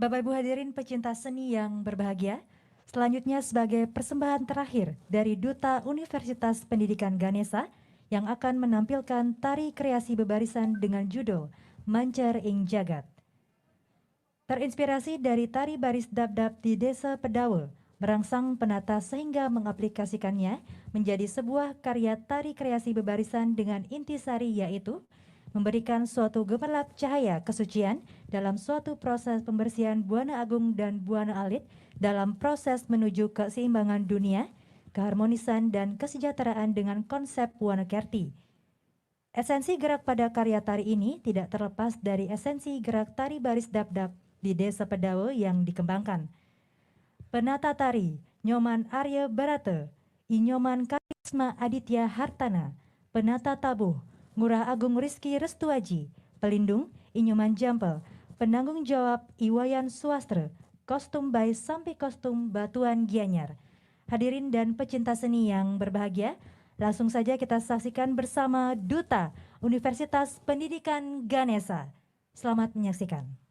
Bapak Ibu hadirin pecinta seni yang berbahagia, selanjutnya sebagai persembahan terakhir dari Duta Universitas Pendidikan Ganesha yang akan menampilkan tari kreasi bebarisan dengan judul Mancer ing Jagat. Terinspirasi dari tari baris dap-dap di Desa Pedawe, merangsang penata sehingga mengaplikasikannya menjadi sebuah karya tari kreasi bebarisan dengan intisari yaitu memberikan suatu gemerlap cahaya kesucian dalam suatu proses pembersihan Buana Agung dan Buana Alit dalam proses menuju keseimbangan dunia, keharmonisan dan kesejahteraan dengan konsep Buana Kerti. Esensi gerak pada karya tari ini tidak terlepas dari esensi gerak tari baris dap-dap di Desa Pedawe yang dikembangkan. Penata tari Nyoman Arya Barata, Inyoman Karisma Aditya Hartana, penata tabuh Ngurah Agung Rizky Restuaji, pelindung Inyoman Jampel, penanggung jawab Iwayan Swastra, kostum by sampai kostum Batuan Gianyar. Hadirin dan pecinta seni yang berbahagia, langsung saja kita saksikan bersama Duta Universitas Pendidikan Ganesha. Selamat menyaksikan.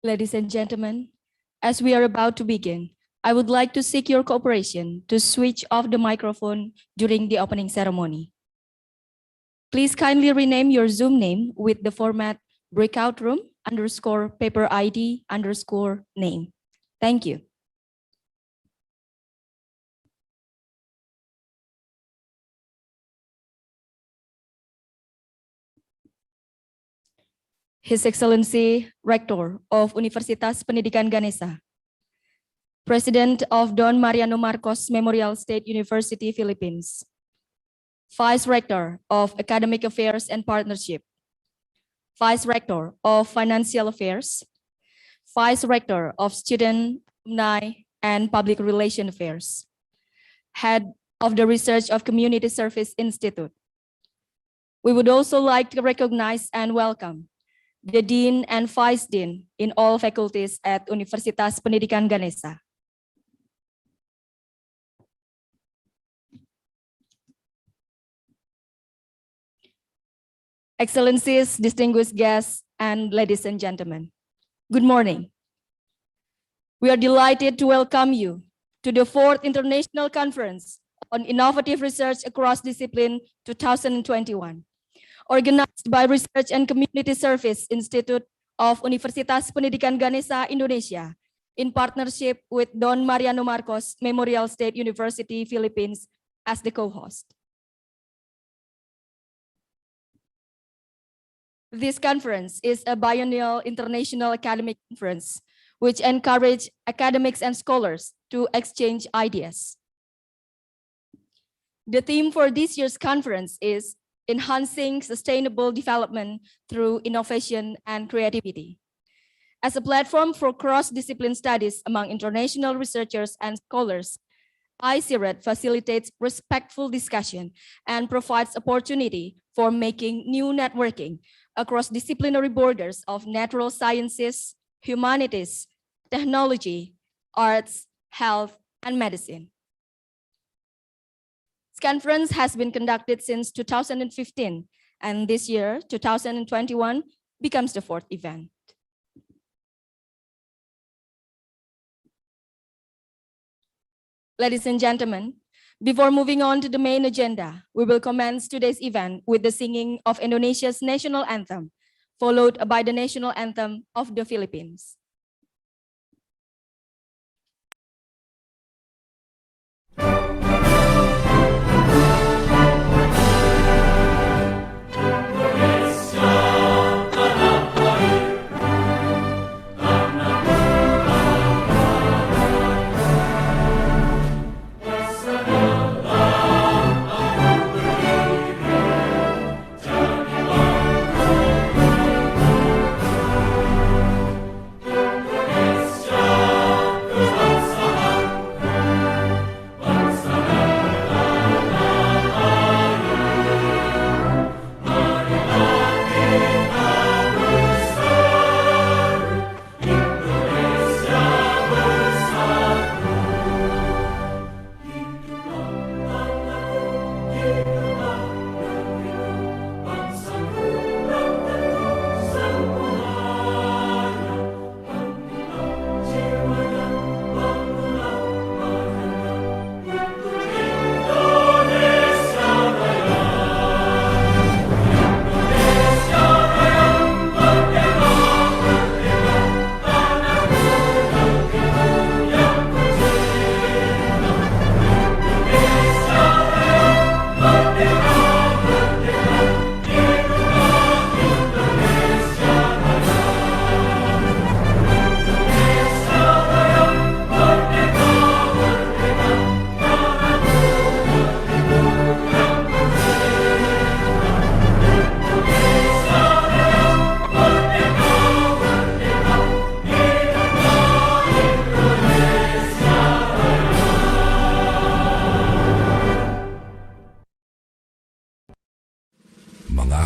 Ladies and gentlemen, as we are about to begin, I would like to seek your cooperation to switch off the microphone during the opening ceremony. Please kindly rename your Zoom name with the format breakout room _ paper ID _ name. Thank you. His Excellency Rector of Universitas Pendidikan Ganesha, President of Don Mariano Marcos Memorial State University, Philippines, Vice Rector of Academic Affairs and Partnership, Vice Rector of Financial Affairs, Vice Rector of Student, Alumni, and Public Relation Affairs, Head of the Research of Community Service Institute. We would also like to recognize and welcome the Dean and Vice Dean in all faculties at Universitas Pendidikan Ganesha. Excellencies, distinguished guests, and ladies and gentlemen, good morning. We are delighted to welcome you to the 4th International Conference on Innovative Research Across Discipline 2021. Organized by Research and Community Service Institute of Universitas Pendidikan Ganesha, Indonesia, in partnership with Don Mariano Marcos Memorial State University, Philippines, as the co-host. This conference is a biennial international academic conference, which encourages academics and scholars to exchange ideas. The theme for this year's conference is Enhancing Sustainable Development Through Innovation and Creativity. As a platform for cross-discipline studies among international researchers and scholars, ICIRAD facilitates respectful discussion and provides opportunity for making new networking across disciplinary borders of natural sciences, humanities, technology, arts, health, and medicine. This conference has been conducted since 2015, and this year, 2021, becomes the 4th event. Ladies and gentlemen, before moving on to the main agenda, we will commence today's event with the singing of Indonesia's national anthem, followed by the national anthem of the Philippines.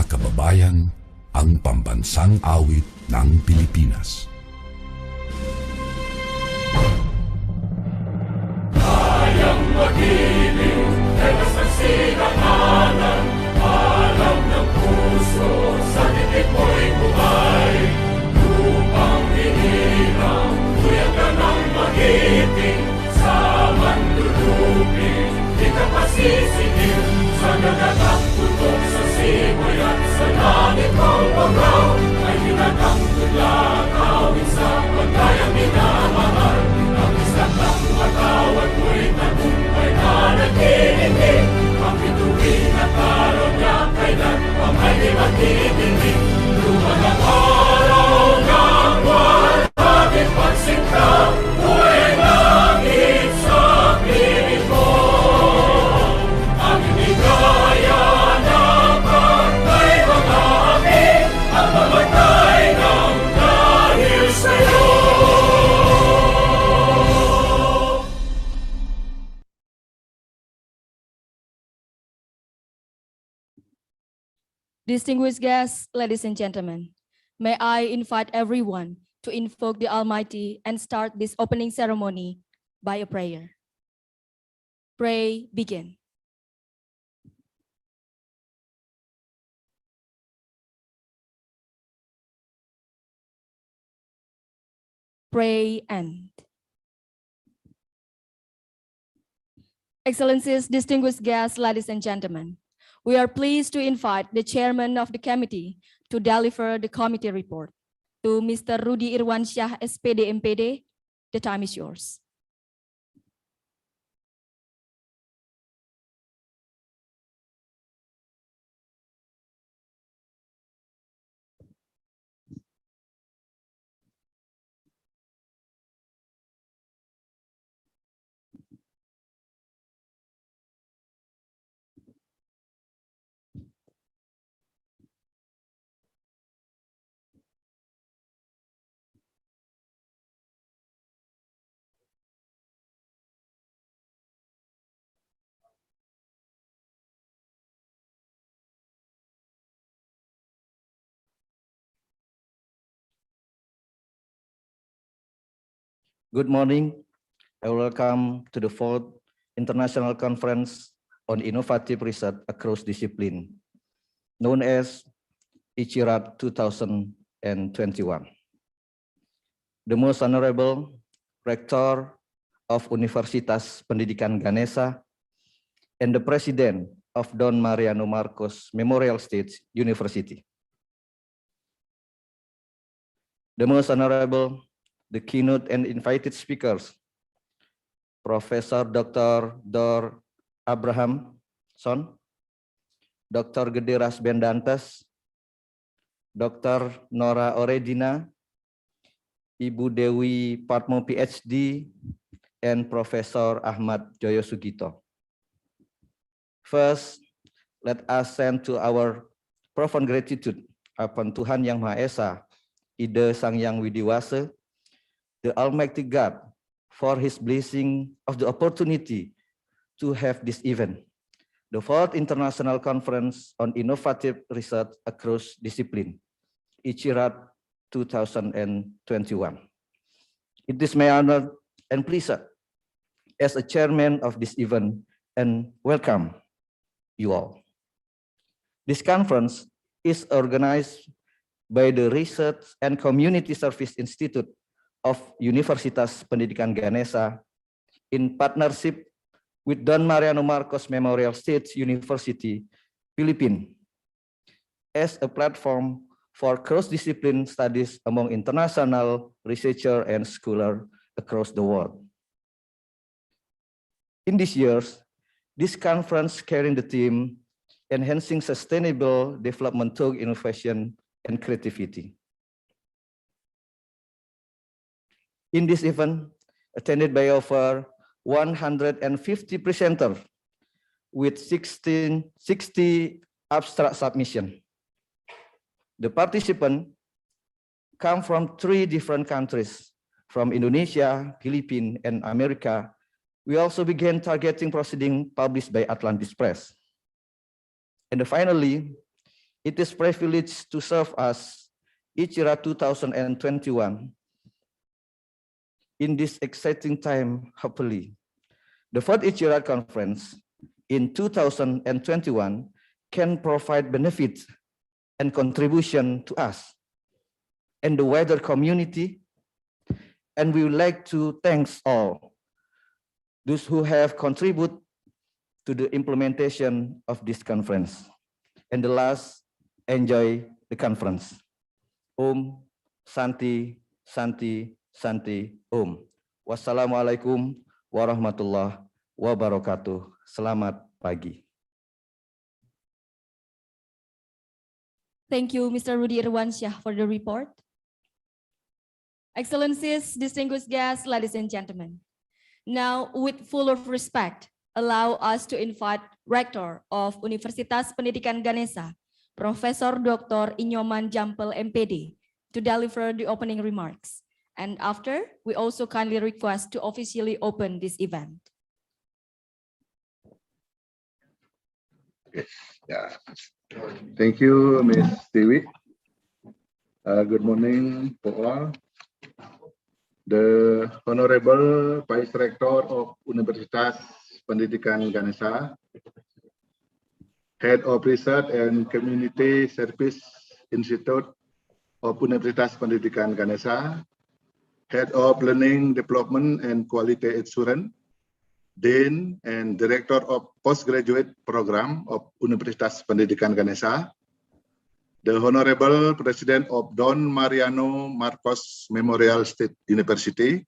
kababayan, ang pambansang awit ng Pilipinas. Kayang magiliw, telas ng sinakanan, alam ng puso, sa titik mo'y buhay, lupang hinihin. sa langit mong pagkaw ay tinatanggulang awit sa pagkayang minamahal. Ang isang ng matawad mo'y tagumpay na nag-iindig. Ang bituin at karon niya kailan ang may di magtitindig. Luman ang araw ng buwan, ating pagsinta, buhay langit sa piling ko. Ang inigaya ng pagkay mga api, ang mamatay ng dahil sa'yo. Distinguished guests, ladies and gentlemen, may I invite everyone to invoke the Almighty and start this opening ceremony by a prayer. Pray, begin. Pray, end. Excellencies, distinguished guests, ladies and gentlemen, we are pleased to invite the chairman of the committee to deliver the committee report. To Mr. Rudy Irwansyah, SPD MPD, the time is yours. Good morning. I welcome to the 4th International Conference on Innovative Research Across Discipline, known as ICIRAD 2021. The Most Honorable Rector of Universitas Pendidikan Ganesha and the President of Don Mariano Marcos Memorial State University. The Most Honorable the keynote and invited speakers, Professor Dr. Dor Abrahamson, Dr. Gederas Bendantes, Dr. Nora Oredina, Ibu Dewi Patmo PhD, and Professor Ahmad Joyo Sugito. First, let us send to our profound gratitude upon Tuhan Yang Maha Esa, Ida Sang Yang Widiwasa, the Almighty God, for His blessing of the opportunity to have this event, the 4th International Conference on Innovative Research Across Discipline, ICIRAD 2021. It is my honor and pleasure as a chairman of this event and welcome you all. This conference is organized by the Research and Community Service Institute of Universitas Pendidikan Ganesha in partnership with Don Mariano Marcos Memorial State University, Philippines, as a platform for cross-discipline studies among international researchers and scholars across the world. In these years, this conference carrying the theme, Enhancing Sustainable Development Through Innovation and Creativity. In this event, attended by over 150 presenters with 60 abstract submissions. The participants come from 3 different countries, from Indonesia, Philippines, and America. We also began targeting proceedings published by Atlantis Press. And finally, it is privileged to serve as ICIRAD 2021 in this exciting time, hopefully. The 4th ICIRAD conference in 2021 can provide benefits and contribution to us and the wider community. And we would like to thank all those who have contributed to the implementation of this conference. And the last enjoy the conference. Om Santi Santi Santi Om. Wassalamualaikum warahmatullahi wabarakatuh. Selamat pagi. Thank you, Mr. Rudy Irwansyah, for the report. Excellencies, distinguished guests, ladies and gentlemen. Now, with full of respect, allow us to invite Rector of Universitas Pendidikan Ganesha, Profesor Dr. Inyoman Jampel MPD, to deliver the opening remarks. And after, we also kindly request to officially open this event. Yeah. Thank you, Ms. Dewi. Good morning to all. The Honorable Vice Rector of Universitas Pendidikan Ganesha, Head of Research and Community Service Institute of Universitas Pendidikan Ganesha, Head of Learning Development and Quality Assurance, Dean and Director of Postgraduate Program of Universitas Pendidikan Ganesha, the Honorable President of Don Mariano Marcos Memorial State University,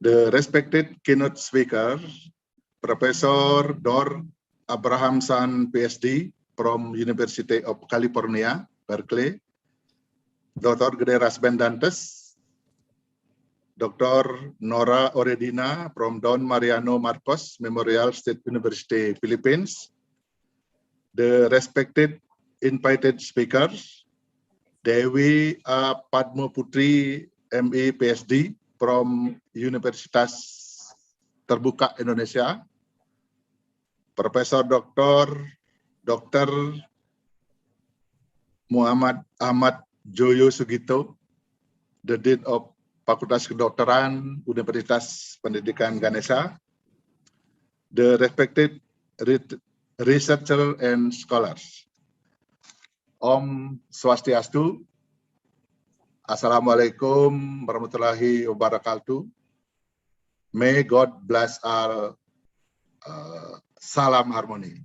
the respected keynote speaker, Professor Dor Abrahamson, PhD from University of California, Berkeley, Dr. Gede Rasbendantes, Dr. Nora Oredina from Don Mariano Marcos Memorial State University, Philippines, the respected invited speakers, Dewi Padma Putri, ME, PhD from Universitas Terbuka Indonesia, Profesor Dr. Muhammad Ahmad Joyo Sugito, the Dean of Fakultas Kedokteran Universitas Pendidikan Ganesha, the respected researcher and scholars. Om Swastiastu, Assalamualaikum warahmatullahi wabarakatuh. May God bless our salam harmony.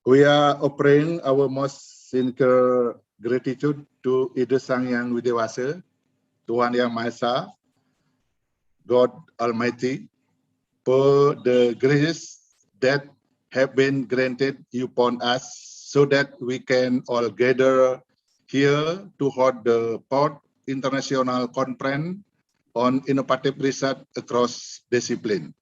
We are offering our most sincere gratitude to Ida Sang Yang Widewasa, Tuhan Yang Maha Esa, God Almighty, for the graces that have been granted upon us so that we can all gather here to hold the 4th International Conference on Innovative Research across discipline,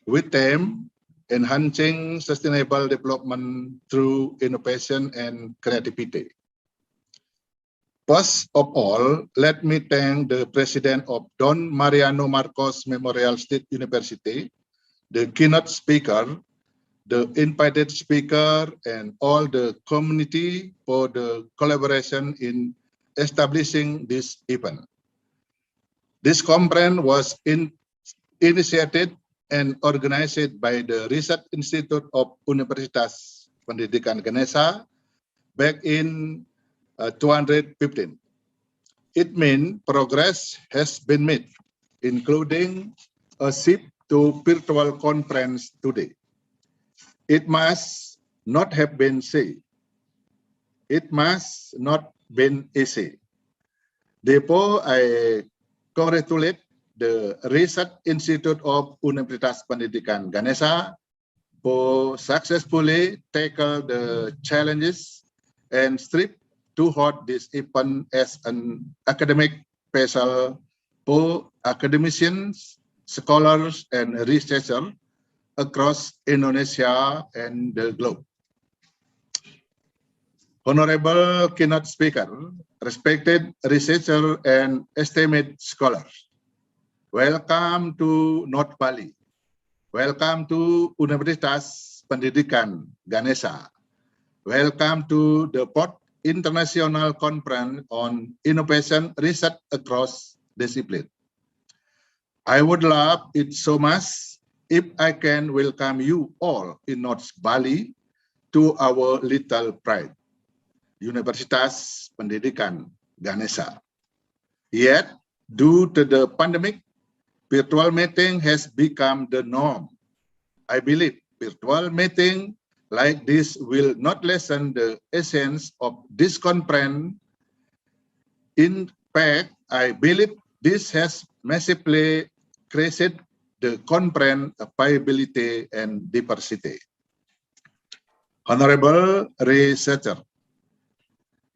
with them enhancing sustainable development through innovation and creativity. First of all, let me thank the President of Don Mariano Marcos Memorial State University, the keynote speaker, the invited speaker, and all the community for the collaboration in establishing this event. This conference was initiated and organized by the Research Institute of Universitas Pendidikan Ganesha back in 2015. It means progress has been made, including a shift to virtual conference today. It must not have been easy. It must not been easy. Therefore, I congratulate the Research Institute of Universitas Pendidikan Ganesha for successfully tackle the challenges and strive to hold this event as an academic special for academicians, scholars, and researchers across Indonesia and the globe. Honorable keynote speaker, respected researcher and esteemed scholars, welcome to North Bali. Welcome to Universitas Pendidikan Ganesha. Welcome to the 4th International Conference on Innovation Research across discipline. I would love it so much if I can welcome you all in North Bali to our little pride, Universitas Pendidikan Ganesha. Yet, due to the pandemic, virtual meeting has become the norm. I believe virtual meeting like this will not lessen the essence of this conference. In fact, I believe this has massively increased the conference viability and diversity. Honorable researcher,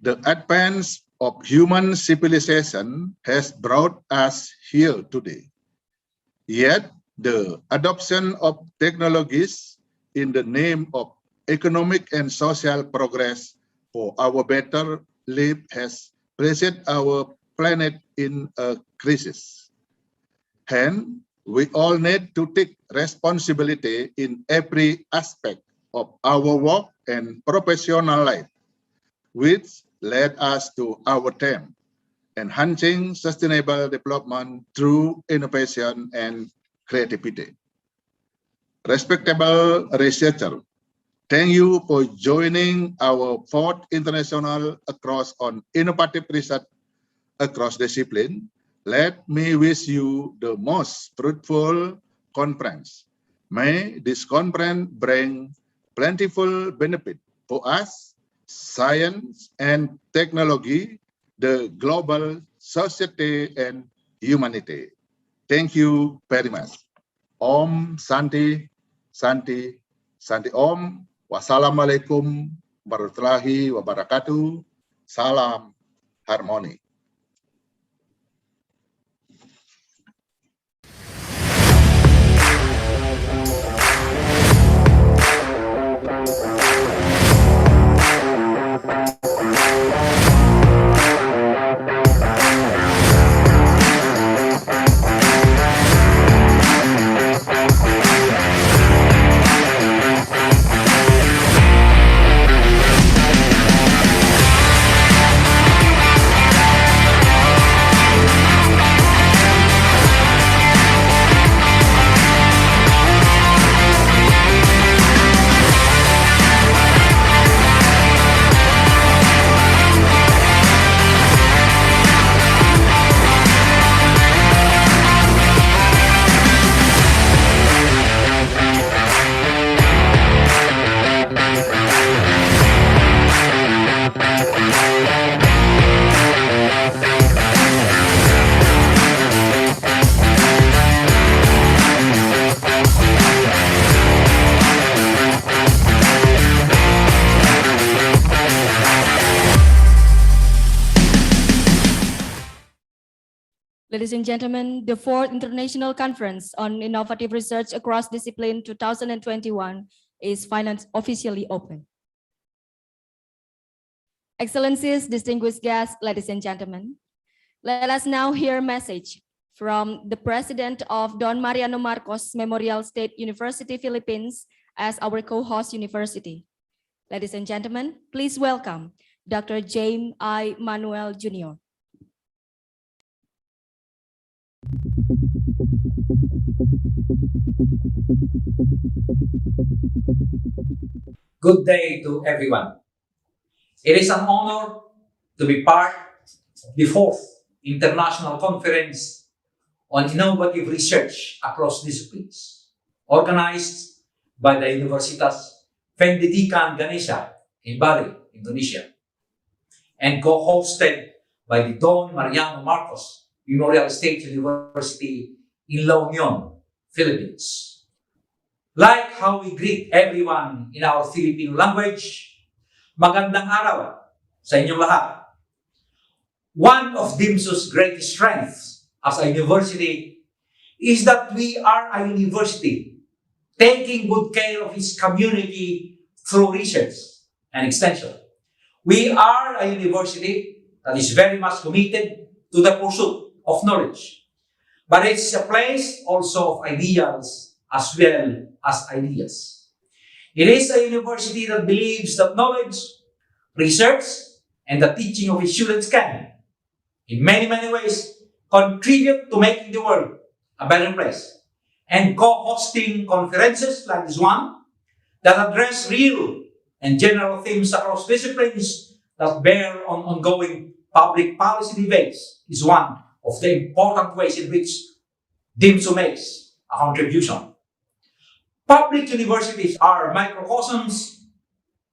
the advance of human civilization has brought us here today. Yet, the adoption of technologies in the name of economic and social progress for our better life has placed our planet in a crisis. Hence, we all need to take responsibility in every aspect of our work and professional life, which led us to our theme, enhancing sustainable development through innovation and creativity. Respectable researcher, thank you for joining our 4th International Across on Innovative Research across discipline. Let me wish you the most fruitful conference. May this conference bring plentiful benefit for us, science and technology, the global society and humanity. Thank you very much. Om Santi, Santi, Santi Om. Wassalamualaikum warahmatullahi wabarakatuh. Salam harmoni. Ladies and gentlemen, the 4th International Conference on Innovative Research Across Discipline 2021 is officially open. Excellencies, distinguished guests, ladies and gentlemen, let us now hear a message from the President of Don Mariano Marcos Memorial State University, Philippines, as our co-host university. Ladies and gentlemen, please welcome Dr. James I. Manuel Jr. Good day to everyone. It is an honor to be part of the 4th International Conference on Innovative Research Across Disciplines, organized by the Universitas Pendidikan Ganesha in Bali, Indonesia, and co-hosted by the Don Mariano Marcos Memorial State University in La Union, Philippines. Like how we greet everyone in our Filipino language, magandang araw sa inyong lahat. One of DIMSU's greatest strengths as a university is that we are a university taking good care of its community through research and extension. We are a university that is very much committed to the pursuit of knowledge, but it's a place also of ideals as well as ideas. It is a university that believes that knowledge, research, and the teaching of its students can, in many, many ways, contribute to making the world a better place. And co-hosting conferences like this one that address real and general themes across disciplines that bear on ongoing public policy debates is one of the important ways in which DIMSU makes a contribution. Public universities are microcosms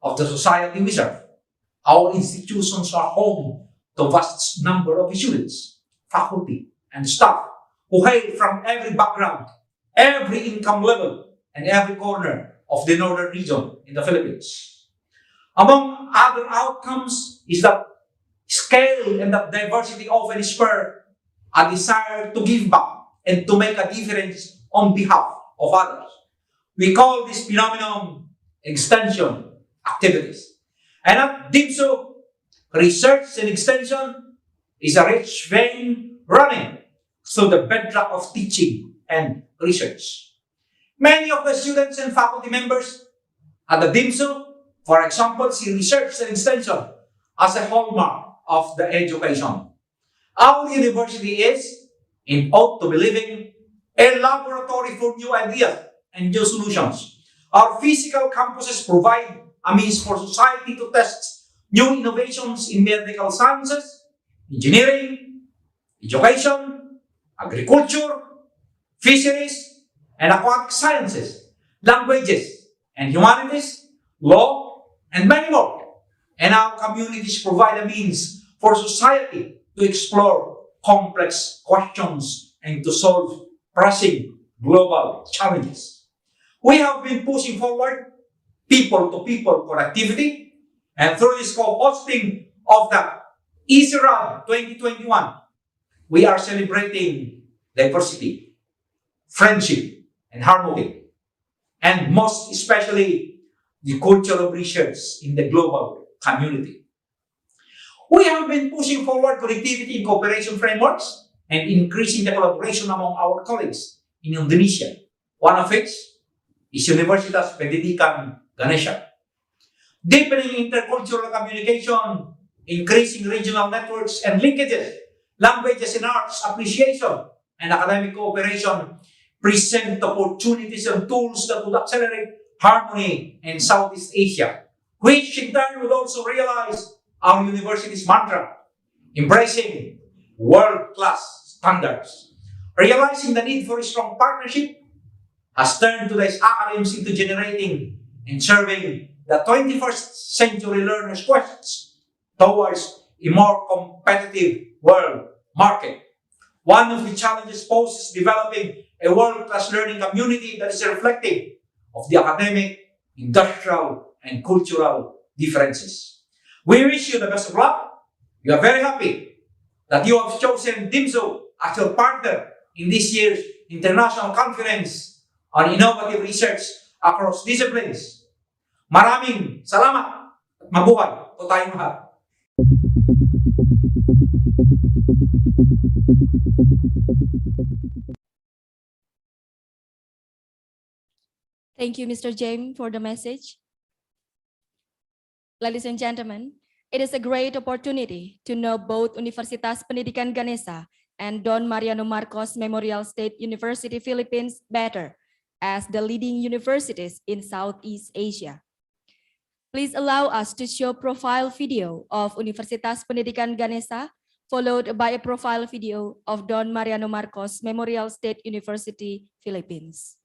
of the society we serve. Our institutions are home to a vast number of students, faculty, and staff who hail from every background, every income level, and every corner of the northern region in the Philippines. Among other outcomes is that scale and that diversity often spur a desire to give back and to make a difference on behalf of others. We call this phenomenon extension activities. And at DIPSO, research and extension is a rich vein running through the bedrock of teaching and research. Many of the students and faculty members at the DIPSO, for example, see research and extension as a hallmark of the education. Our university is, and ought to be living, a laboratory for new ideas and new solutions. Our physical campuses provide a means for society to test new innovations in medical sciences, engineering, education, agriculture, fisheries, and aquatic sciences, languages, and humanities, law, and many more. And our communities provide a means for society to explore complex questions and to solve pressing global challenges. We have been pushing forward people-to-people connectivity, and through this co-hosting of the ICIRAD 2021, we are celebrating diversity, friendship, and harmony, and most especially the culture of research in the global community. We have been pushing forward connectivity and cooperation frameworks and increasing the collaboration among our colleagues in Indonesia, one of which is Universitas Pendidikan Ganesha. Deepening intercultural communication, increasing regional networks and linkages, languages and arts appreciation, and academic cooperation present opportunities and tools that would accelerate harmony in Southeast Asia, which in turn would also realize our university's mantra, embracing world-class standards. Realizing the need for a strong partnership has turned today's academics into generating and serving the 21st century learners' quests towards a more competitive world market. One of the challenges posed is developing a world-class learning community that is reflective of the academic, industrial, and cultural differences. We wish you the best of luck. We are very happy that you have chosen DIPSO as your partner in this year's International Conference on Innovative Research across disciplines. Maraming salamat at mabuhay po tayong lahat. Thank you, Mr. James, for the message. Ladies and gentlemen, it is a great opportunity to know both Universitas Pendidikan Ganesha and Don Mariano Marcos Memorial State University Philippines better as the leading universities in Southeast Asia. Please allow us to show profile video of Universitas Pendidikan Ganesha, followed by a profile video of Don Mariano Marcos Memorial State University Philippines.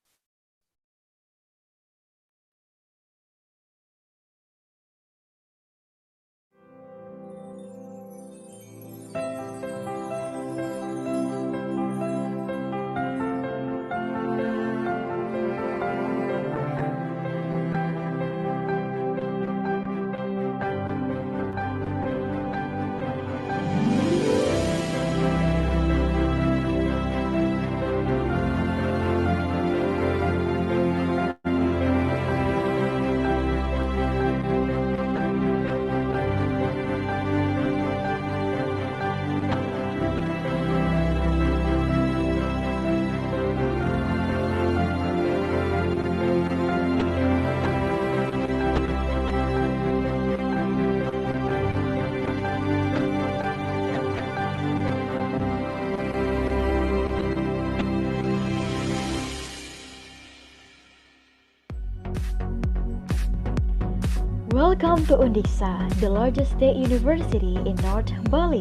Welcome to Undiksa, the largest state university in North Bali.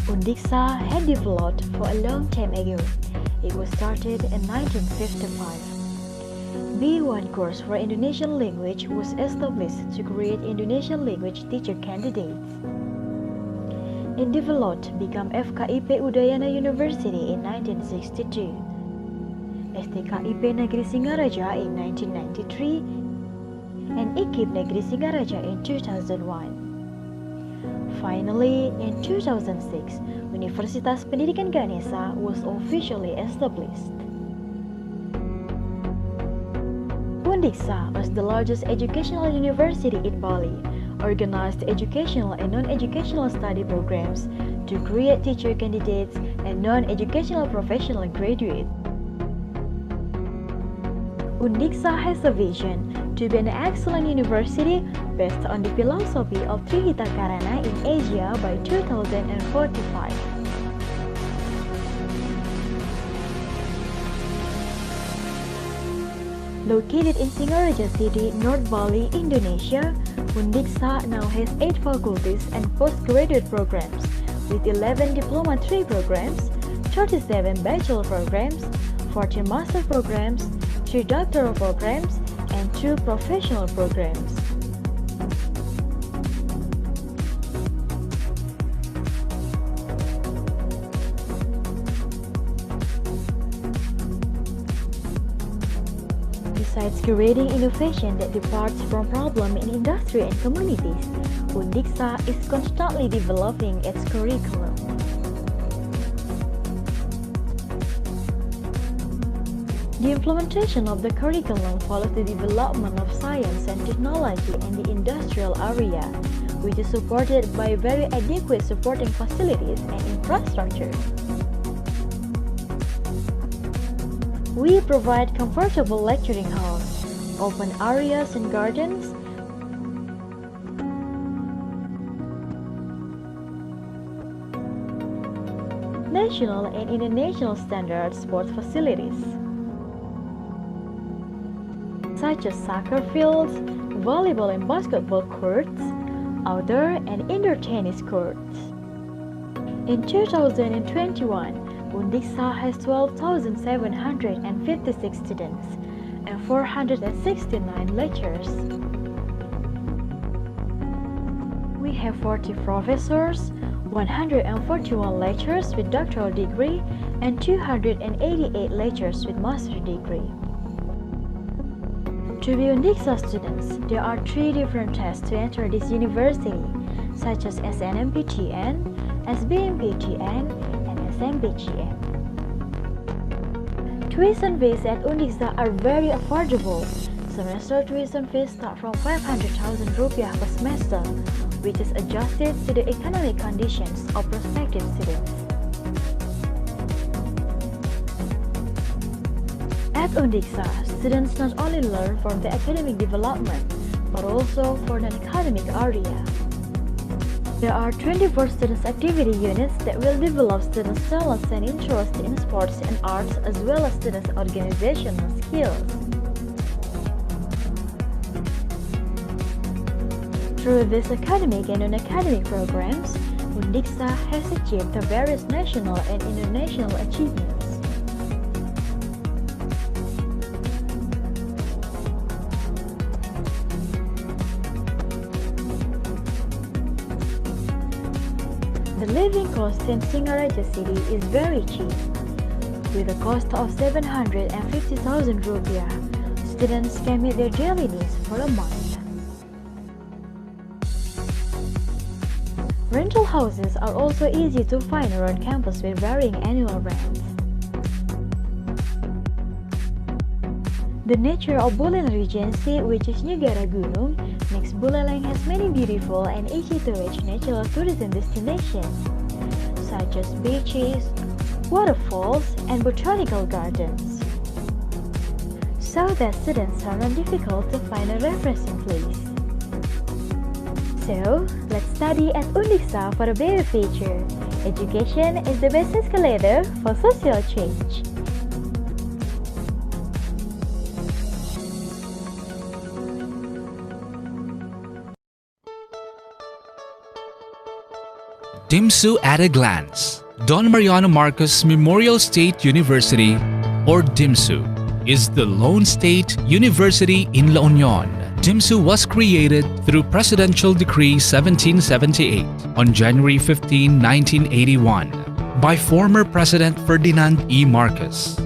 Undiksa had developed for a long time ago It was started in 1955. B1 course for Indonesian language was established to create Indonesian language teacher candidates. It developed to become FKIP Udayana University in 1962, STKIP Negeri Singaraja in 1993, and IKIP Negeri Singaraja in 2001. Finally, in 2006, Universitas Pendidikan Ganesha was officially established. Undiksa was the largest educational university in Bali, organized educational and non-educational study programs to create teacher candidates and non-educational professional graduates. Undiksa has a vision to be an excellent university based on the philosophy of Trihita Karana in Asia by 2045. Located in Singaraja City, North Bali, Indonesia, Undiksa now has 8 faculties and postgraduate programs, with 11 Diploma 3 programs, 37 bachelor programs, 14 master programs, 3 doctoral programs, and 2 professional programs. Besides creating innovation that departs from problems in industry and communities, Undiksa is constantly developing its curriculum. The implementation of the curriculum follows the development of science and technology in the industrial area, which is supported by very adequate supporting facilities and infrastructure. We provide comfortable lecturing halls, open areas and gardens, national and international standard sports facilities, such as soccer fields, volleyball and basketball courts, outdoor and indoor tennis courts. In 2021, Undiksa has 12,756 students and 469 lecturers. We have 40 professors, 141 lecturers with doctoral degree, and 288 lecturers with master degree. To be Undiksa students, there are 3 different tests to enter this university, such as SNMPTN, SBMPTN, and SMPTN. Tuition fees at Undiksa are very affordable. Semester tuition fees start from 500,000 rupiah per semester, which is adjusted to the economic conditions of prospective students. At Undiksa, students not only learn from the academic development, but also for an academic area. There are 24 students' activity units that will develop students' talents and interest in sports and arts, as well as students' organizational skills. Through these academic and non-academic programs, Undiksa has achieved the various national and international achievements. The living cost in Singaraja City is very cheap. With a cost of 750,000 rupiah, students can meet their daily needs for a month. Rental houses are also easy to find around campus with varying annual rents. The nature of Buleleng Regency, which is Negara Gunung, makes Buleleng has many beautiful and easy to reach natural tourism destinations, such as beaches, waterfalls, and botanical gardens, so that students are not difficult to find a refreshing place. So, let's study at Undiksa for a better future. Education is the best escalator for social change. Dimsu at a glance. Don Mariano Marcos Memorial State University, or DIMSU, is the lone state university in La Union. DIMSU was created through Presidential Decree 1778 on January 15, 1981 by former President Ferdinand E. Marcos.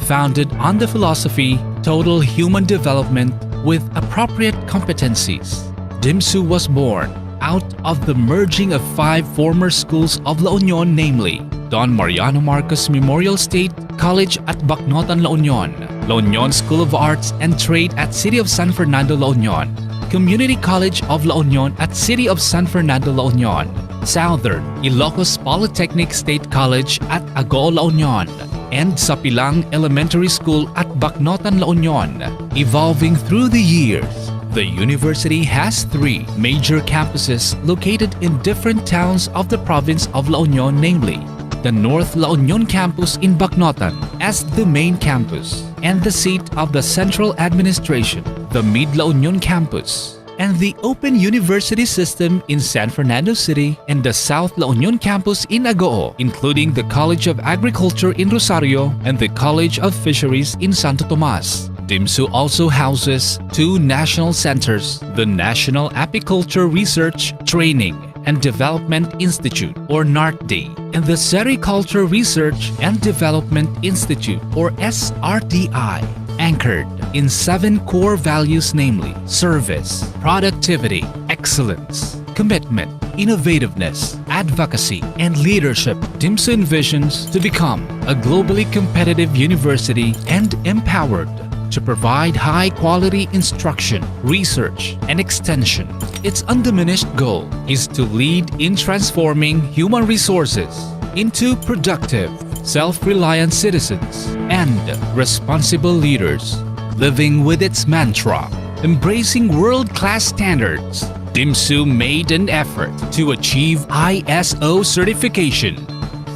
Founded on the philosophy total human development with appropriate competencies, DIMSU was born out of the merging of 5 former schools of La Union, namely Don Mariano Marcos Memorial State College at Bacnotan, La Union School of Arts and Trade at City of San Fernando, La Union, Community College of La Union at City of San Fernando, La Union, Southern Ilocos Polytechnic State College at Agoo, La Union, and Sapilang Elementary School at Bacnotan, La Union. Evolving through the years, the university has 3 major campuses located in different towns of the province of La Union, namely the North La Union campus in Bacnotan as the main campus and the seat of the central administration, the Mid La Union campus, and the Open University System in San Fernando City and the South La Union campus in Agoo, including the College of Agriculture in Rosario and the College of Fisheries in Santo Tomas. DIMSU also houses 2 national centers, the National Apiculture Research, Training, and Development Institute, or NARTD, and the Sericulture Research and Development Institute, or SRDI, anchored in 7 core values, namely service, productivity, excellence, commitment, innovativeness, advocacy, and leadership. DIMSU envisions to become a globally competitive university and empowered to provide high-quality instruction, research, and extension. Its undiminished goal is to lead in transforming human resources into productive, self-reliant citizens and responsible leaders, living with its mantra, embracing world-class standards. DIMSU made an effort to achieve ISO certification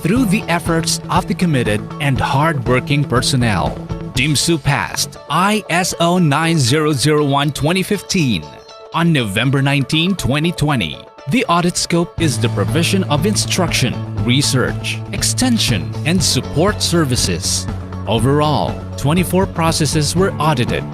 through the efforts of the committed and hard-working personnel. DIMSU passed ISO 9001-2015 on November 19, 2020. The audit scope is the provision of instruction, research, extension, and support services. Overall, 24 processes were audited.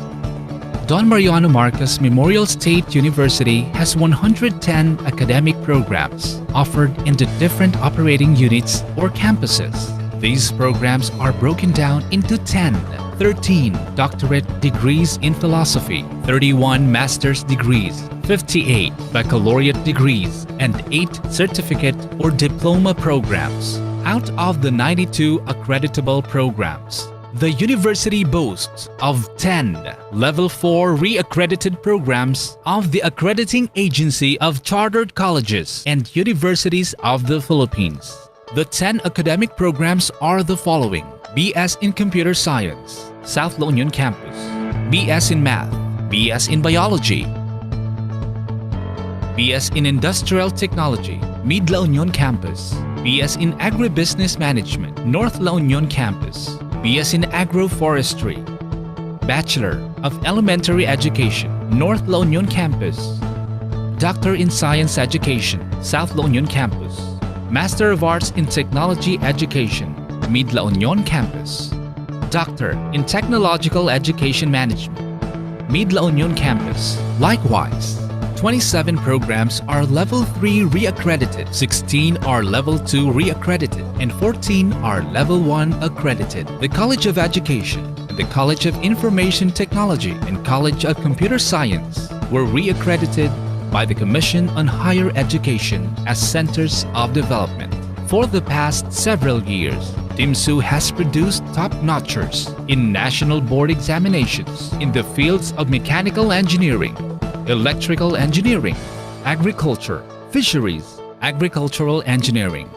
Don Mariano Marcos Memorial State University has 110 academic programs offered in the different operating units or campuses. These programs are broken down into 13 doctorate degrees in philosophy, 31 master's degrees, 58 baccalaureate degrees, and 8 certificate or diploma programs. Out of the 92 accreditable programs, the university boasts of 10 Level 4 re-accredited programs of the Accrediting Agency of Chartered Colleges and Universities of the Philippines. The 10 academic programs are the following: BS in Computer Science, South La Union Campus; BS in Math, BS in Biology; BS in Industrial Technology, Mid La Union Campus; BS in Agribusiness Management, North La Union Campus; BS in Agroforestry; Bachelor of Elementary Education, North La Union Campus; Doctor in Science Education, South La Union Campus; Master of Arts in Technology Education, Mid La Union Campus; Doctor in Technological Education Management, Mid La Union Campus. Likewise, 27 programs are Level 3 re-accredited, 16 are Level 2 re-accredited, and 14 are Level 1 accredited. The College of Education, the College of Information Technology, and College of Computer Science were re-accredited by the Commission on Higher Education as Centers of Development. For the past several years, DIMSU has produced top-notchers in national board examinations in the fields of mechanical engineering, electrical engineering, agriculture, fisheries, agricultural engineering,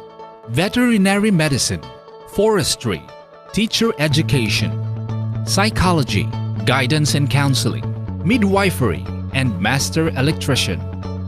veterinary medicine, forestry, teacher education, psychology, guidance and counseling, midwifery, and master electrician.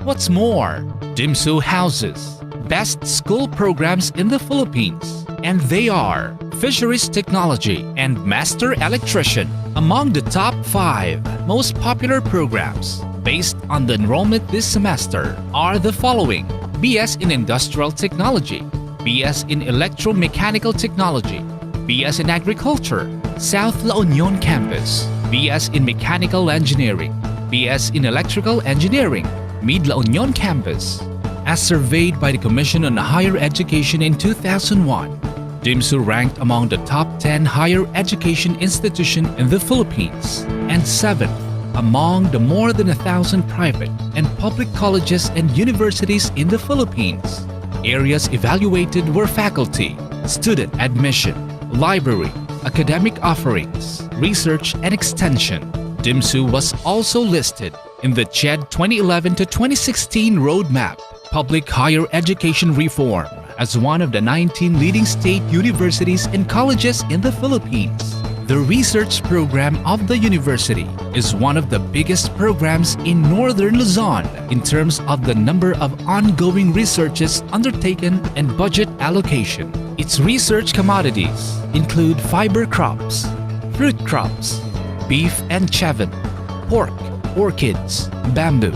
What's more, DIMSU houses best school programs in the Philippines, and they are Fisheries Technology and Master Electrician. Among the top 5 most popular programs based on the enrollment this semester are the following: BS in Industrial Technology, BS in Electromechanical Technology, BS in Agriculture, South La Union Campus, BS in Mechanical Engineering, BS in Electrical Engineering, Mid La Union Campus. As surveyed by the Commission on Higher Education in 2001, DIMSU ranked among the top 10 higher education institutions in the Philippines and 7th among the more than 1,000 private and public colleges and universities in the Philippines. Areas evaluated were faculty, student admission, library, academic offerings, research and extension. DIMSU was also listed in the CHED 2011 to 2016 Roadmap, Public Higher Education Reform, as one of the 19 leading state universities and colleges in the Philippines. The research program of the university is one of the biggest programs in Northern Luzon in terms of the number of ongoing researches undertaken and budget allocation. Its research commodities include fiber crops, fruit crops, beef and chevin, pork, orchids, bamboo,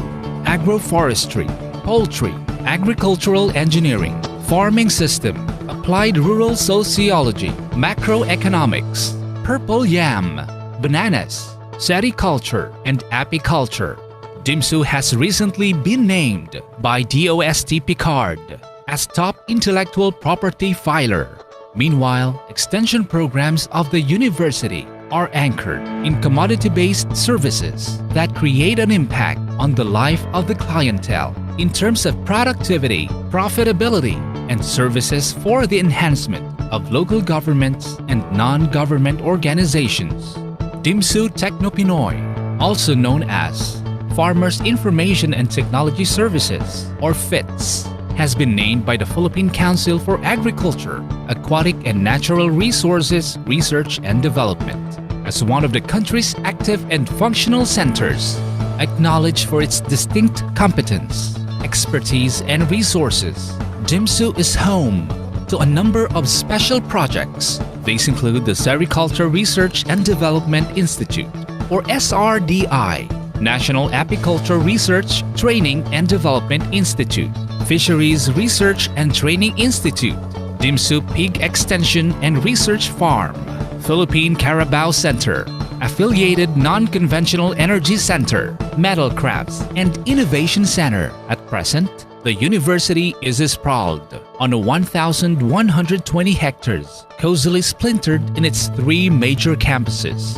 agroforestry, poultry, agricultural engineering, farming system, applied rural sociology, macroeconomics, purple yam, bananas, sericulture, and apiculture. DIMSU has recently been named by DOST Picard as top intellectual property filer. Meanwhile, extension programs of the university are anchored in commodity-based services that create an impact on the life of the clientele in terms of productivity, profitability, and services for the enhancement of local governments and non-government organizations. DIMSU Techno-Pinoy, also known as Farmers Information and Technology Services, or FITS, has been named by the Philippine Council for Agriculture, Aquatic and Natural Resources Research and Development as one of the country's active and functional centers, acknowledged for its distinct competence, expertise, and resources. DIMSU is home to a number of special projects. These include the Sericulture Research and Development Institute, or SRDI, National Apiculture Research, Training and Development Institute, Fisheries Research and Training Institute, DIMSU Pig Extension and Research Farm, Philippine Carabao Center, Affiliated Non-Conventional Energy Center, Metal Crafts, and Innovation Center. At present, the university is sprawled on 1,120 hectares, cozily splintered in its 3 major campuses: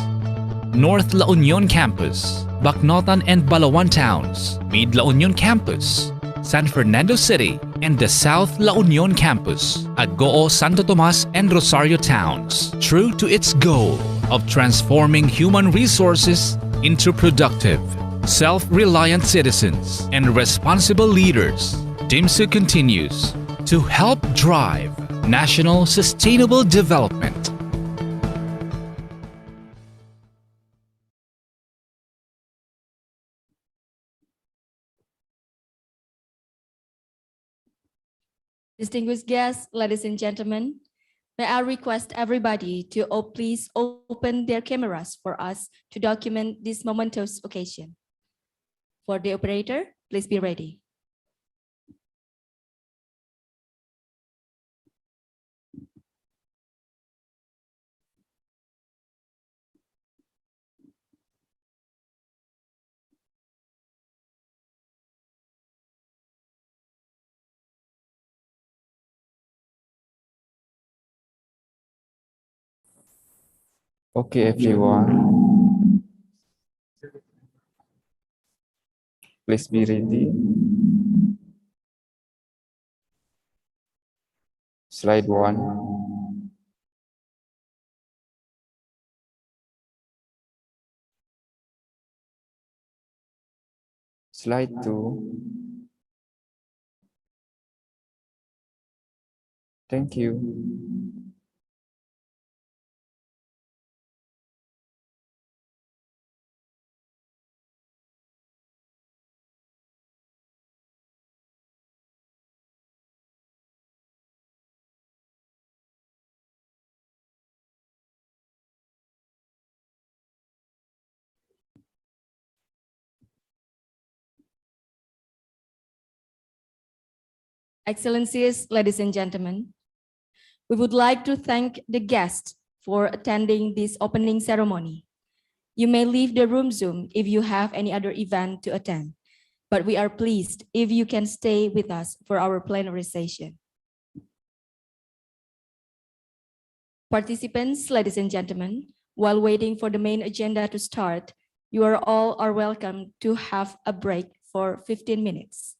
North La Union Campus, Bacnotan and Balawan Towns, Mid La Union Campus, San Fernando City, and the South La Union Campus, Agoo, Santo Tomas, and Rosario Towns. True to its goal of transforming human resources into productive, self-reliant citizens and responsible leaders, DIMSU continues to help drive national sustainable development. Distinguished guests, ladies and gentlemen, may I request everybody to please open their cameras for us to document this momentous occasion. For the operator, please be ready. Okay, everyone. Please be ready. Slide 1. Slide 2. Thank you. Excellencies, ladies and gentlemen, We would like to thank the guests for attending this opening ceremony. You may leave the room soon if you have any other event to attend, but we are pleased if you can stay with us for our plenary session. Participants, ladies and gentlemen, while waiting for the main agenda to start, you are all welcome to have a break for 15 minutes.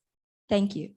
Thank you.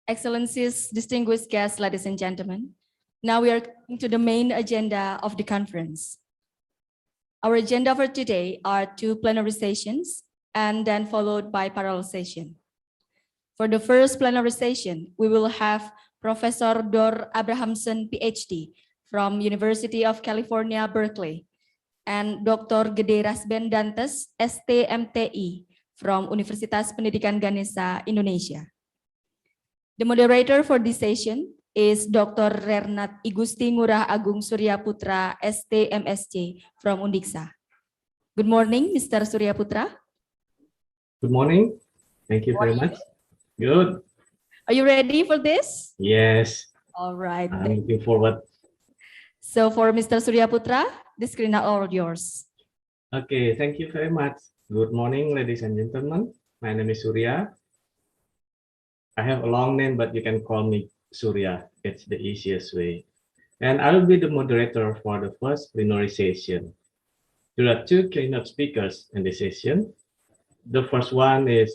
Excellencies, distinguished guests, ladies and gentlemen. Now we are coming to the main agenda of the conference. Our agenda for today are 2 plenary sessions and then followed by parallel session. For the first plenary session, we will have Professor Dor Abrahamson, PhD, from University of California, Berkeley, and Dr. Gede Rasben Dantes, STMTI, from Universitas Pendidikan Ganesha, Indonesia. The moderator for this session is Dr. Rernat Igusti Ngurah Agung Surya Putra, STMSC, from Undiksa. Good morning, Mr. Surya Putra. Good morning. Thank you very much. Good. Are you ready for this? Yes. All right. I'm looking forward. So for Mr. Surya Putra, the screen are all yours. Okay, thank you very much. Good morning, ladies and gentlemen. My name is Surya. I have a long name, but you can call me Surya. It's the easiest way. And I will be the moderator for the first plenary session. There are 2 keynote speakers in this session. The first one is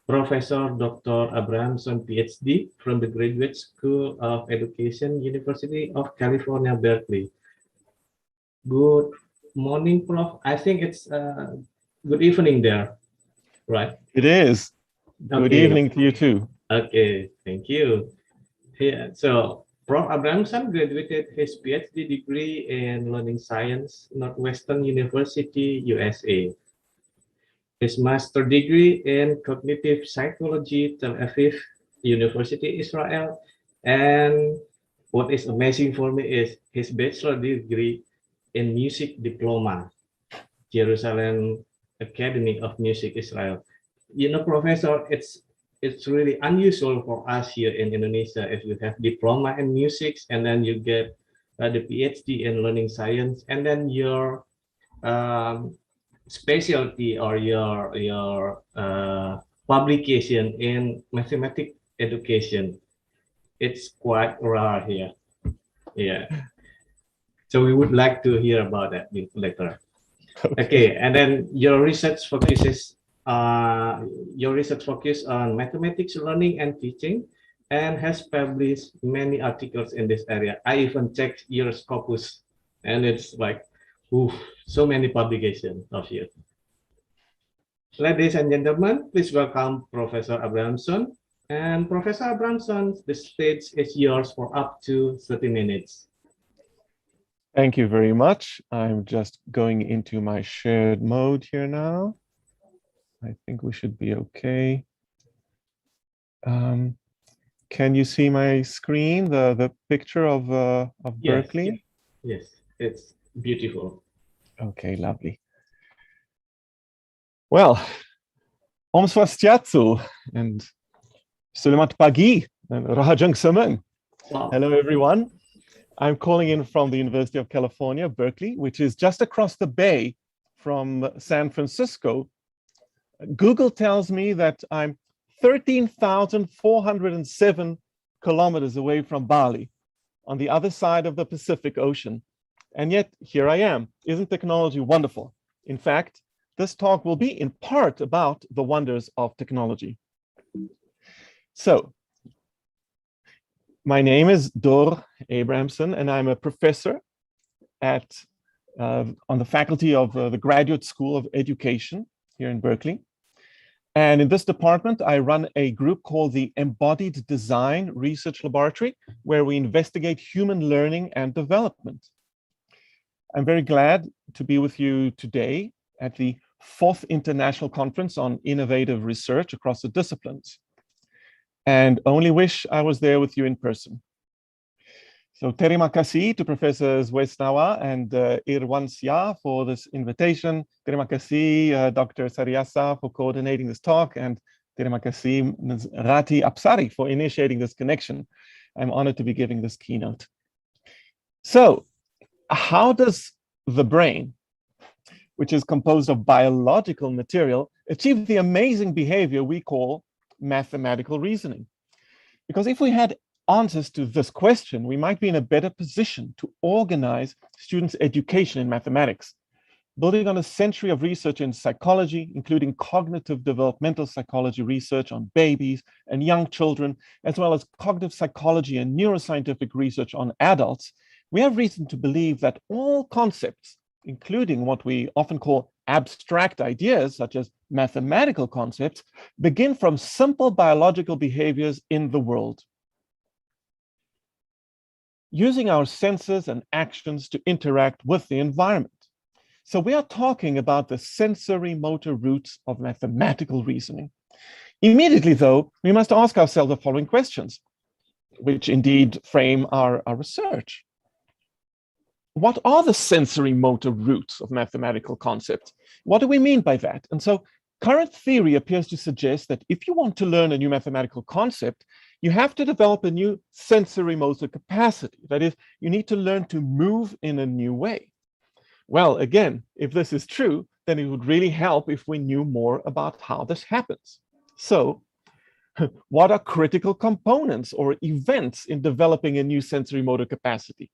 Professor Dr. Abrahamson, PhD, from the Graduate School of Education, University of California, Berkeley. Good morning, Prof. I think it's good evening there, right? It is. Good evening to you too. Okay, thank you. Yeah, so Prof. Abrahamson graduated his PhD degree in Learning Science, Northwestern University, USA. His master degree in Cognitive Psychology, Tel Aviv University, Israel. And what is amazing for me is his bachelor degree in Music Diploma, Jerusalem Academy of Music, Israel. You know, Professor, it's really unusual for us here in Indonesia if you have diploma in music and then you get the PhD in learning science and then your specialty or your publication in mathematics education. It's quite rare here. Yeah. So we would like to hear about that later. Okay, and then your research focuses on mathematics learning and teaching and has published many articles in this area. I even checked your Scopus and it's like, so many publications of you. Ladies and gentlemen, please welcome Professor Abrahamson. And Professor Abrahamson, the stage is yours for up to 30 minutes. Thank you very much. I'm just going into my shared mode here now. I think we should be okay. Can you see my screen, the picture of Berkeley? Yes, it's beautiful. Okay, lovely. Well, Om Swastiatsu and Selamat Pagi and Rahajang Samang. Hello, everyone. I'm calling in from the University of California, Berkeley, which is just across the bay from San Francisco. Google tells me that I'm 13,407 kilometers away from Bali, on the other side of the Pacific Ocean. And yet, here I am. Isn't technology wonderful? In fact, this talk will be in part about the wonders of technology. So, my name is Dor Abrahamson, and I'm a professor at on the faculty of the Graduate School of Education here in Berkeley. And in this department, I run a group called the Embodied Design Research Laboratory, where we investigate human learning and development. I'm very glad to be with you today at the 4th International Conference on Innovative Research across the disciplines. And only wish I was there with you in person. So terima kasih to Professors Wesnawa and Irwansyah for this invitation. Terima kasih Dr. Sariasa for coordinating this talk, and terima kasih Ms. Rati Apsari for initiating this connection. I'm honored to be giving this keynote. So how does the brain which is composed of biological material, achieve the amazing behavior we call mathematical reasoning? Because if we had answers to this question, we might be in a better position to organize students' education in mathematics, building on a century of research in psychology, including cognitive developmental psychology research on babies and young children, as well as cognitive psychology and neuroscientific research on adults. We have reason to believe that all concepts, including what we often call abstract ideas, such as mathematical concepts, begin from simple biological behaviors in the world, using our senses and actions to interact with the environment. So we are talking about the sensory motor roots of mathematical reasoning. Immediately, though, we must ask ourselves the following questions, which indeed frame our research. What are the sensory motor roots of mathematical concepts? What do we mean by that? And so current theory appears to suggest that if you want to learn a new mathematical concept, you have to develop a new sensory motor capacity. That is, you need to learn to move in a new way. Well, again, if this is true, then it would really help if we knew more about how this happens. So, what are critical components or events in developing a new sensory motor capacity?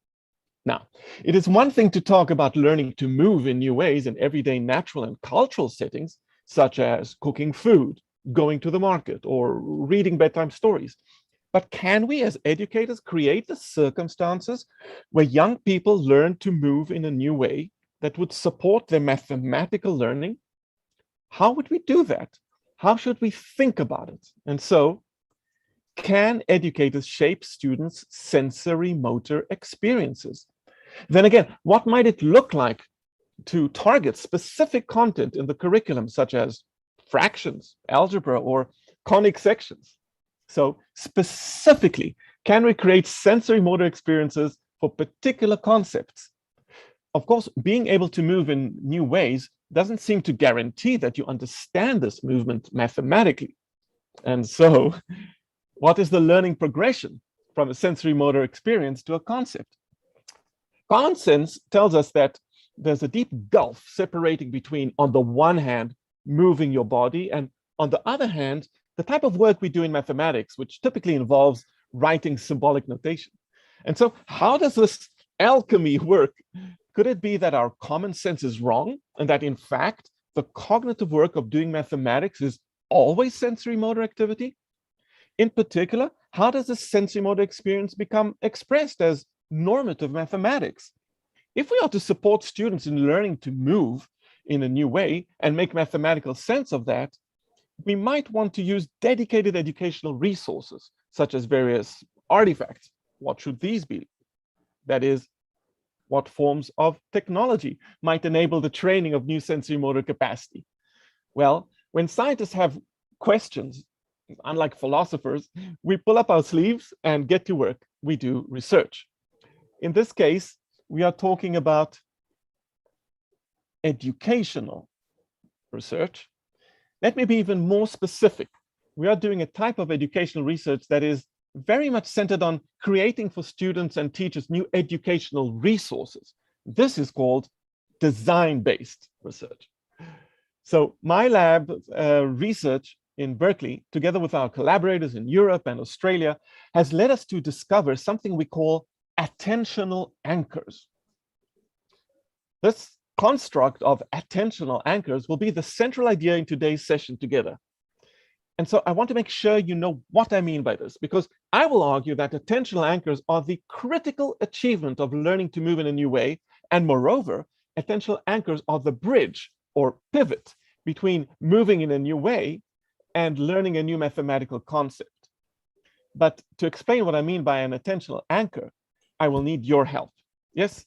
Now, it is one thing to talk about learning to move in new ways in everyday natural and cultural settings, such as cooking food, going to the market, or reading bedtime stories. But can we as educators create the circumstances where young people learn to move in a new way that would support their mathematical learning? How would we do that? How should we think about it? And so, can educators shape students' sensory motor experiences? Then again, what might it look like to target specific content in the curriculum, such as fractions, algebra, or conic sections? So specifically, can we create sensory motor experiences for particular concepts? Of course, being able to move in new ways doesn't seem to guarantee that you understand this movement mathematically. And so, what is the learning progression from a sensory motor experience to a concept? Common sense tells us that there's a deep gulf separating between, on the one hand, moving your body, and on the other hand, the type of work we do in mathematics, which typically involves writing symbolic notation. And so, how does this alchemy work? Could it be that our common sense is wrong, and that in fact, the cognitive work of doing mathematics is always sensory motor activity? In particular, how does this sensory motor experience become expressed as normative mathematics? If we are to support students in learning to move in a new way and make mathematical sense of that, we might want to use dedicated educational resources, such as various artifacts. What should these be? That is, what forms of technology might enable the training of new sensory motor capacity? Well, when scientists have questions, unlike philosophers, we pull up our sleeves and get to work. We do research. In this case, we are talking about educational research. Let me be even more specific. We are doing a type of educational research that is very much centered on creating for students and teachers new educational resources. This is called design-based research. So my lab research in Berkeley, together with our collaborators in Europe and Australia, has led us to discover something we call attentional anchors. This construct of attentional anchors will be the central idea in today's session together. And so I want to make sure you know what I mean by this, because I will argue that attentional anchors are the critical achievement of learning to move in a new way. And moreover, attentional anchors are the bridge or pivot between moving in a new way and learning a new mathematical concept. But to explain what I mean by an attentional anchor, I will need your help. Yes,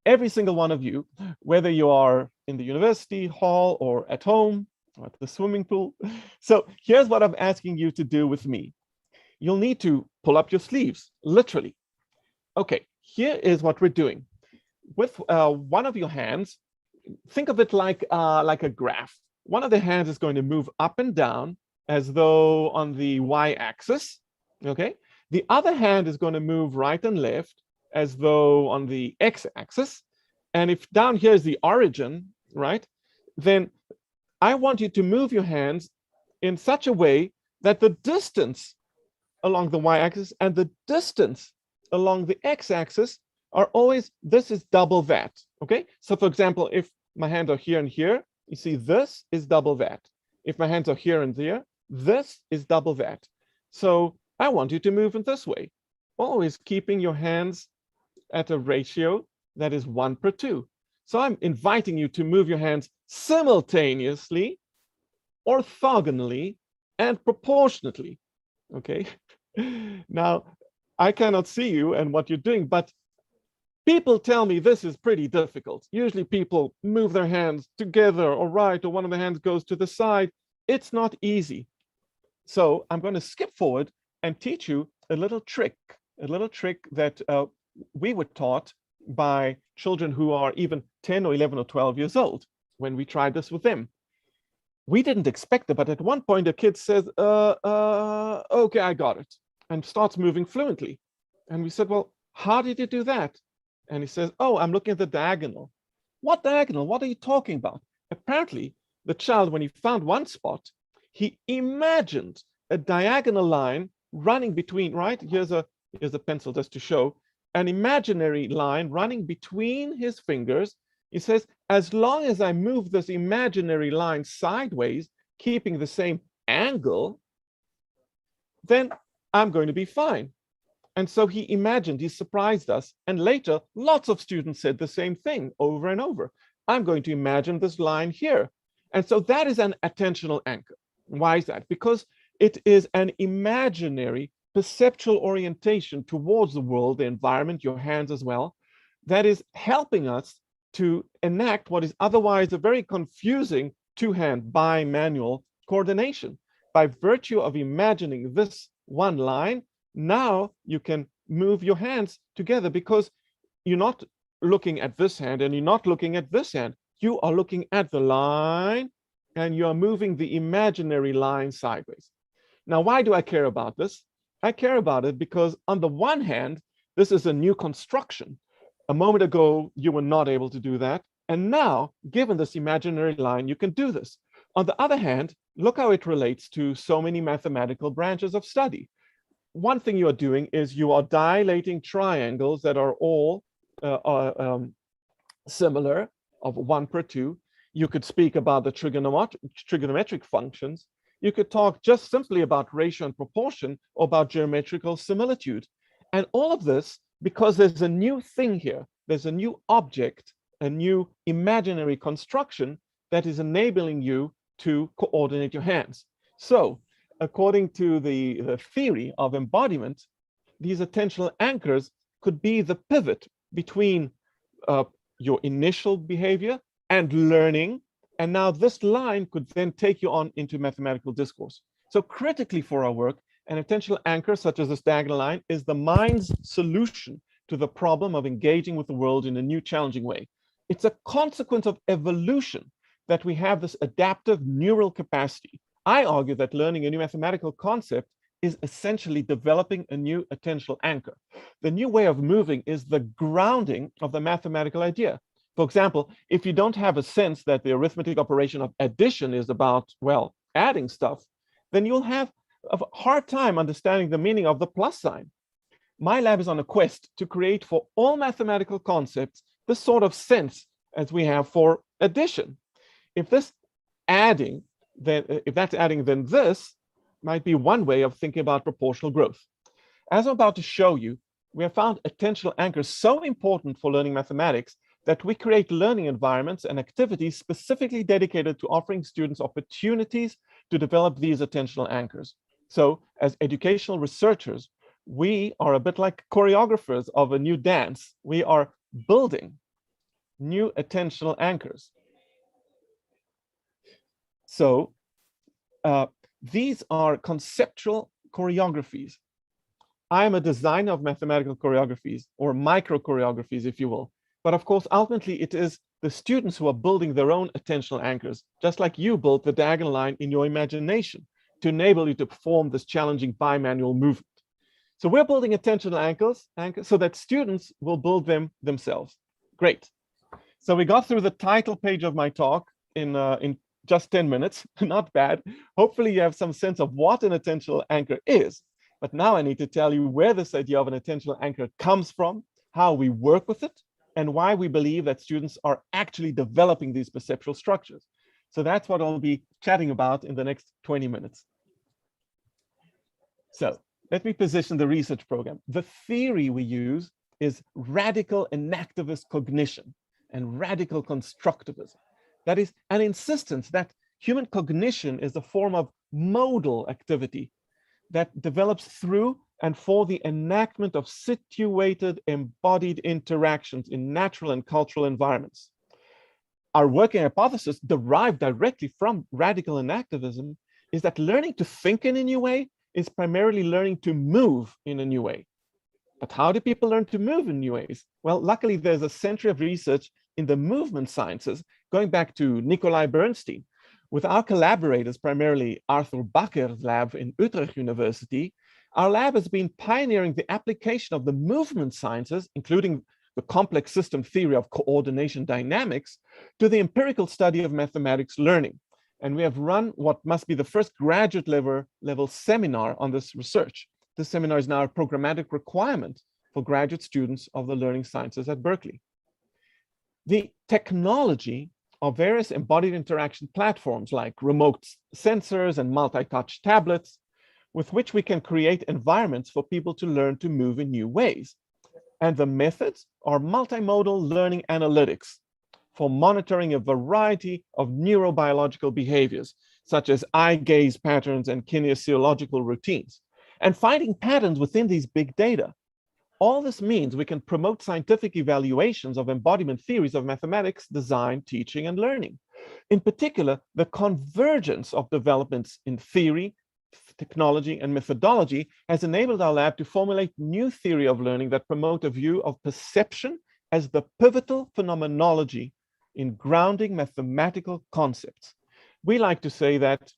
every single one of you, whether you are in the university hall or at home or at the swimming pool. So here's what I'm asking you to do with me. You'll need to pull up your sleeves, literally. Okay, here is what we're doing. With one of your hands, think of it like a graph. One of the hands is going to move up and down as though on the y-axis, okay? The other hand is going to move right and left as though on the x-axis. And if down here is the origin, right? Then I want you to move your hands in such a way that the distance along the y-axis and the distance along the x-axis are always, this is double that, okay? So for example, if my hands are here and here, you see this is double that. If my hands are here and there, this is double that. So I want you to move in this way, always keeping your hands at a ratio that is 1/2. So I'm inviting you to move your hands simultaneously, orthogonally, and proportionately, okay? Now, I cannot see you and what you're doing, but people tell me this is pretty difficult. Usually people move their hands together or right, or one of the hands goes to the side. It's not easy. So I'm going to skip forward and teach you a little trick that we were taught by children who are even 10 or 11 or 12 years old when we tried this with them. We didn't expect it, but at one point a kid says, okay, I got it, and starts moving fluently. And we said, well, how did you do that? And he says, oh, I'm looking at the diagonal. What diagonal? What are you talking about? Apparently, the child, when he found one spot, he imagined a diagonal line running between, right? Here's a pencil just to show, an imaginary line running between his fingers. He says, as long as I move this imaginary line sideways, keeping the same angle, then I'm going to be fine. And so he imagined, he surprised us. And later, lots of students said the same thing over and over. I'm going to imagine this line here. And so that is an attentional anchor. Why is that? Because it is an imaginary perceptual orientation towards the world, the environment, your hands as well, that is helping us to enact what is otherwise a very confusing two-hand bimanual coordination. By virtue of imagining this one line, now you can move your hands together because you're not looking at this hand and you're not looking at this hand. You are looking at the line and you are moving the imaginary line sideways. Now, why do I care about this? I care about it because on the one hand, this is a new construction. A moment ago, you were not able to do that. And now, given this imaginary line, you can do this. On the other hand, look how it relates to so many mathematical branches of study. One thing you are doing is you are dilating triangles that are all similar of 1/2. You could speak about the trigonometric functions. You could talk just simply about ratio and proportion or about geometrical similitude. And all of this because there's a new thing here. There's a new object, a new imaginary construction that is enabling you to coordinate your hands. So according to the theory of embodiment, these attentional anchors could be the pivot between your initial behavior and learning. And now this line could then take you on into mathematical discourse. So critically for our work, an attentional anchor such as this diagonal line is the mind's solution to the problem of engaging with the world in a new challenging way. It's a consequence of evolution that we have this adaptive neural capacity. I argue that learning a new mathematical concept is essentially developing a new attentional anchor. The new way of moving is the grounding of the mathematical idea. For example, if you don't have a sense that the arithmetic operation of addition is about, well, adding stuff, then you'll have a hard time understanding the meaning of the plus sign. My lab is on a quest to create for all mathematical concepts the sort of sense as we have for addition. If that's adding, then this might be one way of thinking about proportional growth. As I'm about to show you, we have found attentional anchors so important for learning mathematics that we create learning environments and activities specifically dedicated to offering students opportunities to develop these attentional anchors. So as educational researchers, we are a bit like choreographers of a new dance. We are building new attentional anchors. So these are conceptual choreographies. I am a designer of mathematical choreographies, or micro choreographies, if you will. But of course, ultimately, it is the students who are building their own attentional anchors, just like you built the diagonal line in your imagination to enable you to perform this challenging bimanual movement. So we're building attentional anchors so that students will build them themselves. Great. So we got through the title page of my talk in just 10 minutes, not bad. Hopefully you have some sense of what an attentional anchor is. But now I need to tell you where this idea of an attentional anchor comes from, how we work with it, and why we believe that students are actually developing these perceptual structures. So that's what I'll be chatting about in the next 20 minutes. So let me position the research program. The theory we use is radical enactivist cognition and radical constructivism. That is an insistence that human cognition is a form of modal activity that develops through and for the enactment of situated, embodied interactions in natural and cultural environments. Our working hypothesis, derived directly from radical enactivism, is that learning to think in a new way is primarily learning to move in a new way. But how do people learn to move in new ways? Well, luckily, there's a century of research in the movement sciences, going back to Nikolai Bernstein. With our collaborators, primarily Arthur Bakker's lab in Utrecht University, our lab has been pioneering the application of the movement sciences, including the complex system theory of coordination dynamics, to the empirical study of mathematics learning. And we have run what must be the first graduate level seminar on this research. This seminar is now a programmatic requirement for graduate students of the learning sciences at Berkeley. The technology of various embodied interaction platforms like remote sensors and multi-touch tablets, with which we can create environments for people to learn to move in new ways. And the methods are multimodal learning analytics for monitoring a variety of neurobiological behaviors, such as eye gaze patterns and kinesiological routines, and finding patterns within these big data. All this means we can promote scientific evaluations of embodiment theories of mathematics, design, teaching, and learning. In particular, the convergence of developments in theory, technology, and methodology has enabled our lab to formulate new theory of learning that promote a view of perception as the pivotal phenomenology in grounding mathematical concepts. We like to say that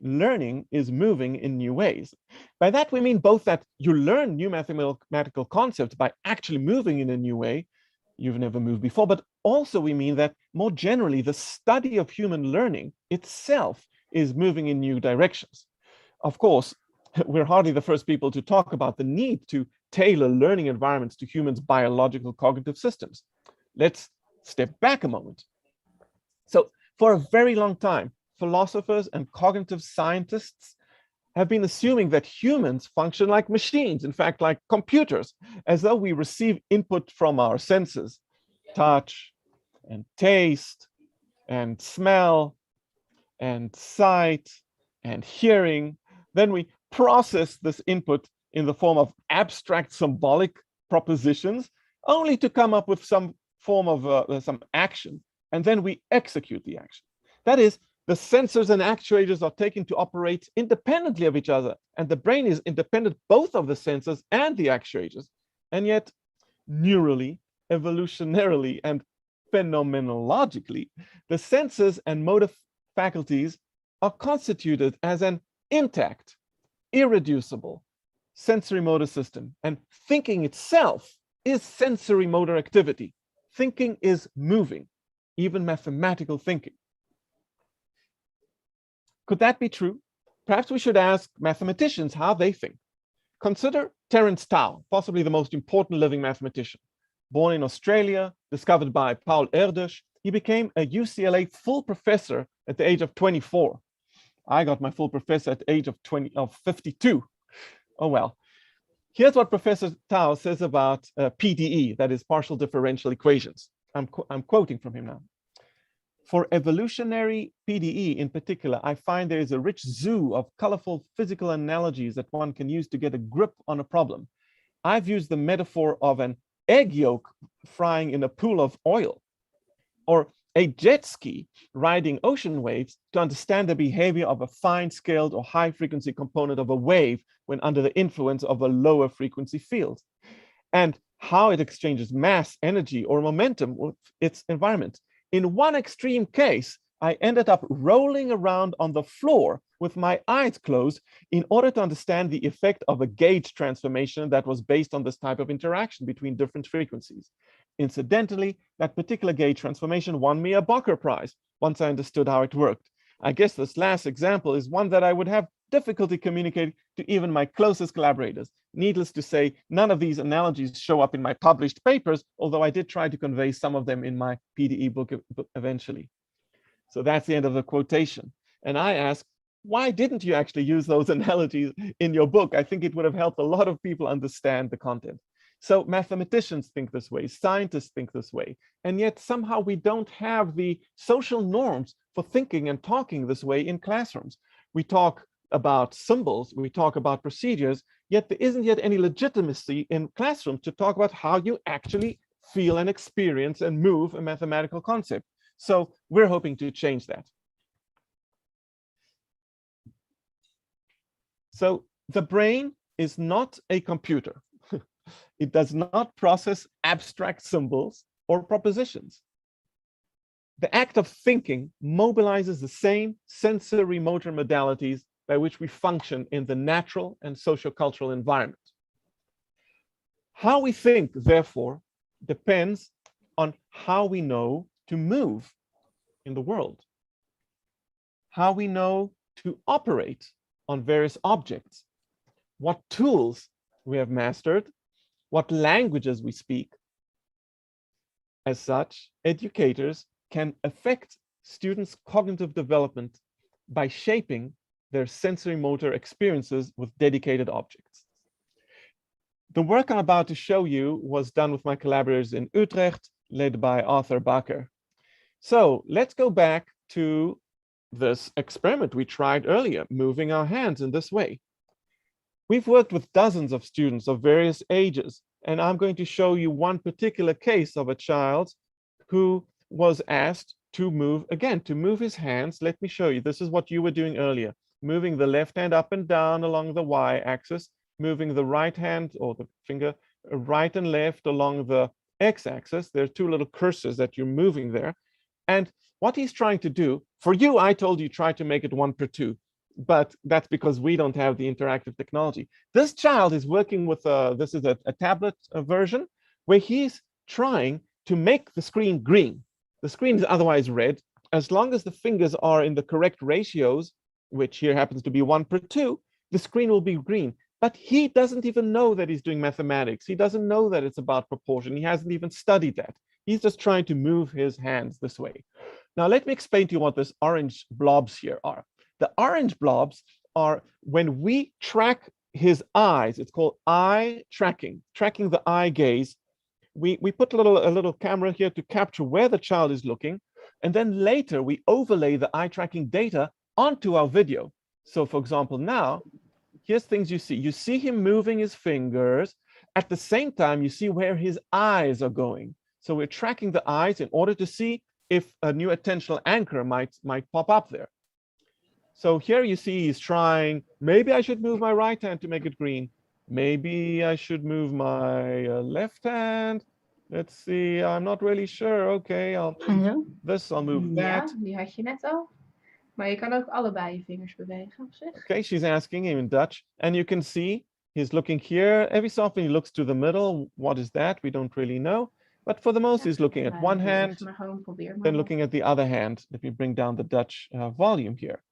learning is moving in new ways. By that, we mean both that you learn new mathematical concepts by actually moving in a new way you've never moved before, but also we mean that more generally, the study of human learning itself is moving in new directions. Of course, we're hardly the first people to talk about the need to tailor learning environments to humans' biological cognitive systems. Let's step back a moment. So for a very long time, philosophers and cognitive scientists have been assuming that humans function like machines, in fact, like computers, as though we receive input from our senses, touch and taste and smell and sight and hearing. Then we process this input in the form of abstract symbolic propositions, only to come up with some form of some action, and then we execute the action. That is, the sensors and actuators are taken to operate independently of each other, and the brain is independent both of the sensors and the actuators. And yet, neurally, evolutionarily, and phenomenologically, the senses and motor faculties are constituted as an intact, irreducible sensory motor system, and thinking itself is sensory motor activity. Thinking is moving, even mathematical thinking. Could that be true? Perhaps we should ask mathematicians how they think. Consider Terence Tao, possibly the most important living mathematician. Born in Australia, discovered by Paul Erdős, he became a UCLA full professor at the age of 24. I got my full professor at the age of 52. Oh well. Here's what Professor Tao says about PDE, that is partial differential equations. I'm quoting from him now. For evolutionary PDE in particular, I find there is a rich zoo of colorful physical analogies that one can use to get a grip on a problem. I've used the metaphor of an egg yolk frying in a pool of oil, or a jet ski riding ocean waves to understand the behavior of a fine-scaled or high-frequency component of a wave when under the influence of a lower frequency field, and how it exchanges mass, energy, or momentum with its environment. In one extreme case, I ended up rolling around on the floor with my eyes closed in order to understand the effect of a gauge transformation that was based on this type of interaction between different frequencies. Incidentally, that particular gay transformation won me a Booker Prize once I understood how it worked. I guess this last example is one that I would have difficulty communicating to even my closest collaborators. Needless to say, none of these analogies show up in my published papers, although I did try to convey some of them in my PDE book eventually. So that's the end of the quotation. And I ask, why didn't you actually use those analogies in your book? I think it would have helped a lot of people understand the content. So mathematicians think this way, scientists think this way, and yet somehow we don't have the social norms for thinking and talking this way in classrooms. We talk about symbols, we talk about procedures, yet there isn't yet any legitimacy in classrooms to talk about how you actually feel and experience and move a mathematical concept. So we're hoping to change that. So the brain is not a computer. It does not process abstract symbols or propositions. The act of thinking mobilizes the same sensory motor modalities by which we function in the natural and sociocultural environment. How we think, therefore, depends on how we know to move in the world, how we know to operate on various objects, what tools we have mastered, what languages we speak. As such, educators can affect students' cognitive development by shaping their sensory motor experiences with dedicated objects. The work I'm about to show you was done with my collaborators in Utrecht, led by Arthur Bakker. So let's go back to this experiment we tried earlier, moving our hands in this way. We've worked with dozens of students of various ages, and I'm going to show you one particular case of a child who was asked to move, again, to move his hands. Let me show you. This is what you were doing earlier, moving the left hand up and down along the y-axis, moving the right hand or the finger right and left along the x-axis. There are two little cursors that you're moving there. And what he's trying to do, for you, I told you try to make it 1/2. But that's because we don't have the interactive technology. This child is working with, this is a tablet version, where he's trying to make the screen green. The screen is otherwise red. As long as the fingers are in the correct ratios, which here happens to be 1/2, the screen will be green. But he doesn't even know that he's doing mathematics. He doesn't know that it's about proportion. He hasn't even studied that. He's just trying to move his hands this way. Now, let me explain to you what these orange blobs here are. The orange blobs are when we track his eyes. It's called eye tracking, tracking the eye gaze. We put a little camera here to capture where the child is looking. And then later we overlay the eye tracking data onto our video. So for example, now, here's things you see. You see him moving his fingers. At the same time, you see where his eyes are going. So we're tracking the eyes in order to see if a new attentional anchor might pop up there. So here you see he's trying, maybe I should move my right hand to make it green. Maybe I should move my left hand. Let's see, I'm not really sure. Okay, I'll move this, I'll move that. Ja, die had je net al. Maar je kan ook allebei je vingers bewegen op zich. Okay, she's asking him in Dutch. And you can see he's looking here. Every so often he looks to the middle. What is that? We don't really know. But for the most, he's looking at one hand, then looking at the other hand. Let me bring down the Dutch volume here.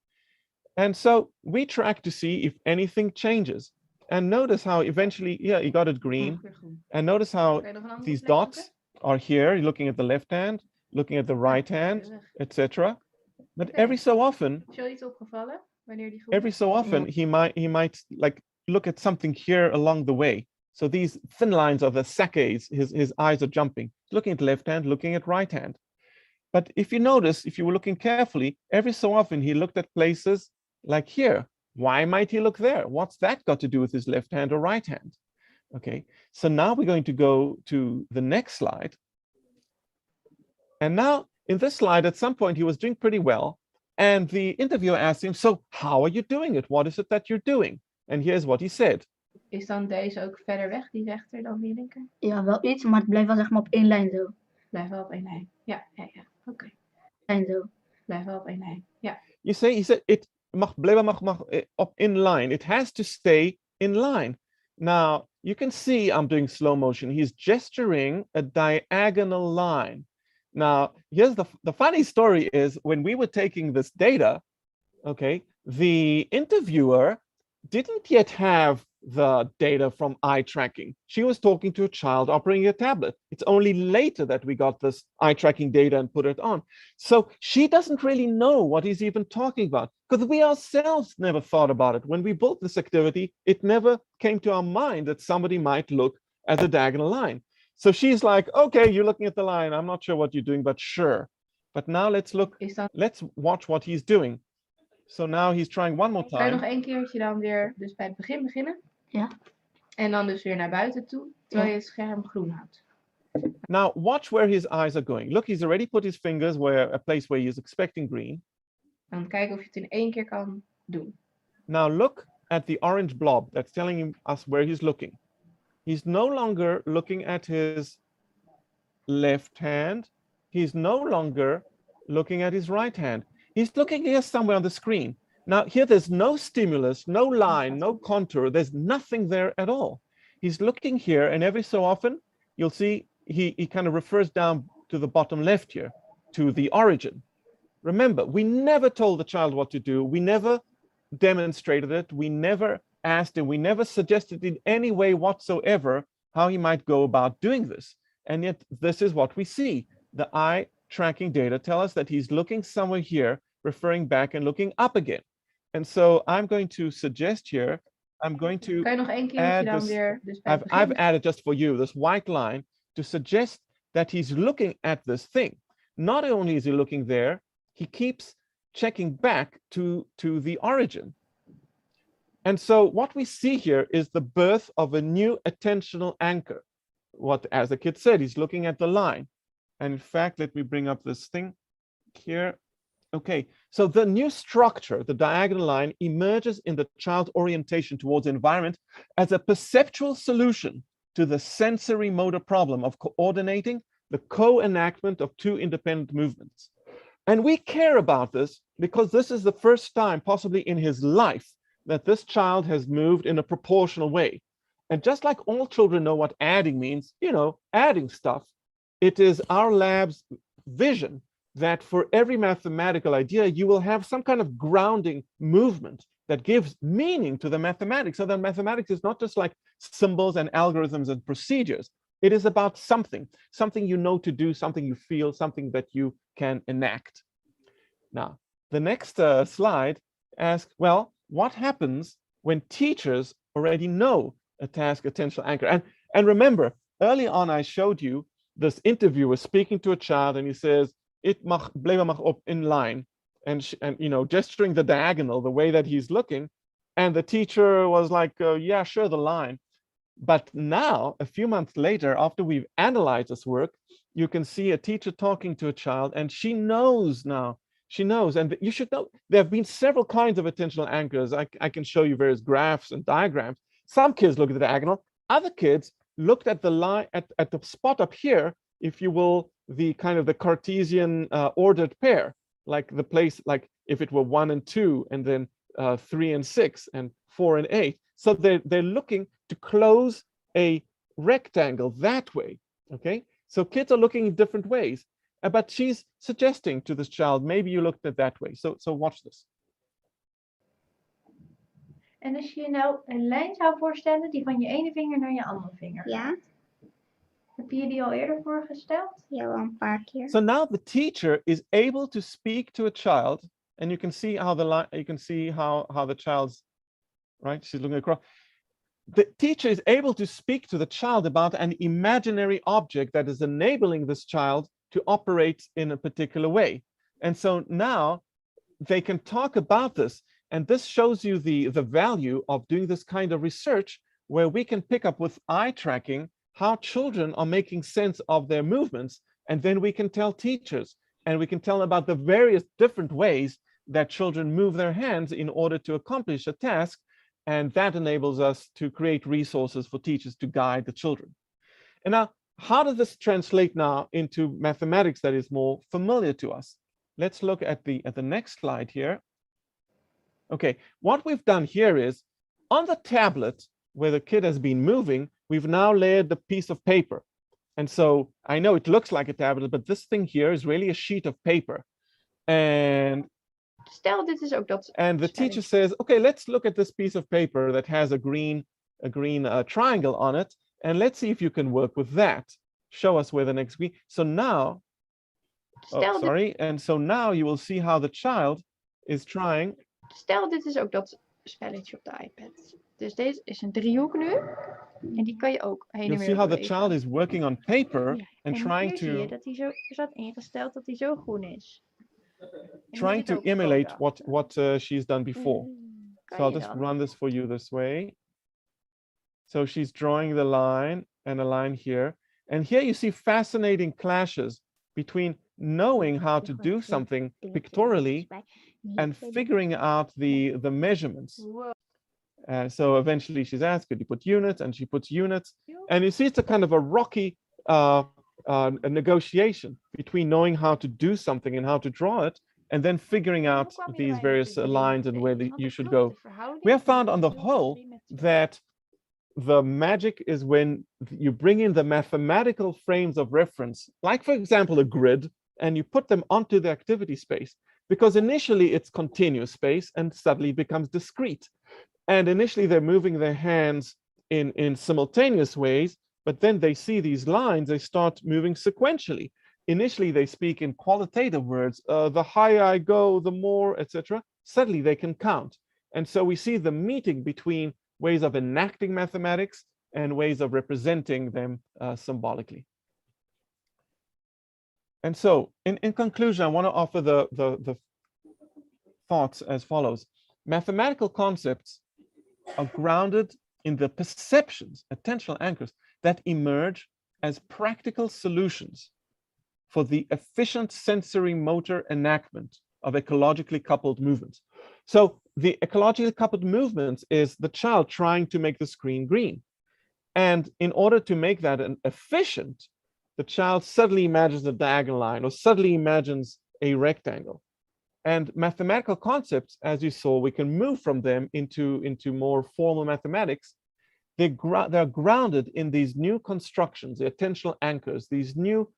And so we track to see if anything changes. And notice how eventually, yeah, he got it green. And notice how these dots are here. You're looking at the left hand, looking at the right hand, etc. But every so often, he might like look at something here along the way. So these thin lines are the saccades. His eyes are jumping, looking at the left hand, looking at right hand. But if you notice, if you were looking carefully, every so often he looked at places like here. Why might he look there? What's that got to do with his left hand or right hand? Okay, so now we're going to go to the next slide. And now in this slide, at some point, he was doing pretty well. And the interviewer asked him, so how are you doing it? What is it that you're doing? And here's what he said. Is dan deze ook verder weg, die rechter, dan die linker? Ja, wel iets, maar het blijft wel zeg maar op één lijn zo. Blijft wel op één lijn. Ja. Oké. Lijn zo. Blijft wel op één lijn. Ja. He said it mag in line. It has to stay in line. Now, you can see I'm doing slow motion. He's gesturing a diagonal line. Now, here's the funny story is when we were taking this data, okay, the interviewer didn't yet have the data from eye tracking. She was talking to a child operating a tablet. It's only later that we got this eye tracking data and put it on. So she doesn't really know what he's even talking about, because we ourselves never thought about it. When we built this activity, it never came to our mind that somebody might look at the diagonal line. So she's like, okay, you're looking at the line. I'm not sure what you're doing, but sure. But now let's look, let's watch what he's doing. So now he's trying one more Kan je nog time. één keertje dan weer dus bij het begin beginnen? Ja. En dan dus weer naar buiten toe, terwijl je het scherm groen houdt. Now watch where his eyes are going. Look, he's already put his fingers where a place where he is expecting green. Dan kijken of je het in één keer kan doen. Now look at the orange blob that's telling us where he's looking. He's no longer looking at his left hand. He's no longer looking at his right hand. He's looking here somewhere on the screen. Now here there's no stimulus, no line, no contour. There's nothing there at all. He's looking here, and every so often you'll see he kind of refers down to the bottom left here, to the origin. Remember, we never told the child what to do. We never demonstrated it. We never asked him. We never suggested in any way whatsoever how he might go about doing this. And yet this is what we see. The eye tracking data tell us that he's looking somewhere here, referring back and looking up again. And so I'm going to suggest here, I'm going to Kan je nog één keertje add dan this, weer dus bij het I've begin? added just for you this white line to suggest that he's looking at this thing. Not only is he looking there, he keeps checking back to the origin. And so what we see here is the birth of a new attentional anchor. What, as the kid said, he's looking at the line. And in fact, let me bring up this thing here. Okay, so the new structure, the diagonal line, emerges in the child's orientation towards the environment as a perceptual solution to the sensory motor problem of coordinating the co-enactment of two independent movements. And we care about this because this is the first time, possibly in his life, that this child has moved in a proportional way. And just like all children know what adding means, you know, adding stuff, it is our lab's vision that for every mathematical idea, you will have some kind of grounding movement that gives meaning to the mathematics. So that mathematics is not just like symbols and algorithms and procedures. It is about something you know to do, something you feel, something that you can enact. Now, the next slide asks, well, what happens when teachers already know a task attentional anchor? And remember, early on, I showed you this interviewer speaking to a child, and he says, "It mag op in line," and you know, gesturing the diagonal, the way that he's looking, and the teacher was like, "Yeah, sure, the line." But now, a few months later, after we've analyzed this work, you can see a teacher talking to a child, and she knows now. She knows, and you should know there have been several kinds of attentional anchors. I can show you various graphs and diagrams. Some kids look at the diagonal. Other kids looked at the line at the spot up here, if you will, the kind of the Cartesian ordered pair, like the place, like if it were 1 and 2, and then 3 and 6, and 4 and 8. So they're looking to close a rectangle that way. Okay, so kids are looking in different ways, but she's suggesting to this child, maybe you looked at that way. So watch this. En als je je nou een lijn zou voorstellen die van je ene vinger naar je andere vinger gaat. Ja. Heb je die al eerder voorgesteld? Ja, wel een paar keer. So now the teacher is able to speak to a child, and you can see how the line, you can see how the child's, right? She's looking across. The teacher is able to speak to the child about an imaginary object that is enabling this child to operate in a particular way. And so now they can talk about this. And this shows you the value of doing this kind of research, where we can pick up with eye tracking how children are making sense of their movements. And then we can tell teachers, and we can tell about the various different ways that children move their hands in order to accomplish a task. And that enables us to create resources for teachers to guide the children. And now, how does this translate now into mathematics that is more familiar to us? Let's look at the next slide here. Okay, what we've done here is, on the tablet, where the kid has been moving, we've now layered the piece of paper. And so I know it looks like a tablet, but this thing here is really a sheet of paper. And Stel, dit is ook dat the teacher says, okay, let's look at this piece of paper that has a green triangle on it, and let's see if you can work with that. Show us where the next green. So now, and so now you will see how the child is trying. Stel, dit is ook dat spelletje op de iPad. Dus deze is een driehoek nu. En die kan je ook heen en You'll weer see how the bewegen. child is working on paper and En trying hier zie je to dat hij zo zat ingesteld dat hij zo groen is. trying to emulate what she's done before. So I'll just run this for you this way. So she's drawing the line and a line here. And here you see fascinating clashes between knowing how to do something pictorially and figuring out the measurements. So eventually she's asked, could you put units? And she puts units. And you see it's a kind of a rocky a negotiation between knowing how to do something and how to draw it, and then figuring out these various lines and where you should go. We have found on the whole that the magic is when you bring in the mathematical frames of reference, like for example, a grid, and you put them onto the activity space, because initially it's continuous space and suddenly becomes discrete. And initially they're moving their hands in simultaneous ways, but then they see these lines, they start moving sequentially. Initially they speak in qualitative words, the higher I go, the more, etc. Suddenly they can count. And so we see the meeting between ways of enacting mathematics and ways of representing them symbolically. And so in conclusion, I want to offer the thoughts as follows. Mathematical concepts are grounded in the perceptions, attentional anchors, that emerge as practical solutions for the efficient sensory motor enactment of ecologically coupled movements. So the ecologically coupled movements is the child trying to make the screen green. And in order to make that an efficient, the child suddenly imagines a diagonal line or suddenly imagines a rectangle. And mathematical concepts, as you saw, we can move from them into more formal mathematics. They're grounded in these new constructions, the attentional anchors, these new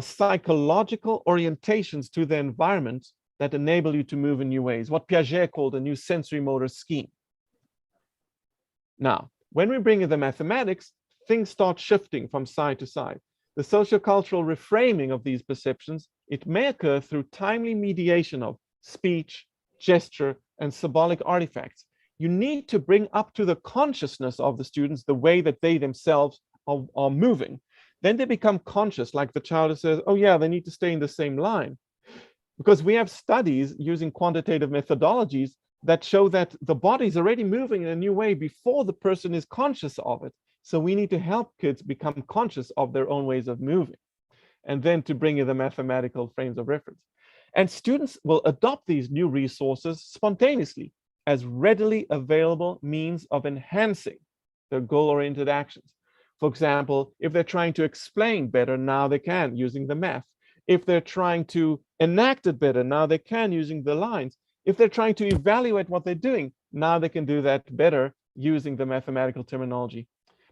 psychological orientations to the environment that enable you to move in new ways, what Piaget called a new sensory motor scheme. Now, when we bring in the mathematics, things start shifting from side to side. The sociocultural reframing of these perceptions, it may occur through timely mediation of speech, gesture, and symbolic artifacts. You need to bring up to the consciousness of the students the way that they themselves are moving. Then they become conscious, like the child says, oh yeah, they need to stay in the same line. Because we have studies using quantitative methodologies that show that the body is already moving in a new way before the person is conscious of it. So we need to help kids become conscious of their own ways of moving, and then to bring in the mathematical frames of reference. And students will adopt these new resources spontaneously as readily available means of enhancing their goal-oriented actions. For example, if they're trying to explain better, now they can using the math. If they're trying to enact it better, now they can using the lines. If they're trying to evaluate what they're doing, now they can do that better using the mathematical terminology.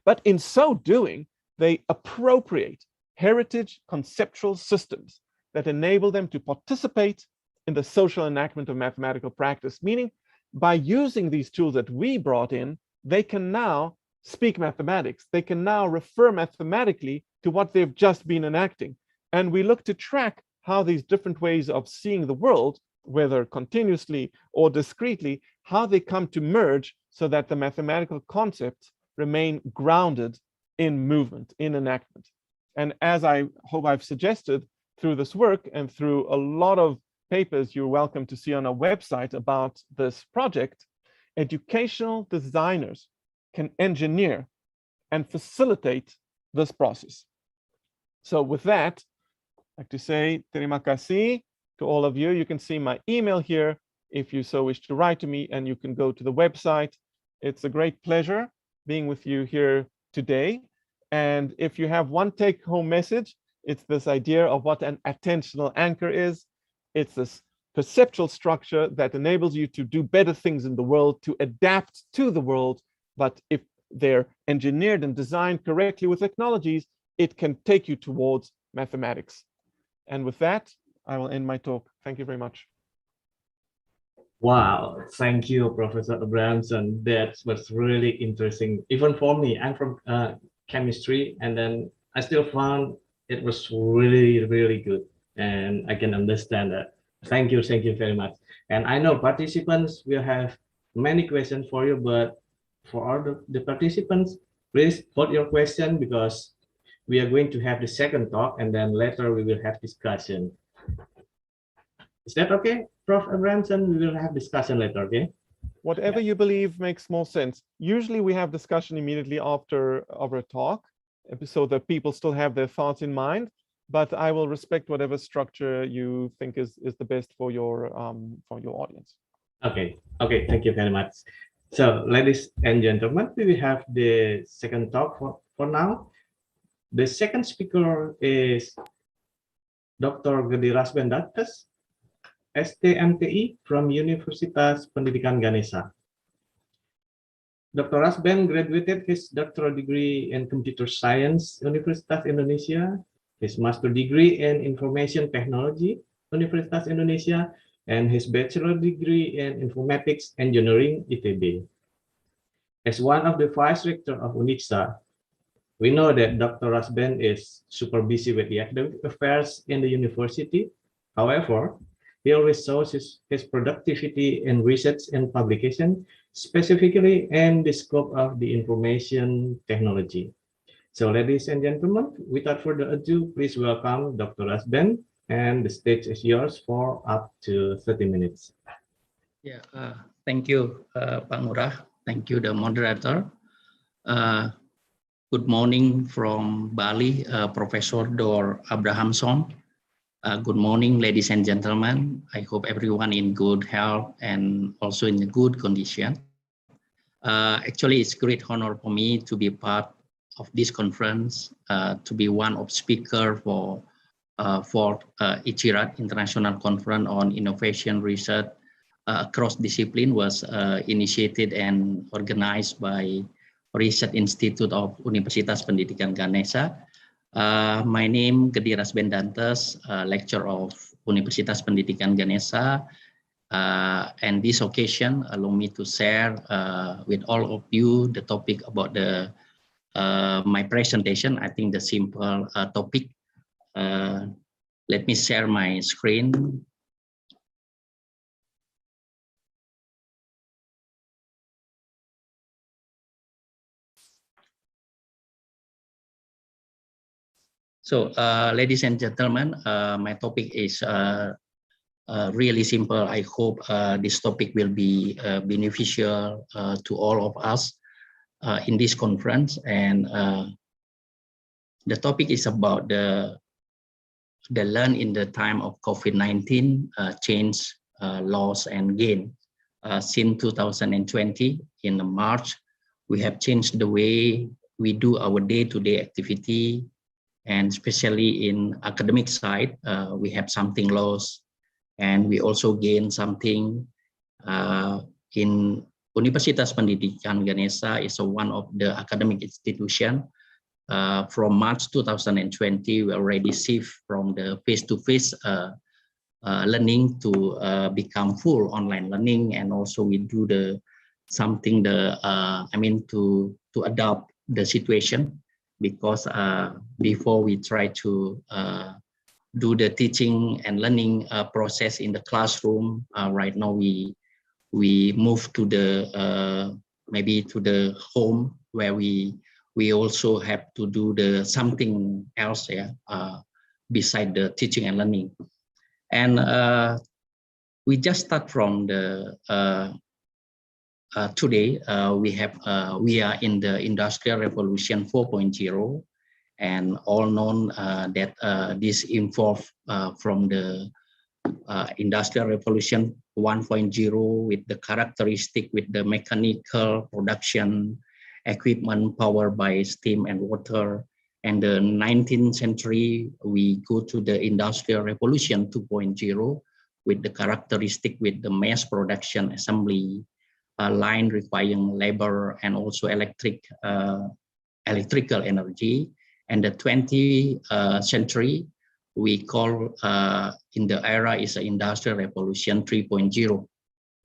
But in so doing, they appropriate heritage conceptual systems that enable them to participate in the social enactment of mathematical practice, meaning by using these tools that we brought in, they can now speak mathematics. They can now refer mathematically to what they've just been enacting. And we look to track how these different ways of seeing the world, whether continuously or discretely, how they come to merge so that the mathematical concepts remain grounded in movement, in enactment. And as I hope I've suggested through this work and through a lot of papers you're welcome to see on our website about this project, educational designers can engineer and facilitate this process. So with that, I'd like to say terima kasih to all of you. You can see my email here if you so wish to write to me, and you can go to the website. It's a great pleasure being with you here today. And if you have one take-home message, it's this idea of what an attentional anchor is. It's this perceptual structure that enables you to do better things in the world, to adapt to the world. But if they're engineered and designed correctly with technologies, it can take you towards mathematics. And with that, I will end my talk. Thank you very much. Wow, thank you, Professor Abrahamson. That was really interesting. Even for me, I'm from chemistry, and then I still found it was really, really good. And I can understand that. Thank you very much. And I know participants will have many questions for you, but for all the participants, please hold your question because we are going to have the second talk, and then later we will have discussion. Is that okay, Prof. Abrahamson? We will have discussion later, okay? Whatever you believe makes more sense. Usually we have discussion immediately after a talk, so that people still have their thoughts in mind, but I will respect whatever structure you think is the best for your audience. Okay, thank you very much. So, ladies and gentlemen, we will have the second talk for now. The second speaker is Dr. Gede Rasbendates, STMTI from Universitas Pendidikan Ganesha. Dr. Rasben graduated his doctoral degree in computer science, Universitas Indonesia, his master degree in information technology, Universitas Indonesia, and his bachelor degree in informatics engineering, ITB. As one of the vice rector of UNIXA, we know that Dr. Rasben is super busy with the academic affairs in the university. However, he always shows his productivity in research and publication, specifically in the scope of the information technology. So, ladies and gentlemen, without further ado, please welcome Dr. Rasben, and the stage is yours for up to 30 minutes. Yeah, thank you, Pak Ngurah. Thank you, the moderator. Good morning from Bali, Professor Dr. Abrahamson. Good morning, ladies and gentlemen. I hope everyone in good health and also in a good condition. Actually, it's a great honor for me to be part of this conference, to be one of speakers for ICIRAD International Conference on Innovation Research across discipline was initiated and organized by Research Institute of Universitas Pendidikan Ganesha. My name Gede Rasbendates, lecturer of Universitas Pendidikan Ganesha. And this occasion allow me to share with all of you the topic about my presentation. I think the simple topic. Let me share my screen. So, ladies and gentlemen, my topic is really simple. I hope this topic will be beneficial to all of us in this conference. And the topic is about the learn in the time of COVID-19, change, loss, and gain. Since 2020, in March, we have changed the way we do our day-to-day activity. And especially in academic side, we have something lost, and we also gain something. In Universitas Pendidikan Ganesha is one of the academic institution. From March 2020, we already shift from the face-to-face learning to become full online learning, and also we do to adopt the situation. Because before we try to do the teaching and learning process in the classroom, right now we move to the maybe to the home where we also have to do something else, beside the teaching and learning. And we just start from the today we are in the Industrial Revolution 4.0, and all known that this evolved from the Industrial Revolution 1.0 with the characteristic with the mechanical production equipment powered by steam and water. And the 19th century we go to the Industrial Revolution 2.0 with the characteristic with the mass production assembly line requiring labor and also electrical energy. And the 20th century, we call in the era is the Industrial Revolution 3.0.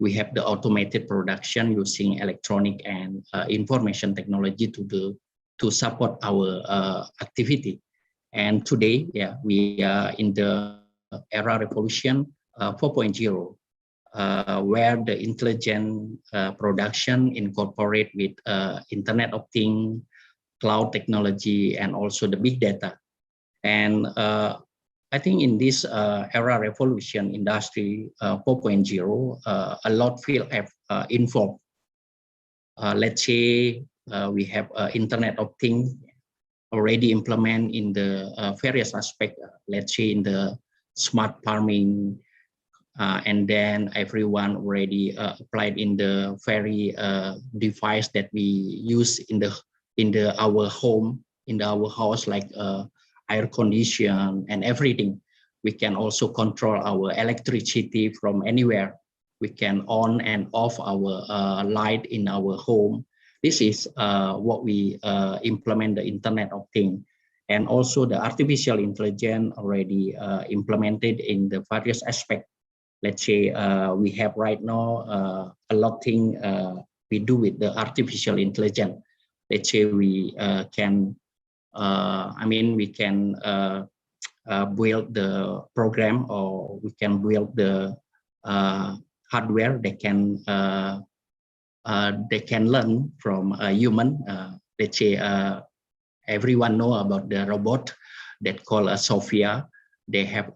We have the automated production using electronic and information technology to support our activity. And today, yeah, we are in the era revolution 4.0, where the intelligent production incorporate with Internet of Things, cloud technology, and also the big data. And I think in this era revolution, industry 4.0, a lot field have involved. Let's say we have Internet of Things already implement in the various aspects. Let's say in the smart farming, and then everyone already applied in the very device that we use in our home, in our house, like air condition and everything. We can also control our electricity from anywhere. We can on and off our light in our home. This is what we implement the Internet of Things. And also the artificial intelligence already implemented in the various aspects. Let's say we have right now a lot of things we do with the artificial intelligence. Let's say we can, we can build the program, or we can build the hardware that they can learn from a human. Let's say everyone know about the robot that called Sophia. They have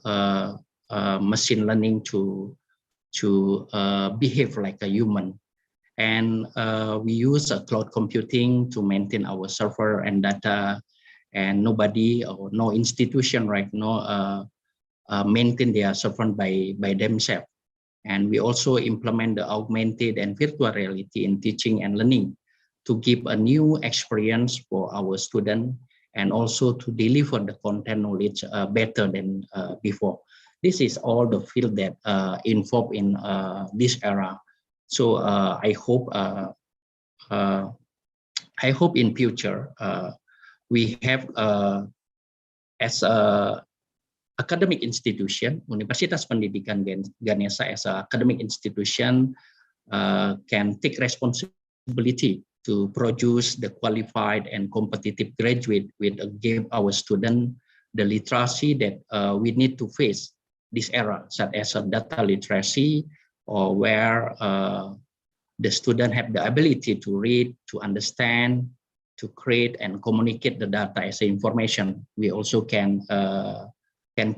machine learning to behave like a human. And we use cloud computing to maintain our server and data, and nobody or no institution right now maintain their server by themselves. And we also implement the augmented and virtual reality in teaching and learning to give a new experience for our students, and also to deliver the content knowledge better than before. This is all the field that involved in this era. So I hope in future we have as a academic institution, Universitas Pendidikan Ganesha as an academic institution can take responsibility to produce the qualified and competitive graduate with give our students the literacy that we need to face this era, such as data literacy, or where the student have the ability to read, to understand, to create and communicate the data as information. We also can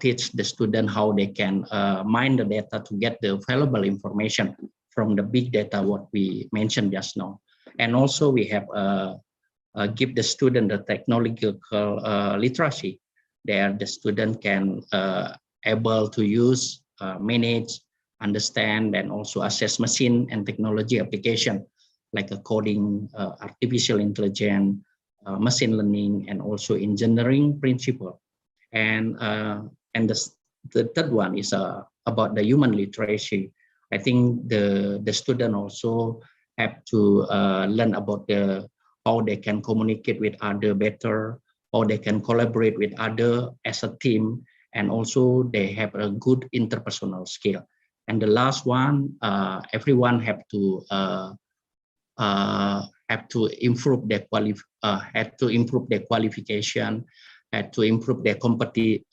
teach the student how they can mine the data to get the valuable information from the big data, what we mentioned just now. And also we have give the student the technological literacy, there the student can able to use, manage, understand, and also assess machine and technology application like a coding, artificial intelligence, machine learning, and also engineering principle. And the third one is about the human literacy. I think the student also have to learn about how they can communicate with other better, how they can collaborate with other as a team, and also they have a good interpersonal skill. And the last one, everyone have to improve their qualification, had to improve their competency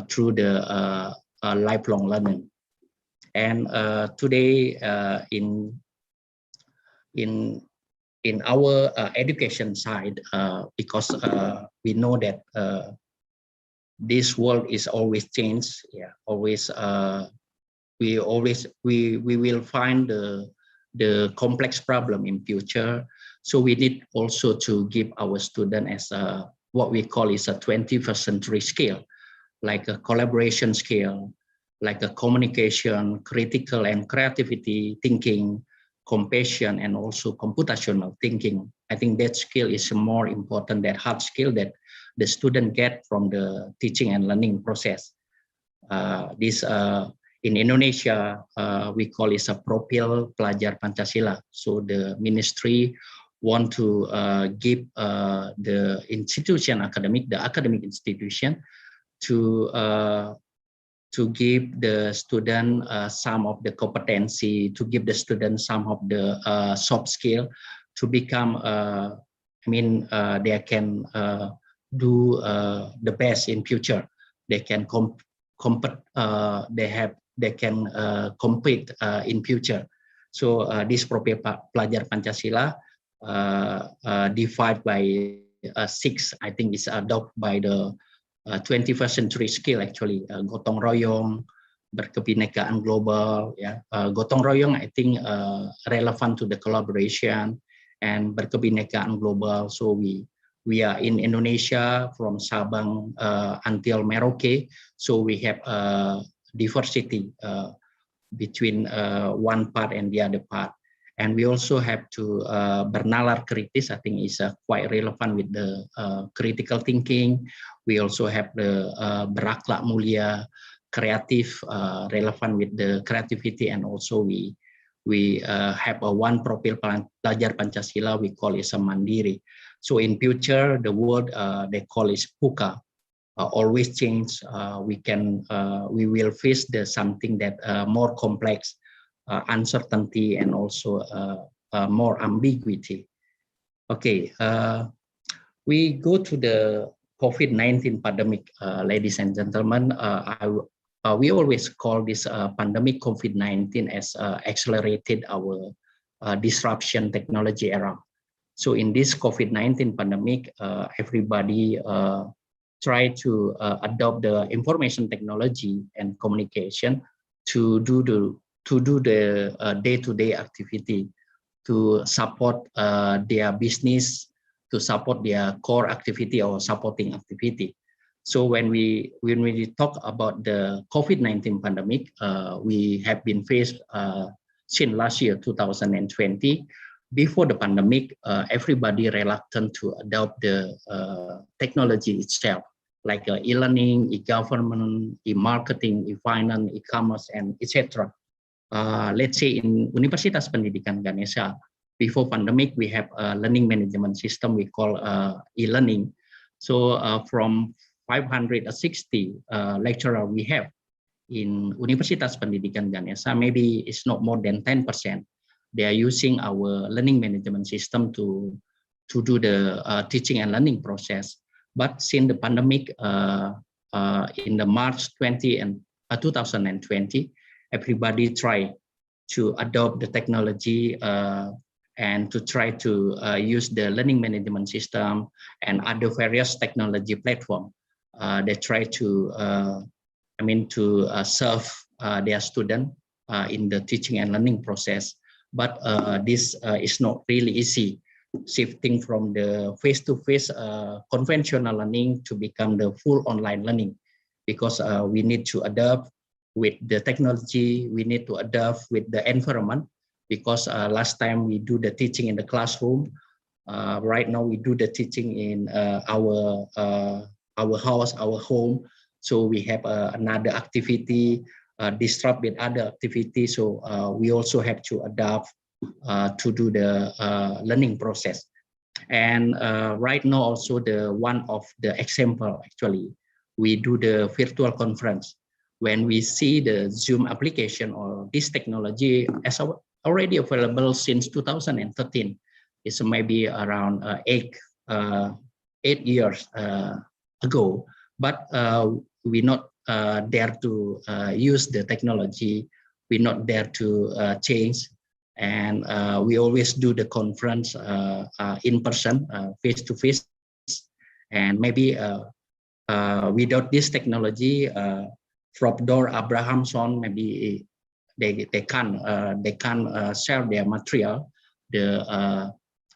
through the lifelong learning. And today in our education side, because we know that this world is always changed. Yeah, always we will find the complex problem in future. So we need also to give our student as what we call is a 21st century skill, like a collaboration skill, like a communication, critical and creativity thinking, compassion, and also computational thinking. I think that skill is more important than hard skill that the student get from the teaching and learning process. This In Indonesia, we call it a Profil Pelajar Pancasila. So the ministry want to give the institution the academic institution to give the student some of the competency, to give the student some of the soft skill to become, they can do the best in future. They can they can compete in future. So this Profil Pelajar Pancasila divided by 6, I think is adopted by the 21st century skill actually. Gotong royong, berkebinekaan global, gotong royong I think relevant to the collaboration, and berkebinekaan global. So we are in Indonesia from Sabang until Merauke. So we have diversity between one part and the other part. And we also have to bernalar kritis, I think is quite relevant with the critical thinking. We also have the berakhlak mulia, creative, relevant with the creativity, and also we have one Profil Pelajar Pancasila, we call it a mandiri. So in future, the word they call it puka, always change. We will face something that more complex, uncertainty, and also more ambiguity. Okay, we go to the COVID-19 pandemic, ladies and gentlemen. We always call this pandemic COVID-19 as accelerated our disruption technology era. So in this COVID-19 pandemic, everybody try to adopt the information technology and communication to do the day-to-day activity, to support their business, to support their core activity or supporting activity. So when we talk about the COVID-19 pandemic, we have been faced since last year, 2020. Before the pandemic, everybody reluctant to adopt the technology itself, like e-learning, e-government, e-marketing, e-finance, e-commerce, and etc. Let's say in Universitas Pendidikan Ganesha, before pandemic, we have a learning management system we call e-learning. So from 560 lecturer we have in Universitas Pendidikan Ganesha, maybe it's not more than 10%. They are using our learning management system to do the teaching and learning process. But since the pandemic in the March 2020, everybody tried to adopt the technology and to try to use the learning management system and other various technology platform. They try to, serve their student in the teaching and learning process. But this is not really easy, shifting from the face-to-face conventional learning to become the full online learning, because we need to adapt with the technology, we need to adapt with the environment, because last time we do the teaching in the classroom, right now we do the teaching in our house, our home, so we have another activity, disrupt with other activities, so we also have to adapt to do the learning process. And right now also one of the example, actually, we do the virtual conference. When we see the Zoom application or this technology as already available since 2013, it's maybe around 8 years ago, but we not dare to use the technology, we not dare to change, and we always do the conference in person, face to face, and maybe without this technology, Dr. Abrahamson, maybe they can share their material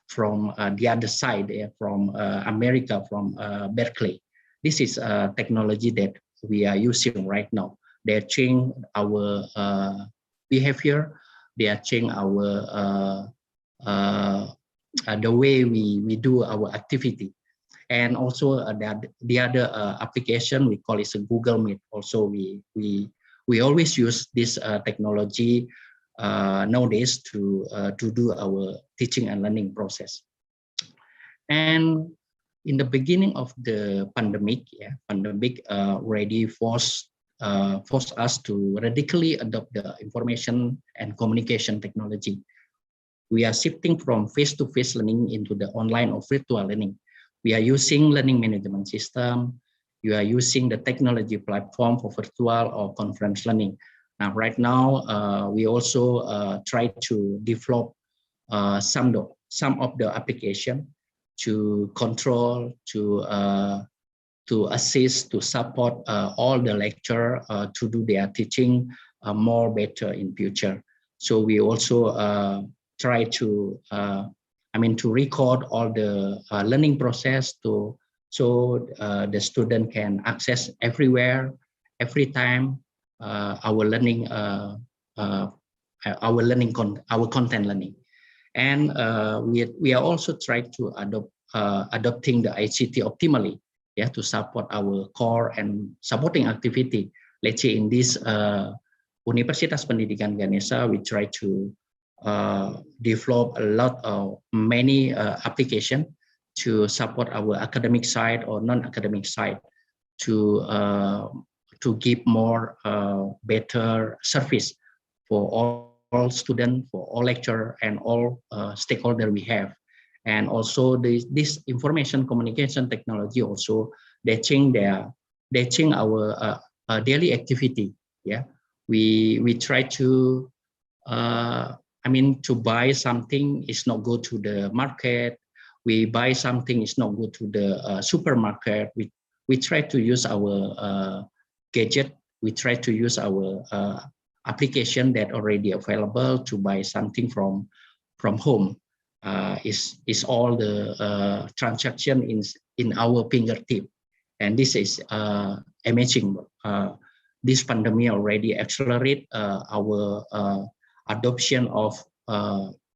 from the other side, from America, from Berkeley. This is technology that we are using right now. They change our behavior. They are changing our the way we do our activity. And also the other application, we call it a Google Meet. Also, we we always use this technology nowadays to do our teaching and learning process. And in the beginning of the pandemic, pandemic already forced us to radically adopt the information and communication technology. We are shifting from face-to-face learning into the online or virtual learning. We are using learning management system. You are using the technology platform for virtual or conference learning. Now, right now, we also try to develop some of the application to control, to assist, to support all the lecturer to do their teaching more better in future. So we also try to, to record all the learning process so the student can access everywhere, every time our learning, our content learning. And we are also trying to adopting the ICT optimally, to support our core and supporting activity. Let's say in this Universitas Pendidikan Ganesha, we try to develop a lot of many application to support our academic side or non-academic side to give more better service for all students, for all lecturer and all stakeholder we have. And also this information communication technology also they change our daily activity. We try to to buy something is not go to the market. We buy something is not go to the supermarket. We try to use our gadget. We try to use our application that already available to buy something from home. Is all the transaction in our fingertip, and this is amazing. This pandemic already accelerate our adoption of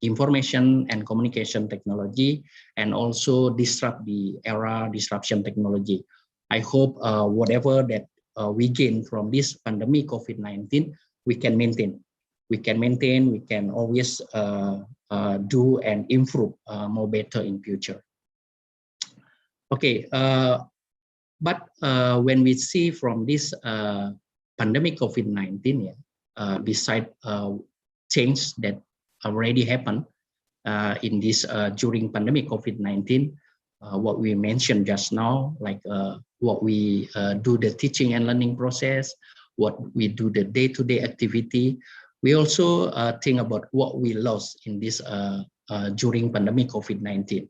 information and communication technology, and also disrupt the era disruption technology. I hope whatever that we gain from this pandemic COVID-19, we can maintain. We can always do and improve more better in future. Okay, but when we see from this pandemic COVID-19, beside change that already happened in this during pandemic COVID-19, what we mentioned just now, like what we do the teaching and learning process, what we do the day-to-day activity. We also think about what we lost in this during pandemic COVID-19.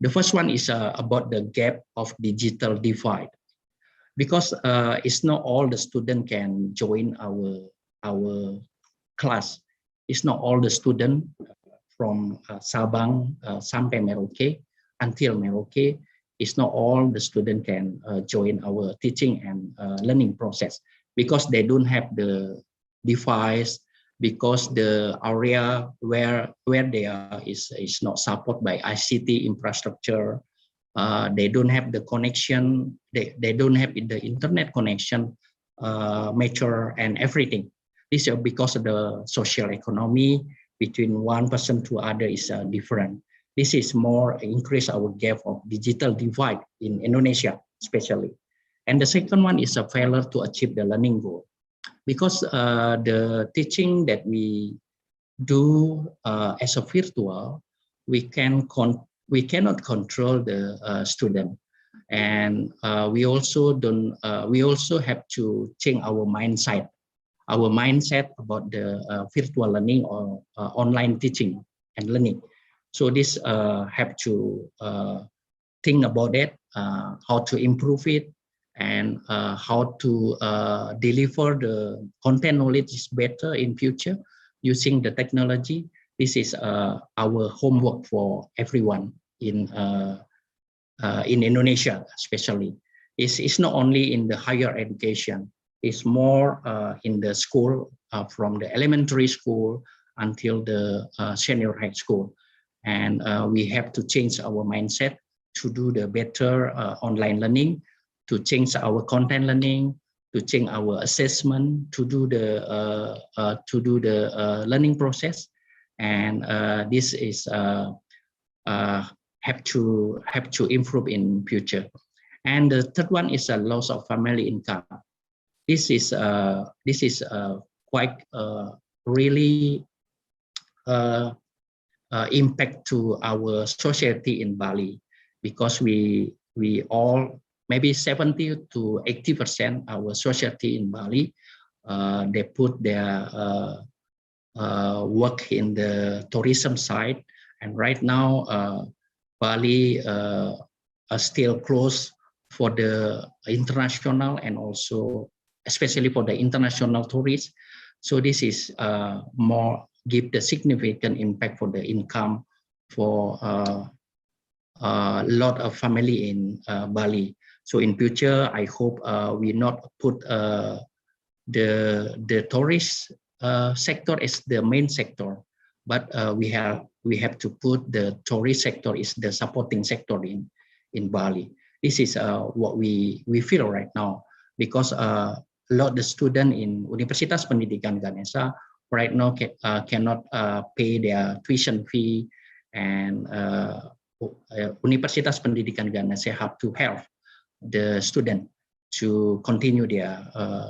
The first one is about the gap of digital divide, because it's not all the student can join our class. It's not all the student from Sabang sampai Merauke until Merauke. It's not all the student can join our teaching and learning process, because they don't have the device, because the area where they are is not supported by ICT infrastructure. They don't have the connection. They don't have the internet connection, mature and everything. This is because of the social economy between one person to other is different. This is more increase our gap of digital divide in Indonesia, especially. And the second one is a failure to achieve the learning goal, because the teaching that we do as a virtual, we cannot control the student, and we also have to change our mindset about the virtual learning or online teaching and learning. So this have to think about it, how to improve it, and how to deliver the content knowledge better in future using the technology. This is our homework for everyone in Indonesia, especially. It's not only in the higher education. It's more in the school, from the elementary school until the senior high school. And we have to change our mindset to do the better online learning, to change our content learning, to change our assessment, to do the learning process, and this is have to improve in future. And the third one is a loss of family income. This is quite really impact to our society in Bali, because we all, maybe 70 to 80% our society in Bali, they put their work in the tourism side, and right now Bali are still closed for the international and also especially for the international tourists. So this is more give the significant impact for the income for a lot of family in Bali. So in future, I hope we not put the tourist sector as the main sector, but we have to put the tourist sector is the supporting sector in Bali. This is what we feel right now, because a lot of the students in Universitas Pendidikan Ganesha right now cannot pay their tuition fee, and Universitas Pendidikan Ganesha have to help the student to continue their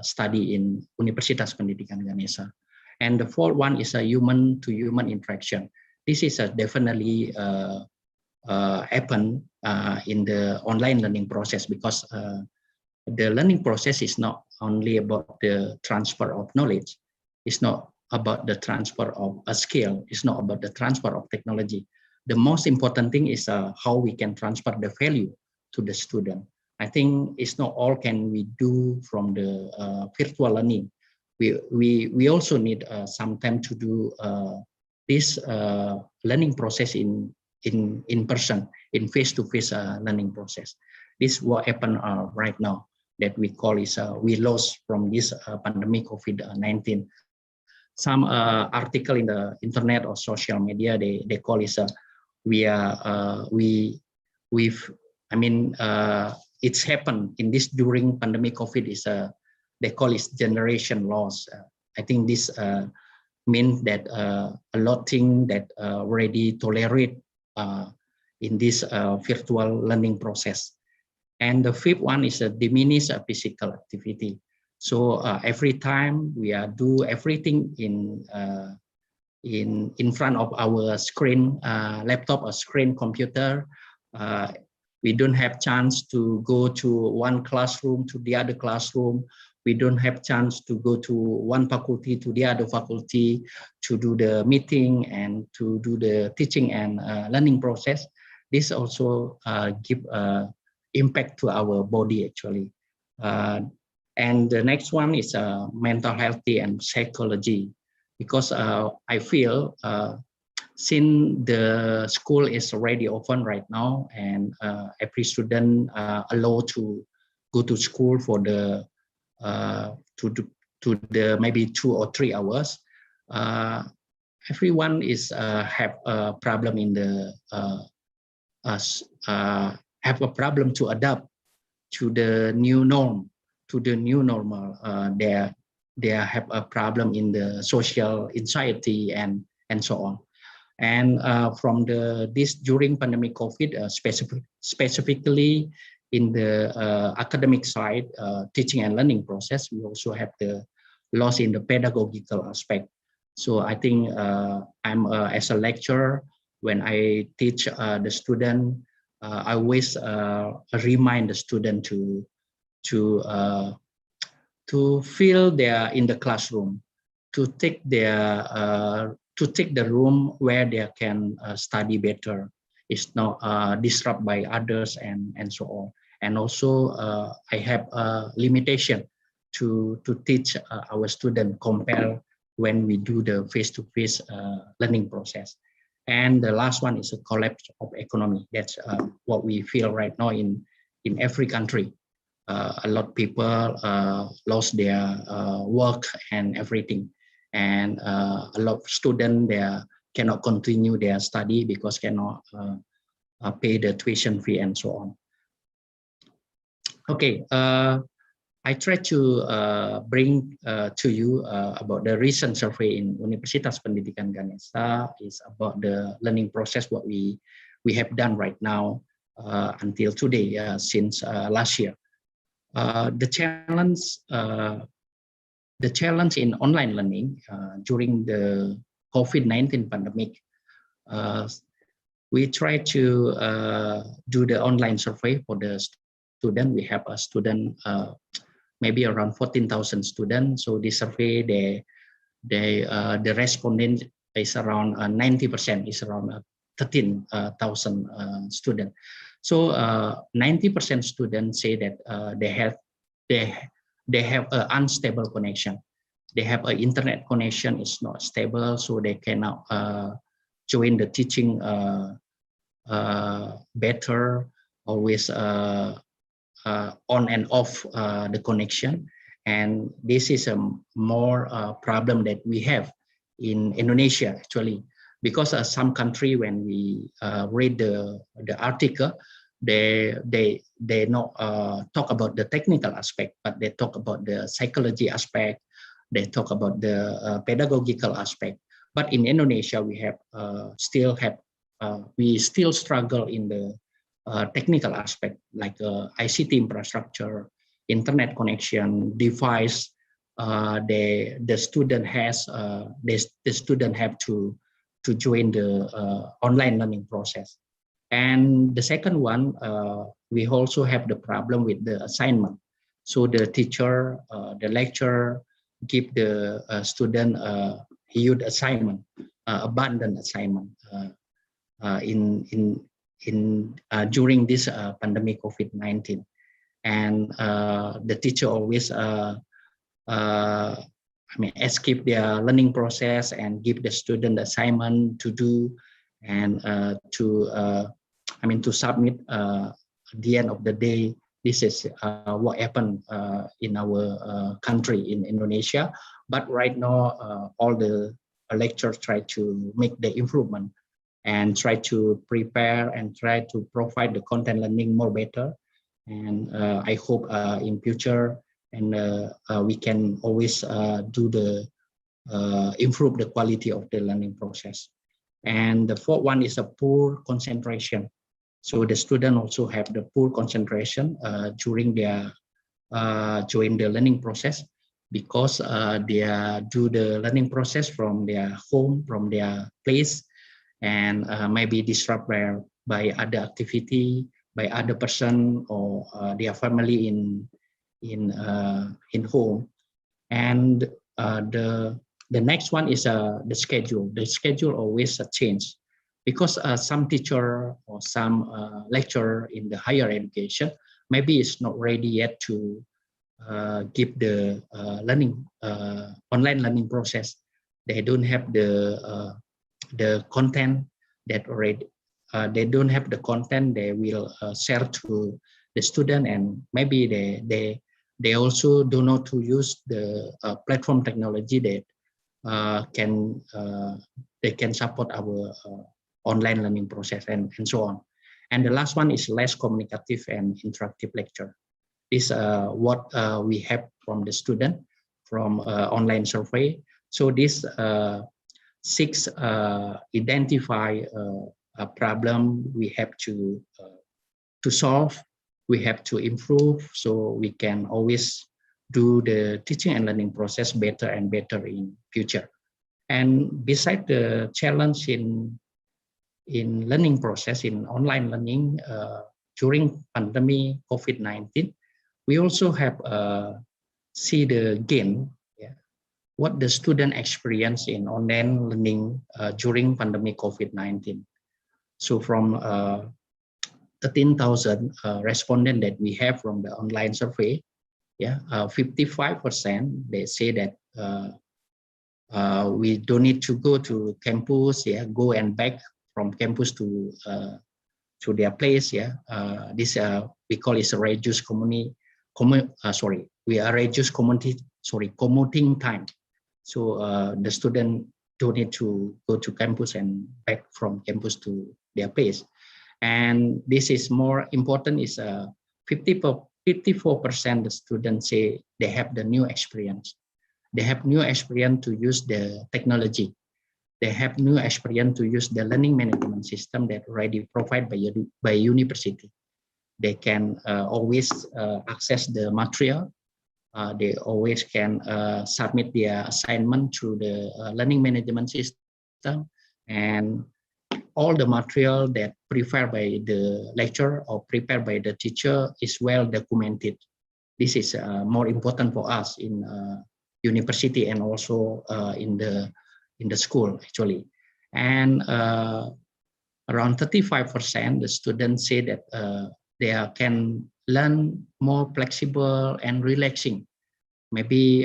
study in Universitas Pendidikan Ganesha. And the fourth one is a human-to-human interaction. This is definitely happen in the online learning process, because the learning process is not only about the transfer of knowledge. It's not about the transfer of a skill. It's not about the transfer of technology. The most important thing is how we can transfer the value to the student. I think it's not all can we do from the virtual learning. We also need some time to do this learning process in person, in face-to-face learning process. This what happened right now, that we call is we lost from this pandemic COVID-19. Some article in the internet or social media, they call is it's happened in this during pandemic COVID is they call it generation loss. I think this means that a lot of things that already tolerate in this virtual learning process. And the fifth one is a diminished physical activity. So every time we do everything in front of our screen, laptop or screen computer, we don't have chance to go to one classroom to the other classroom. We don't have chance to go to one faculty to the other faculty to do the meeting and to do the teaching and learning process. This also give impact to our body actually. And the next one is mental health and psychology, because I feel since the school is already open right now, and every student allowed to go to school for the to the maybe 2 or 3 hours, everyone is have a problem in the have a problem to adapt to the new norm, to the new normal. They have a problem in the social anxiety and so on. And from this during pandemic COVID, specifically in the academic side, teaching and learning process, we also have the loss in the pedagogical aspect. So I think I'm as a lecturer, when I teach the student, I always remind the student to feel they are in the classroom, to take the room where they can study better. It's not disrupted by others and so on. And also I have a limitation to teach our student compared when we do the face-to-face learning process. And the last one is a collapse of economy. That's what we feel right now in every country. A lot of people lost their work and everything. And a lot of students cannot continue their study because cannot pay the tuition fee and so on. Okay, I I try to bring to you about the recent survey in Universitas Pendidikan Ganesha is about the learning process, what we have done right now until today, since last year. The challenge in online learning during the COVID-19 pandemic, we try to do the online survey for the student. We have a student, maybe around 14,000 students. So this survey, the respondent is around 90%, is around 13,000 students. So 90% students say that they have an unstable connection. They have an internet connection is not stable, so they cannot join the teaching better, always on and off the connection. And this is a more problem that we have in Indonesia, actually, because some country, when we read the article, they not talk about the technical aspect, but they talk about the psychology aspect, they talk about the pedagogical aspect. But in Indonesia, we have we still struggle in the technical aspect, like ICT infrastructure, internet connection, device. The student has the student have to join the online learning process. And the second one, we also have the problem with the assignment. So the teacher, the lecturer, give the student a huge assignment, abundant assignment during this pandemic COVID-19. And the teacher always escape their learning process and give the student assignment to do and to submit at the end of the day. This is what happened in our country, in Indonesia. But right now, all the lecturers try to make the improvement and try to prepare and try to provide the content learning more better. And I hope in future, and we can always do the improve the quality of the learning process. And the fourth one is a poor concentration. So the student also have the poor concentration during the learning process, because they do the learning process from their home, from their place, and maybe disrupted by other activity, by other person or their family in home. And the next one is the schedule. The schedule always change, because some teacher or some lecturer in the higher education maybe is not ready yet to give the online learning process. They don't have the content that already. They don't have the content they will share to the student, and maybe they also do not to use the platform technology that they can support our online learning process and so on. And the last one is less communicative and interactive lecture. This what we have from the student from online survey. So this 6 identify a problem we have to solve, we have to improve, so we can always do the teaching and learning process better and better in future. And beside the challenge in learning process, in online learning during pandemic COVID-19, we also have see the gain, what the student experience in online learning during pandemic COVID-19. So from 13,000 respondents that we have from the online survey, 55% they say that we don't need to go to campus, go and back from campus to their place. This we call it a reduced commuting time. So the student don't need to go to campus and back from campus to their place. And this is more important is 50% 54% the students say they have the new experience. They have new experience to use the technology. They have new experience to use the learning management system that already provided by university. They can always access the material. They always can submit their assignment through the learning management system, and all the material that prepared by the lecturer or prepared by the teacher is well documented. This is more important for us in university and also in the school actually. And around 35% the students say that they can learn more flexible and relaxing. Maybe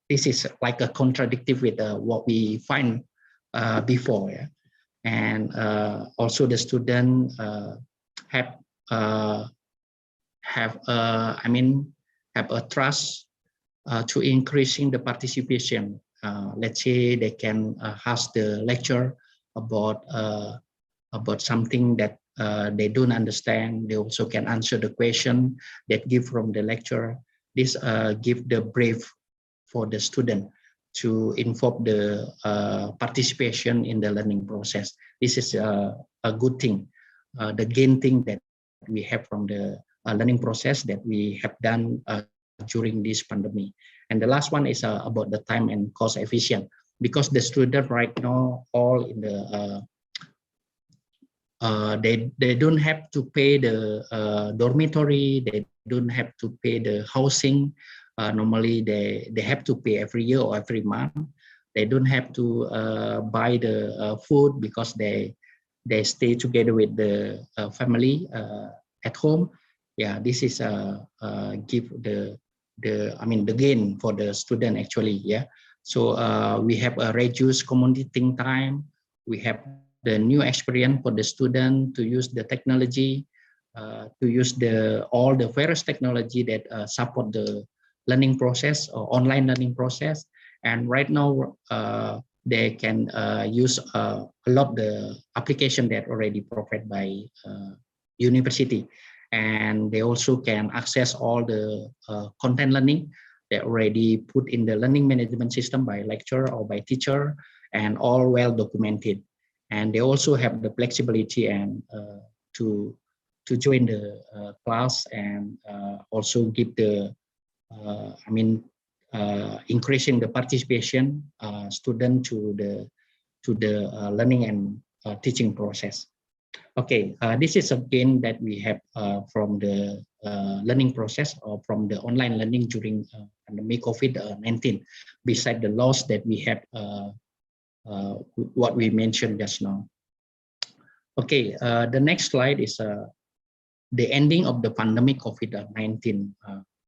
this is like a contradictive with what we find before, yeah? And also the student have a trust to increasing the participation. Let's say they can ask the lecturer about something that they don't understand. They also can answer the question that give from the lecturer. This give the brave for the student to inform the participation in the learning process. This is a good thing, the gain thing that we have from the learning process that we have done during this pandemic. And the last one is about the time and cost efficient, because the student right now all in the they don't have to pay the dormitory, they don't have to pay the housing. Normally they have to pay every year or every month. They don't have to buy the food because they stay together with the family at home. Yeah, this is give the gain for the student actually. Yeah, so we have a reduced commuting time. We have the new experience for the student to use the technology, to use all the various technology that support the learning process or online learning process. And right now they can use a lot the application that already provided by university, and they also can access all the content learning that already put in the learning management system by lecturer or by teacher, and all well documented. And they also have the flexibility and to join the class, and also give the increasing the participation student to the learning and teaching process. Okay, this is a gain that we have from the learning process or from the online learning during pandemic COVID-19, beside the loss that we have what we mentioned just now. Okay, the next slide is the ending of the pandemic COVID-19.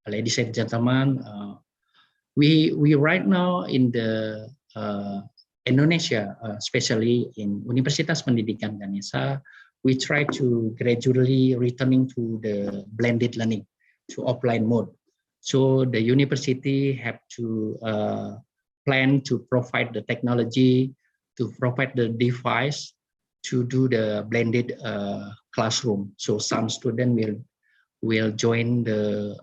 Ladies and gentlemen, we right now in the Indonesia, especially in Universitas Pendidikan Ganesha, we try to gradually returning to the blended learning, to offline mode. So the university have to plan to provide the technology, to provide the device to do the blended classroom. So some student will join the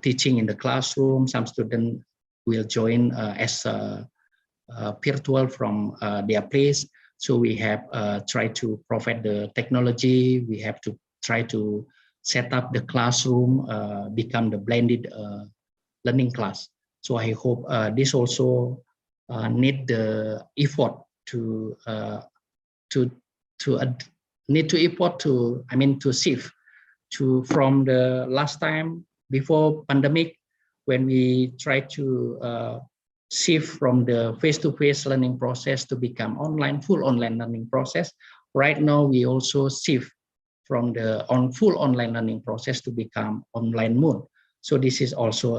teaching in the classroom. Some student will join as virtual from their place. So we have tried to provide the technology. We have to try to set up the classroom, become the blended learning class. So I hope this also need the effort to shift from the last time before pandemic, when we try to shift from the face-to-face learning process to become full online learning process. Right now, we also shift from the full online learning process to become online mode. So this is also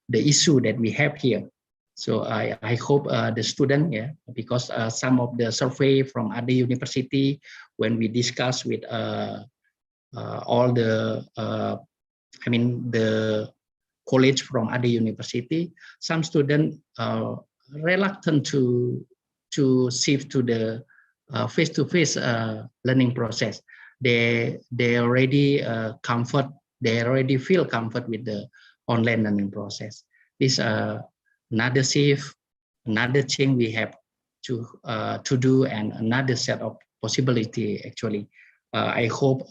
the issue that we have here. So I hope the student, because some of the survey from other university, when we discuss with all the the college from other university, some students reluctant to shift to the face-to-face learning process. they already they already feel comfort with the online learning process. This another shift, another thing we have to do, and another set of possibility actually. I hope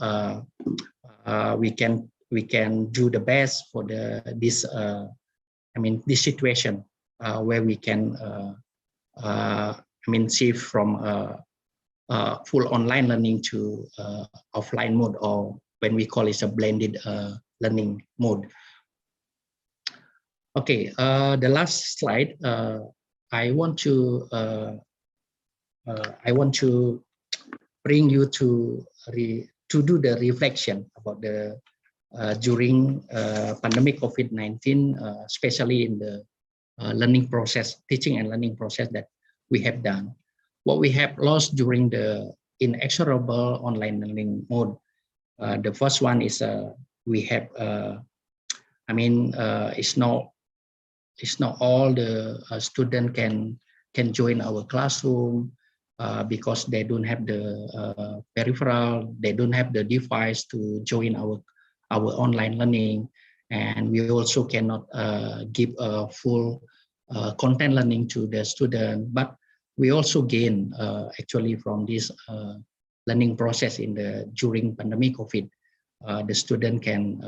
we can do the best for this this situation where we can shift from full online learning to offline mode, or when we call it a blended learning mode. Okay, the last slide. I want to bring you to do the reflection about the during pandemic COVID-19, especially in the learning process, teaching and learning process that we have done. What we have lost during the inexorable online learning mode. The first one is we have, it's not all the student can join our classroom because they don't have the peripheral, they don't have the device to join our online learning, and we also cannot give a full content learning to the student. But we also gain actually from this learning process during pandemic COVID. The student can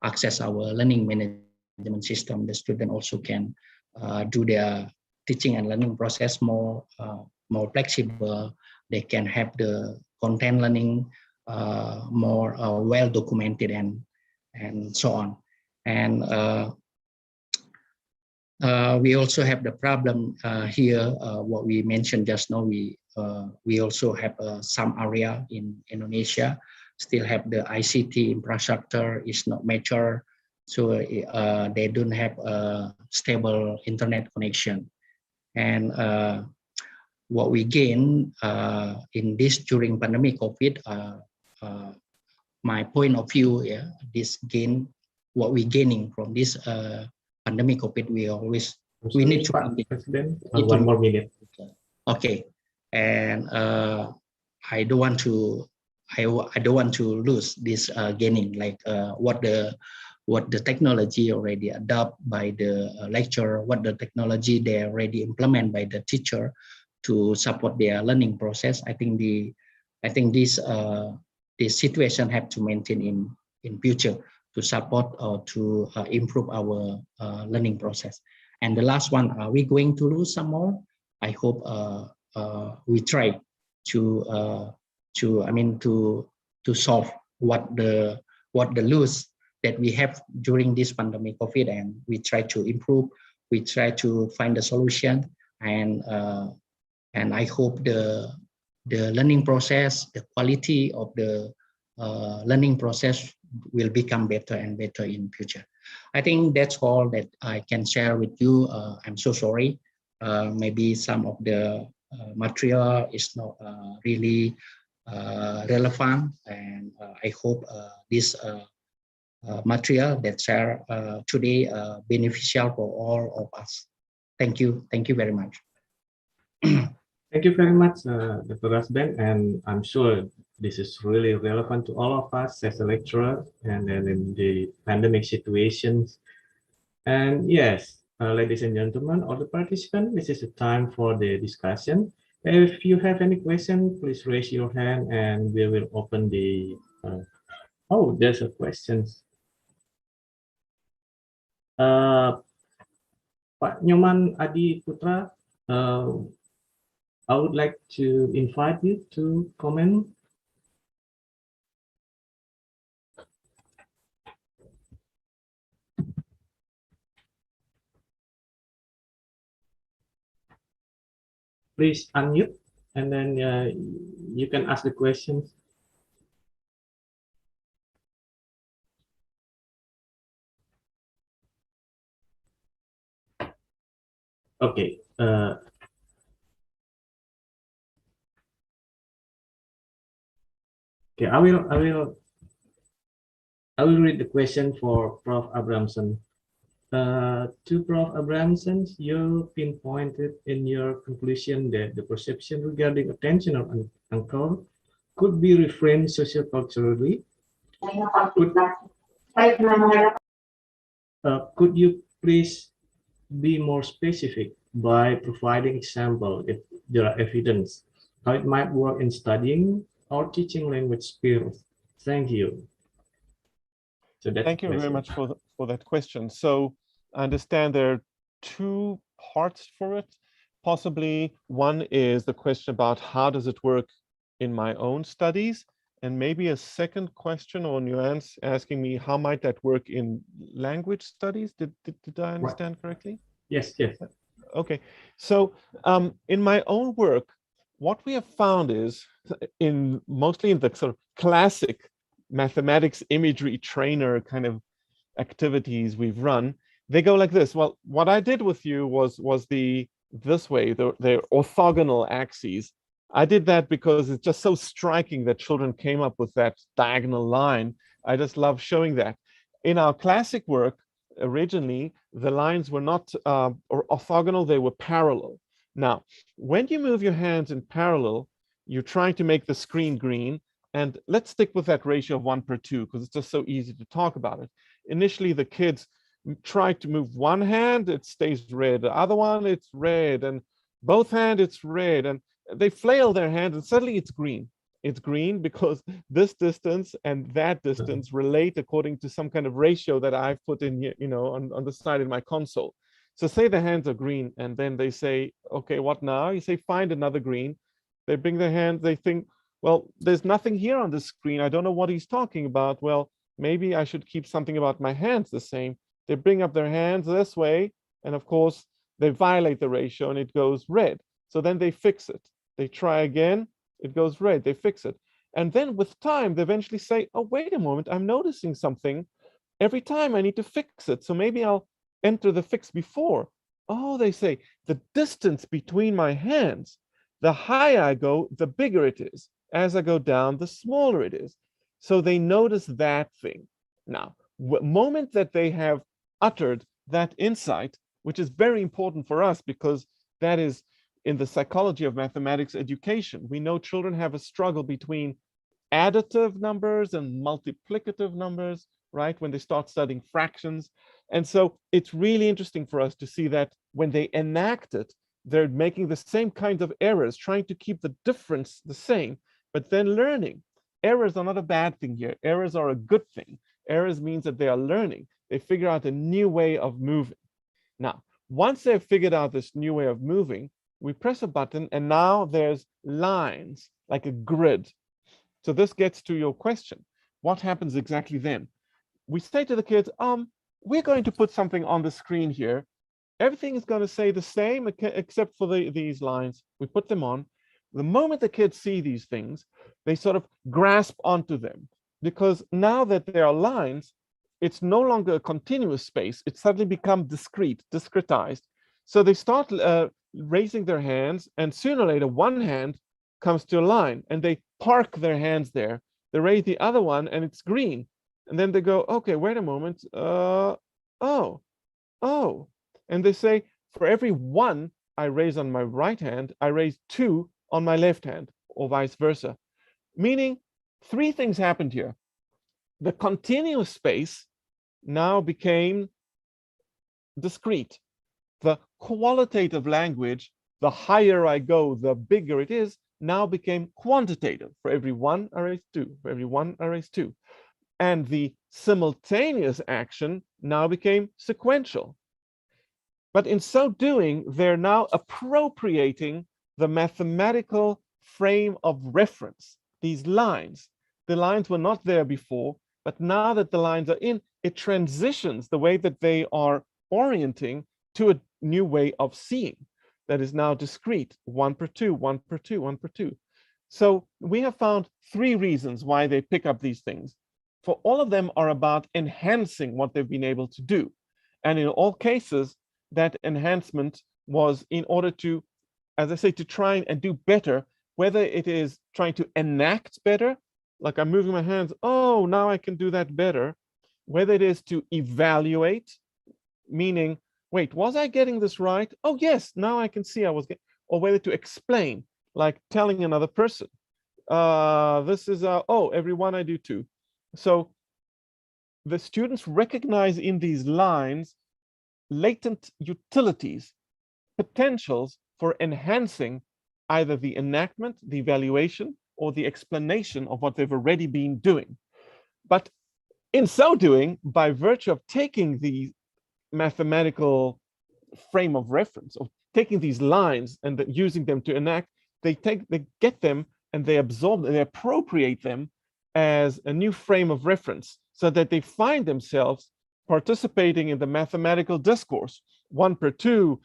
access our learning management system. The student also can do their teaching and learning process more flexible. They can have the content learning more well documented and so on. And we also have the problem here, what we mentioned just now. We also have some area in Indonesia still have the ICT infrastructure is not mature, so they don't have a stable internet connection. And what we gain in this during pandemic COVID, my point of view, this gain, what we gaining from this pandemic COVID, we need to President, one more minute. Okay, and I don't want to lose this gaining, like what the technology already adopt by the lecturer, what the technology they already implement by the teacher to support their learning process. I think this situation have to maintain in future to support or to improve our learning process. And the last one, are we going to lose some more? I hope we try to solve what the lose that we have during this pandemic COVID, and we try to improve. We try to find a solution, and I hope the learning process, the quality of the learning process will become better and better in future. I think that's all that I can share with you. I'm so sorry. Maybe some of the material is not really relevant, and I hope this material that share today beneficial for all of us. Thank you. Thank you very much. Thank you very much, Dr. Rasben, and I'm sure this is really relevant to all of us as a lecturer and then in the pandemic situations. And yes, ladies and gentlemen, all the participants, this is the time for the discussion. If you have any question, please raise your hand and we will open the, oh, there's a question. Pak Nyoman Adi Putra, I would like to invite you to comment. Please unmute, and then you can ask the questions. Okay. Okay, I will read the question for Prof. Abramson. To Prof. Abramson, you pinpointed in your conclusion that the perception regarding attention of uncle could be reframed socioculturally. Could you please be more specific by providing example if there are evidence how it might work in studying or teaching language skills? Thank you. So that's Thank you very much for that question. So I understand there are two parts for it. Possibly one is the question about how does it work in my own studies, and maybe a second question or nuance asking me how might that work in language studies. Did I understand correctly? Yes, yes. Okay, so in my own work, what we have found is mostly in the sort of classic mathematics imagery trainer kind of activities we've run, they go like this. Well, what I did with you was this way, the orthogonal axes. I did that because it's just so striking that children came up with that diagonal line. I just love showing that. In our classic work, originally, the lines were not orthogonal, they were parallel. Now, when you move your hands in parallel, you're trying to make the screen green. And let's stick with that ratio of 1/2 because it's just so easy to talk about it. Initially, the kids try to move one hand, it stays red. The other one, it's red. And both hands, it's red. And they flail their hands and suddenly it's green. It's green because this distance and that distance relate according to some kind of ratio that I've put in here, on the side in my console. So say the hands are green and then they say, okay, what now? You say, find another green. They bring their hands, they think, well, there's nothing here on the screen. I don't know what he's talking about. Well, maybe I should keep something about my hands the same. They bring up their hands this way. And of course, they violate the ratio and it goes red. So then they fix it. They try again, it goes red, they fix it. And then with time, they eventually say, oh, wait a moment, I'm noticing something. Every time I need to fix it. So maybe I'll enter the fix before. Oh, they say, the distance between my hands, the higher I go, the bigger it is. As I go down, the smaller it is. So they notice that thing. Now, the moment that they have uttered that insight, which is very important for us because that is in the psychology of mathematics education. We know children have a struggle between additive numbers and multiplicative numbers, right? When they start studying fractions. And so it's really interesting for us to see that when they enact it, they're making the same kinds of errors, trying to keep the difference the same, but then learning. Errors are not a bad thing here. Errors are a good thing. Errors means that they are learning. They figure out a new way of moving. Now, once they've figured out this new way of moving, we press a button and now there's lines, like a grid. So this gets to your question. What happens exactly then? We say to the kids, we're going to put something on the screen here. Everything is going to say the same except for these lines. We put them on. The moment the kids see these things, they sort of grasp onto them because now that there are lines, it's no longer a continuous space. It suddenly becomes discretized. So they start raising their hands, and sooner or later, one hand comes to a line, and they park their hands there. They raise the other one, and it's green. And then they go, okay, wait a moment. Oh. And they say, for every one I raise on my right hand, I raise two on my left hand, or vice versa. Meaning, three things happened here. The continuous space now became discrete. The qualitative language, the higher I go, the bigger it is, now became quantitative. For every one, I raise two. For every one, I raise two. And the simultaneous action now became sequential. But in so doing, they're now appropriating the mathematical frame of reference, these lines. The lines were not there before, but now that the lines are in, it transitions the way that they are orienting to a new way of seeing that is now discrete, 1/2, 1/2, 1/2. So we have found three reasons why they pick up these things. For all of them are about enhancing what they've been able to do. And in all cases, that enhancement was in order to, as I say, to try and do better, whether it is trying to enact better, like I'm moving my hands, oh, now I can do that better, whether it is to evaluate, meaning, wait, was I getting this right? Oh, yes, now I can see I was getting, or whether to explain, like telling another person. This is, oh, everyone, I do too. So the students recognize in these lines latent utilities, potentials for enhancing either the enactment, the evaluation, or the explanation of what they've already been doing. But in so doing, by virtue of taking the mathematical frame of reference, of taking these lines and using them to enact, they get them and they absorb them, they appropriate them as a new frame of reference, so that they find themselves participating in the mathematical discourse, 1 per 2,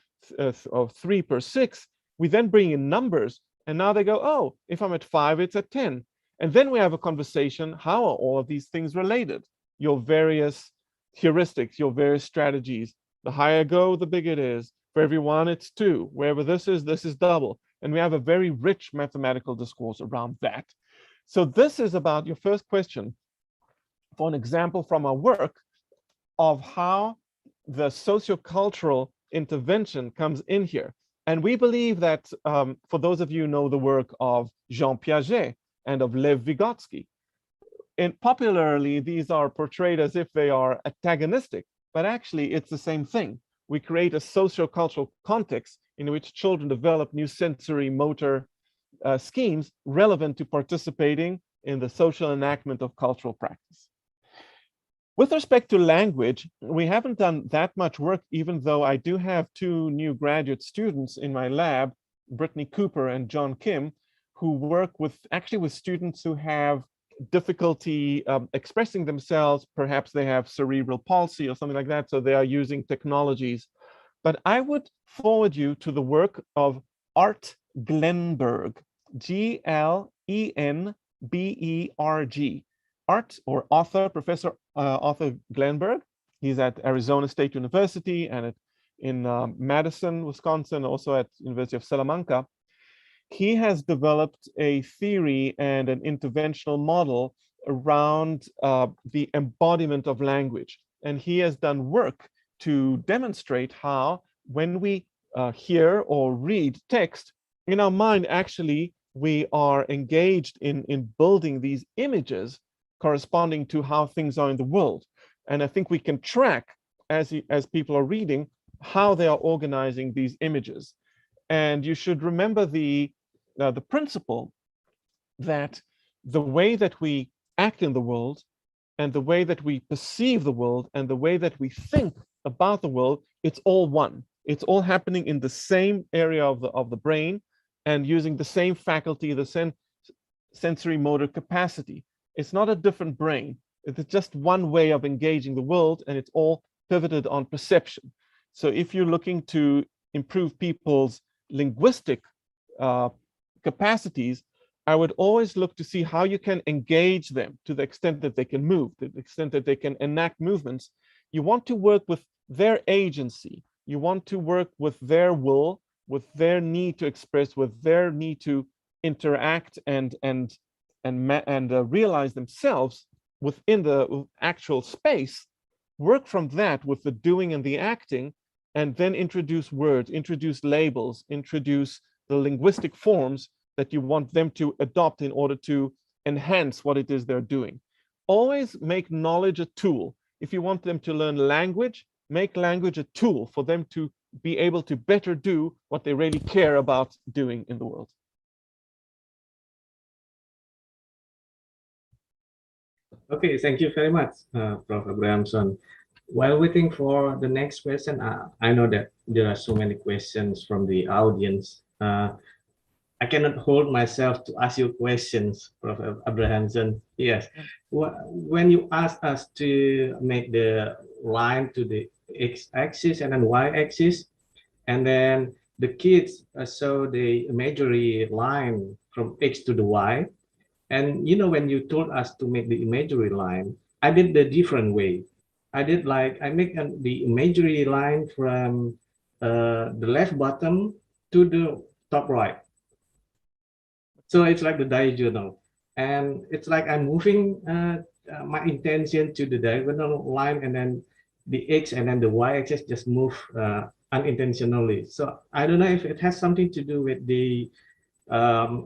or 3 per 6. We then bring in numbers, and now they go, oh, if I'm at 5, it's at 10. And then we have a conversation, how are all of these things related? Your various heuristics, your various strategies. The higher I go, the bigger it is. For everyone, it's 2. Wherever this is double. And we have a very rich mathematical discourse around that. So this is about your first question, for an example from our work of how the sociocultural intervention comes in here. And we believe that, for those of you who know the work of Jean Piaget and of Lev Vygotsky, and popularly, these are portrayed as if they are antagonistic, but actually it's the same thing. We create a sociocultural context in which children develop new sensory motor schemes relevant to participating in the social enactment of cultural practice. With respect to language, we haven't done that much work, even though I do have 2 new graduate students in my lab, Brittany Cooper and John Kim, who work with students who have difficulty expressing themselves. Perhaps they have cerebral palsy or something like that, so they are using technologies. But I would forward you to the work of Art Glenberg, Glenberg. Art, or author, Professor Arthur Glenberg. He's at Arizona State University and in Madison, Wisconsin, also at University of Salamanca. He has developed a theory and an interventional model around the embodiment of language. And he has done work to demonstrate how, when we hear or read text, in our mind, actually, we are engaged in building these images corresponding to how things are in the world. And I think we can track, as people are reading, how they are organizing these images. And you should remember the principle that the way that we act in the world and the way that we perceive the world and the way that we think about the world, it's all one. It's all happening in the same area of the brain and using the same faculty, the same sensory motor capacity. It's not a different brain. It's just one way of engaging the world, and it's all pivoted on perception. So if you're looking to improve people's linguistic capacities, I would always look to see how you can engage them to the extent that they can move, to the extent that they can enact movements. You want to work with their agency. You want to work with their will, with their need to express, with their need to interact and realize themselves within the actual space. Work from that with the doing and the acting, and then introduce words, introduce labels, introduce the linguistic forms that you want them to adopt in order to enhance what it is they're doing. Always make knowledge a tool. If you want them to learn language, make language a tool for them to be able to better do what they really care about doing in the world. Okay, thank you very much, Prof. Abrahamson. While waiting for the next question, I know that there are so many questions from the audience. I cannot hold myself to ask you questions, Prof. Abrahamson. Yes, when you asked us to make the line to the x-axis and then y-axis, and then the kids saw the imaginary line from x to the y, and you know, when you told us to make the imaginary line, I did the different way. I make the imaginary line from the left bottom to the top right. So it's like the diagonal, and it's like I'm moving my intention to the diagonal line, and then the x and then the y-axis just move unintentionally. So I don't know if it has something to do with the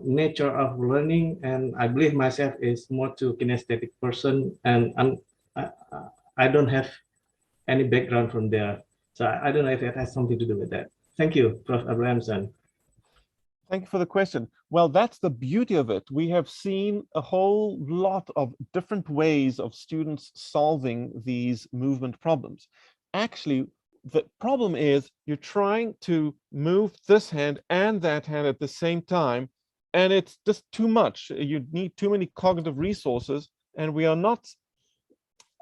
nature of learning, and I believe myself is more to kinesthetic person, and I don't have any background from there, so I don't know if it has something to do with that. Thank you, Prof. Abrahamson. Thank you for the question. Well, that's the beauty of it. We have seen a whole lot of different ways of students solving these movement problems. Actually, the problem is you're trying to move this hand and that hand at the same time, and it's just too much. You need too many cognitive resources, and we are not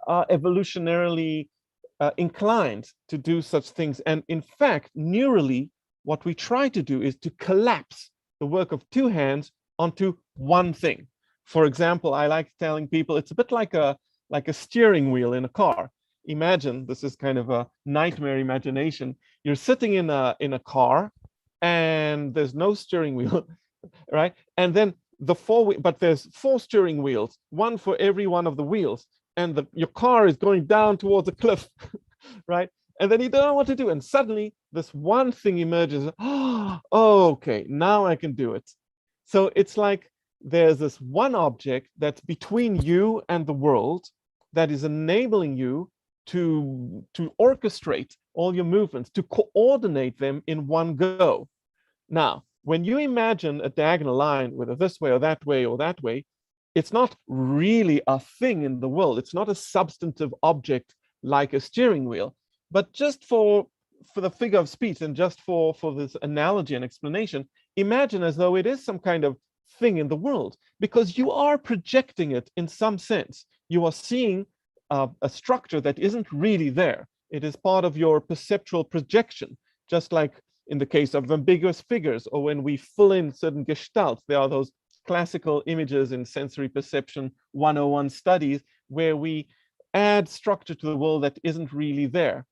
evolutionarily inclined to do such things. And in fact, neurally, what we try to do is to collapse the work of two hands onto one thing. For example, I like telling people it's a bit like a steering wheel in a car. Imagine, this is kind of a nightmare imagination. You're sitting in a car and there's no steering wheel, right? And then but there's 4 steering wheels, one for every one of the wheels, and your car is going down towards a cliff, right? And then you don't know what to do. And suddenly this one thing emerges. Oh, okay, now I can do it. So it's like there's this one object that's between you and the world that is enabling you to orchestrate all your movements, to coordinate them in one go. Now, when you imagine a diagonal line, whether this way or that way or that way, it's not really a thing in the world. It's not a substantive object like a steering wheel. But just for the figure of speech and just for this analogy and explanation, imagine as though it is some kind of thing in the world, because you are projecting it in some sense. You are seeing a structure that isn't really there. It is part of your perceptual projection, just like in the case of ambiguous figures, or when we fill in certain gestalts. There are those classical images in sensory perception 101 studies where we add structure to the world that isn't really there.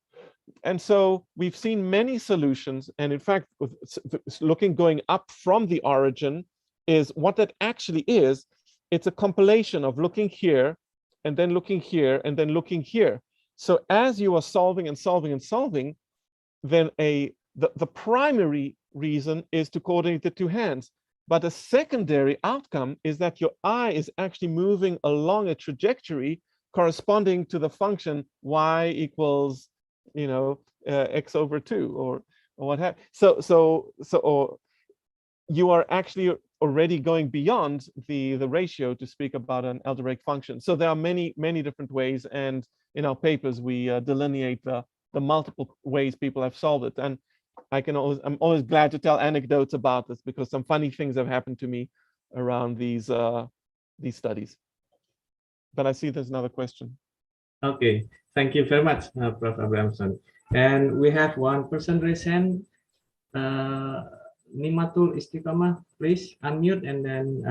And so we've seen many solutions, and in fact, going up from the origin is what that actually is. It's a compilation of looking here, and then looking here, and then looking here. So as you are solving and solving and solving, then the primary reason is to coordinate the two hands. But a secondary outcome is that your eye is actually moving along a trajectory corresponding to the function y equals, x over 2 or what have you. So you are actually already going beyond the ratio to speak about an algebraic function. So there are many different ways, and in our papers we delineate the multiple ways people have solved it. And I'm always glad to tell anecdotes about this, because some funny things have happened to me around these studies. But I see there's another question. Okay, thank you very much, Prof. Abrahamson. And we have one person raise hand. Nimatul Istiqamah, please unmute and then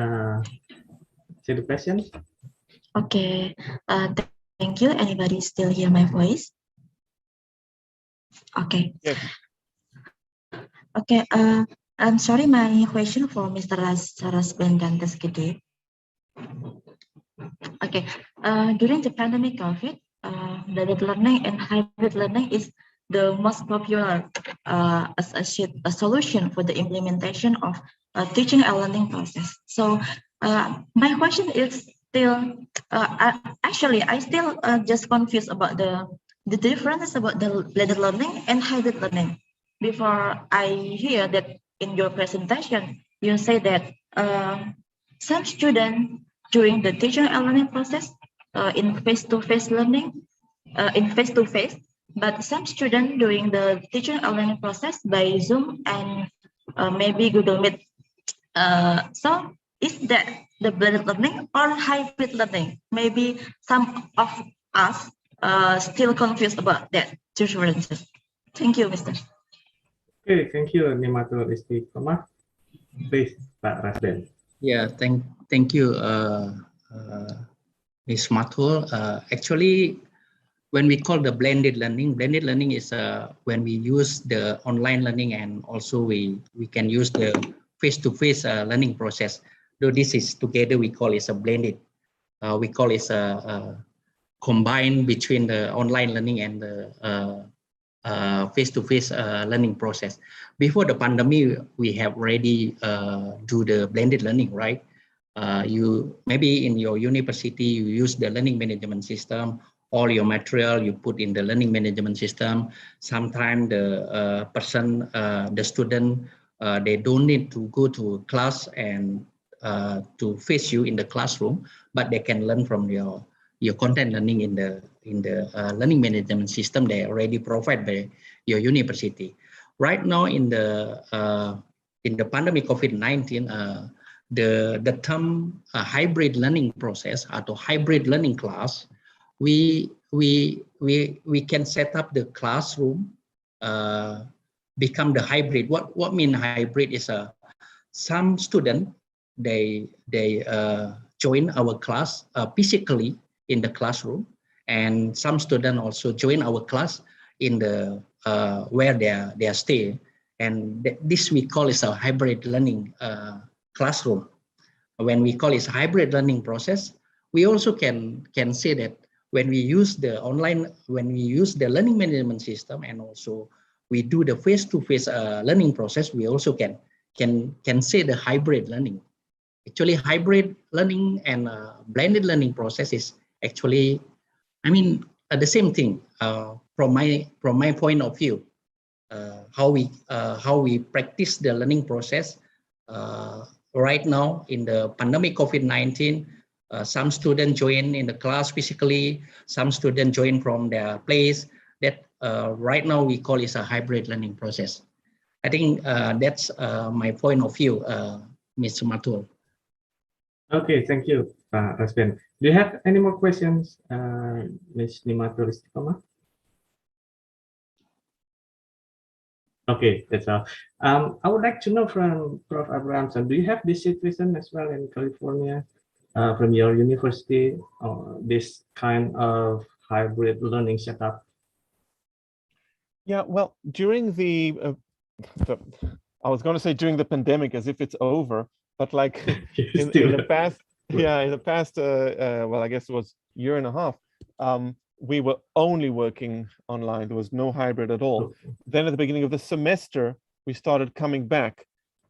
say the question. Okay, thank you. Anybody still hear my voice? Okay. Yes. Okay, I'm sorry, my question for Mr. Rasben Dantes Gede. Okay, during the pandemic COVID, blended learning and hybrid learning is the most popular a solution for the implementation of teaching and learning process. So my question is still, actually, I still just confused about the difference about the blended learning and hybrid learning. Before I hear that in your presentation, you say that some students during the teaching and learning process in face-to-face learning, but some students during the teaching and learning process by Zoom and maybe Google Meet. So is that the blended learning or hybrid learning? Maybe some of us still confused about that differences. Thank you, Mr. Okay, thank you, Nimatul Istiqamah. Please, Pak Rasben. Yeah, thank you, Ms. Matul. Actually, when we call the blended learning is when we use the online learning, and also we can use the face-to-face learning process. Though this is together, we call it a blended. We call it a combined between the online learning and the face-to-face learning process. Before the pandemic, we have already do the blended learning, right? You maybe in your university, you use the learning management system. All your material you put in the learning management system. Sometimes the person, the student, they don't need to go to class and to face you in the classroom, but they can learn from your content learning in the learning management system they already provide by your university. Right now in the pandemic COVID-19, the term hybrid learning process atau hybrid learning class, we can set up the classroom become the hybrid. What mean hybrid is some student they join our class physically in the classroom, and some students also join our class in the where they stay, and this we call is a hybrid learning classroom. When we call it hybrid learning process, we also can say that when we use the online, when we use the learning management system, and also we do the face-to-face learning process, we also can say the hybrid learning. Actually, hybrid learning and blended learning process is actually, I mean, the same thing from my point of view. How we practice the learning process right now in the pandemic COVID-19. Some students join in the class physically, some students join from their place. That right now we call it a hybrid learning process. I think that's my point of view, Mr. Matul. Okay, thank you, Rasben. Do you have any more questions, Ms. Nimatul Istiqomah? Okay, that's all. I would like to know from Prof. Abrahamson, do you have this situation as well in California from your university, this kind of hybrid learning setup? Yeah, well, during I was going to say during the pandemic as if it's over, but like in the past, well, I guess it was a year and a half, we were only working online. There was no hybrid at all. Then at the beginning of the semester, we started coming back,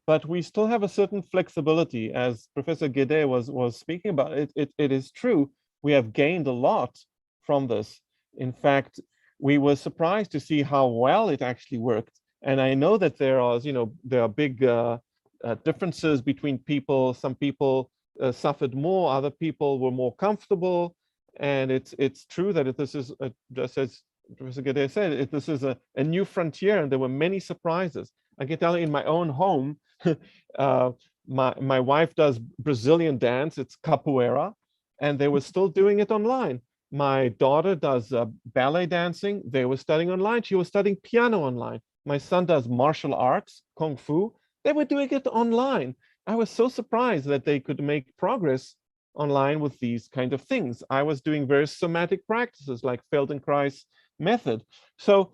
but we still have a certain flexibility, as Professor Gede was speaking about. It is true. We have gained a lot from this. In fact, we were surprised to see how well it actually worked. And I know that there are big differences between people. Some people suffered more, other people were more comfortable. And it's true that this is, just as Professor Gede said, this is a new frontier, and there were many surprises. I can tell you in my own home, my wife does Brazilian dance, it's capoeira, and they were still doing it online. My daughter does ballet dancing, they were studying online. She was studying piano online. My son does martial arts, Kung Fu, they were doing it online. I was so surprised that they could make progress online with these kind of things. I was doing very somatic practices like Feldenkrais method. So,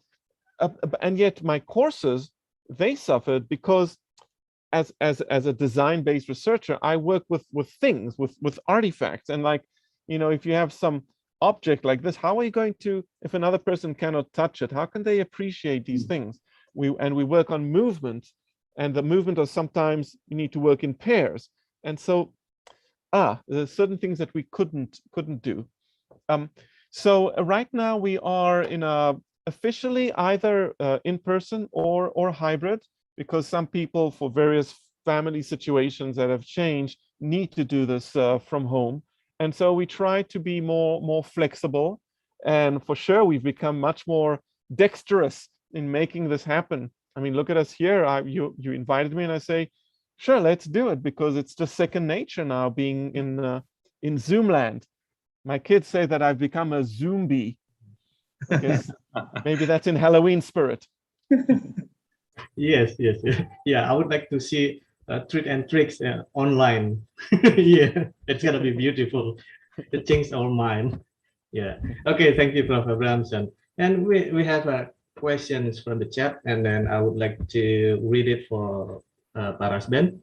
and yet my courses, they suffered because as a design-based researcher, I work with things, with artifacts. And like, if you have some object like this, how are you going to, if another person cannot touch it, how can they appreciate these things? We work on movement, and the movement is sometimes you need to work in pairs. And so there's certain things that we couldn't do. So right now we are in officially either in person or hybrid, because some people, for various family situations that have changed, need to do this from home. And so we try to be more flexible. And for sure, we've become much more dexterous in making this happen. I mean, look at us here. You invited me, and I say, sure, let's do it, because it's just second nature now, being in Zoom land. My kids say that I've become a Zombie. I guess maybe that's in Halloween spirit. Yes. Yeah, I would like to see treat and tricks online. Yeah, it's gonna be beautiful. It changed our mind. Yeah. Okay, thank you, Prof. Abrahamson. And we have questions from the chat, and then I would like to read it for Parasben.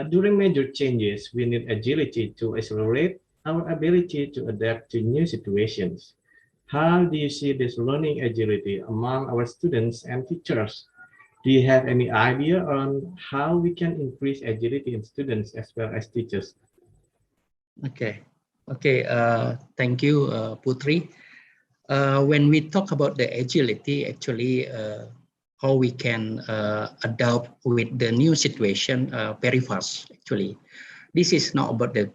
During major changes, we need agility to accelerate our ability to adapt to new situations. how do you see this learning agility among our students and teachers? Do you have any idea on how we can increase agility in students as well as teachers? Okay. Thank you, Putri. When we talk about the agility, actually, how we can adapt with the new situation very fast. Actually, this is not about the.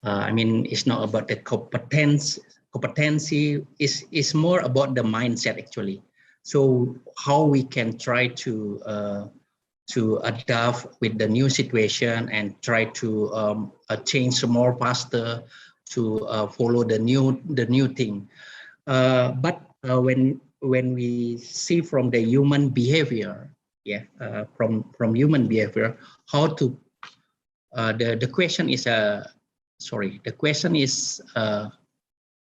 It's not about the competency. Is more about the mindset actually. So how we can try to adapt with the new situation and try to change more faster to follow the new thing. But when we see from the human behavior, from human behavior, how to the question is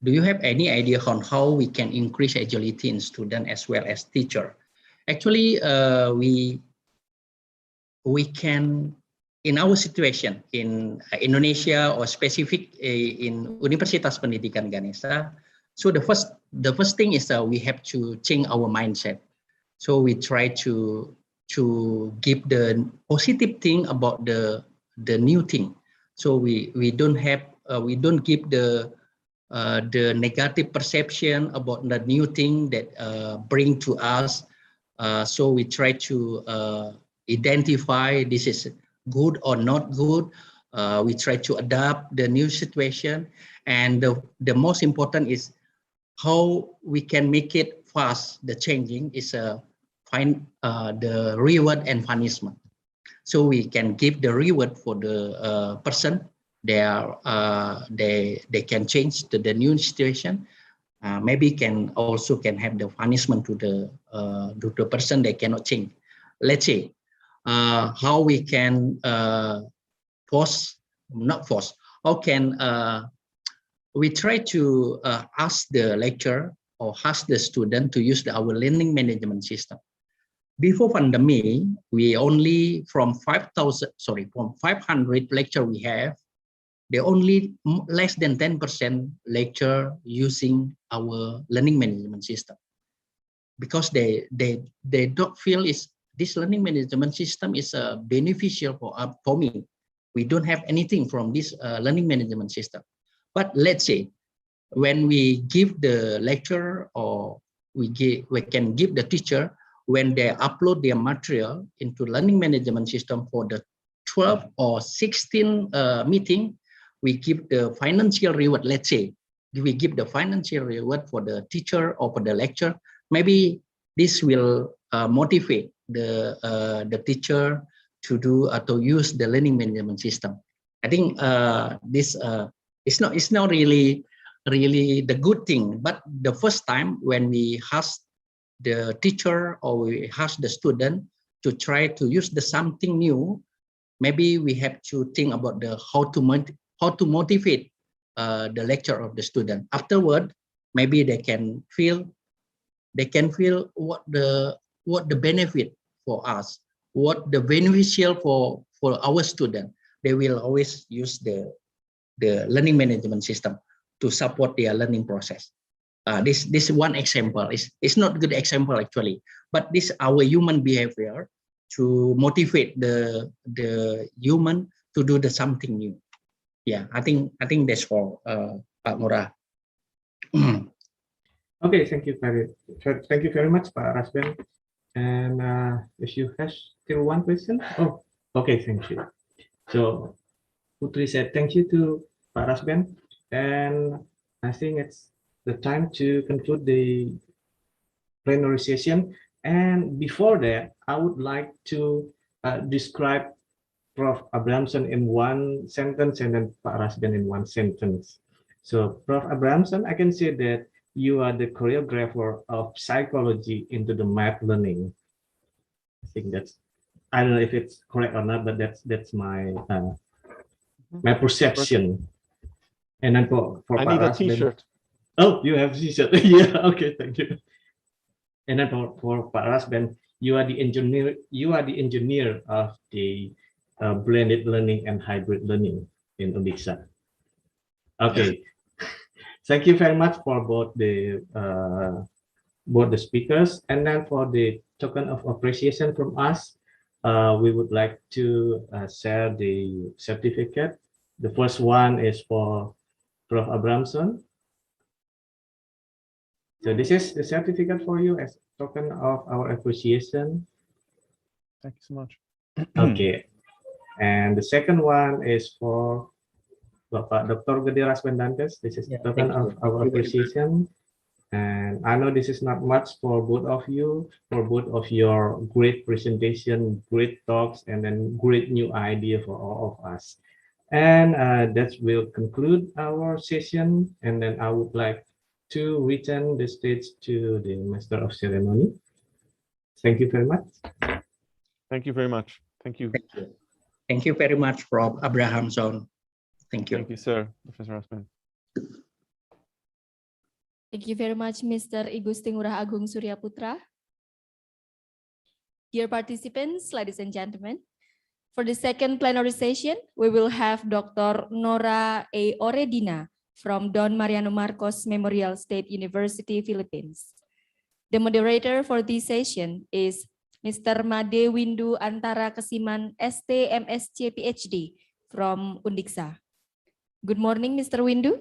do you have any idea on how we can increase agility in student as well as teacher? Actually, we can, in our situation in Indonesia or specific in Universitas Pendidikan Ganesha. So the first thing is we have to change our mindset. So we try to give the positive thing about the new thing. So we don't give the negative perception about the new thing that bring to us. So we try to identify this is good or not good. We try to adapt the new situation, and the most important is how we can make it fast. The changing is find the reward and punishment. So we can give the reward for the person. They can change to the new situation. Maybe can have the punishment to the person they cannot change. Let's say how we can how can we try to ask the lecturer or ask the student to use our learning management system. Before pandemic, we only from 500 lecture we have, they only less than 10% lecture using our learning management system, because they don't feel this learning management system is beneficial for me. We don't have anything from this learning management system. But let's say when we give the lecturer or we can give the teacher, when they upload their material into learning management system for the 12 or 16 meeting, we give the financial reward. Let's say we give the financial reward for the teacher or for the lecturer. Maybe this will motivate the teacher to do to use the learning management system. I think this it's not really the good thing. But the first time when we ask the teacher or we ask the student to try to use something new, maybe we have to think about how to motivate the lecture of the student. Afterward, maybe they can feel what the benefit for us, what the beneficial for our student. They will always use the learning management system to support their learning process. This one example is not a good example actually, but this our human behavior to motivate the human to do something new. Yeah, I think that's all, Pak Murah. Okay, thank you very much, Pak Rasben. And if you have still one question, okay, thank you. So Putri said thank you to Pak Rasben, and I think it's the time to conclude the plenary session. And before that, I would like to describe Prof. Abrahamson in one sentence and then Pak Rasben in one sentence. So Prof. Abrahamson, I can say that you are the choreographer of psychology into the math learning. I think I don't know if it's correct or not, but that's my my perception. And then for I need a T-shirt. Oh, you have a T-shirt. Yeah. Okay. Thank you. And then for Pak Rasben, you are the engineer. You are the engineer of the blended learning and hybrid learning in Odisha. Okay. thank you very much for both the speakers. And then for the token of appreciation from us, we would like to share the certificate. The first one is for Prof. Abramson. So this is the certificate for you as token of our appreciation. Thank you so much. Okay. And the second one is for Bapak Dr. Gede Raspendantes. This is the token of our appreciation. And I know this is not much for both of you, for both of your great presentation, great talks, and then great new idea for all of us. And that will conclude our session. And then I would like to return the stage to the Master of Ceremony. Thank you very much. Thank you very much. Thank you. Thank you. Thank you very much, Prof. Abrahamson. Thank you. Thank you, sir, Professor Asman. Thank you very much, Mr. Igusti Ngurah Agung Surya Putra. Dear participants, ladies and gentlemen, for the second plenary session, we will have Dr. Nora A. Oredina from Don Mariano Marcos Memorial State University, Philippines. The moderator for this session is Mr. Made Windu Antara Kesiman, ST, MSc, PhD from Undiksa. Good morning, Mr. Windu.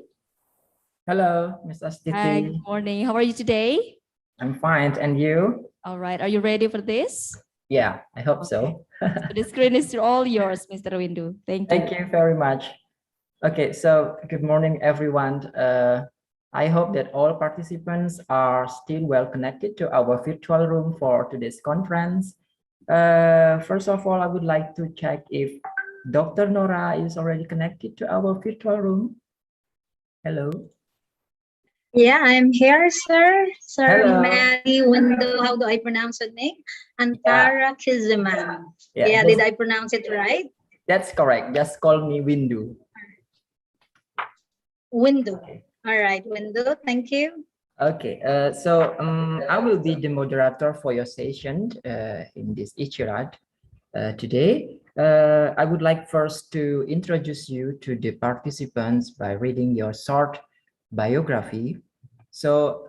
Hello, Ms. Astiti. Hi, good morning. How are you today? I'm fine, and you? All right, are you ready for this? Yeah, I hope so. So the screen is all yours, Mr. Windu. Thank you. Thank you very much. Okay, so good morning, everyone. I hope that all participants are still well connected to our virtual room for today's conference. First of all, I would like to check if Dr. Nora is already connected to our virtual room. Hello. Yeah, I'm here, sir. Sir Hello. Mary Window, how do I pronounce your name? Antara Kiziman. Yeah, did I pronounce it right? That's correct. Just call me Windu. Window. All right, Window, thank you. Okay, so I will be the moderator for your session in this ICIRAD today. I would like first to introduce you to the participants by reading your short biography. So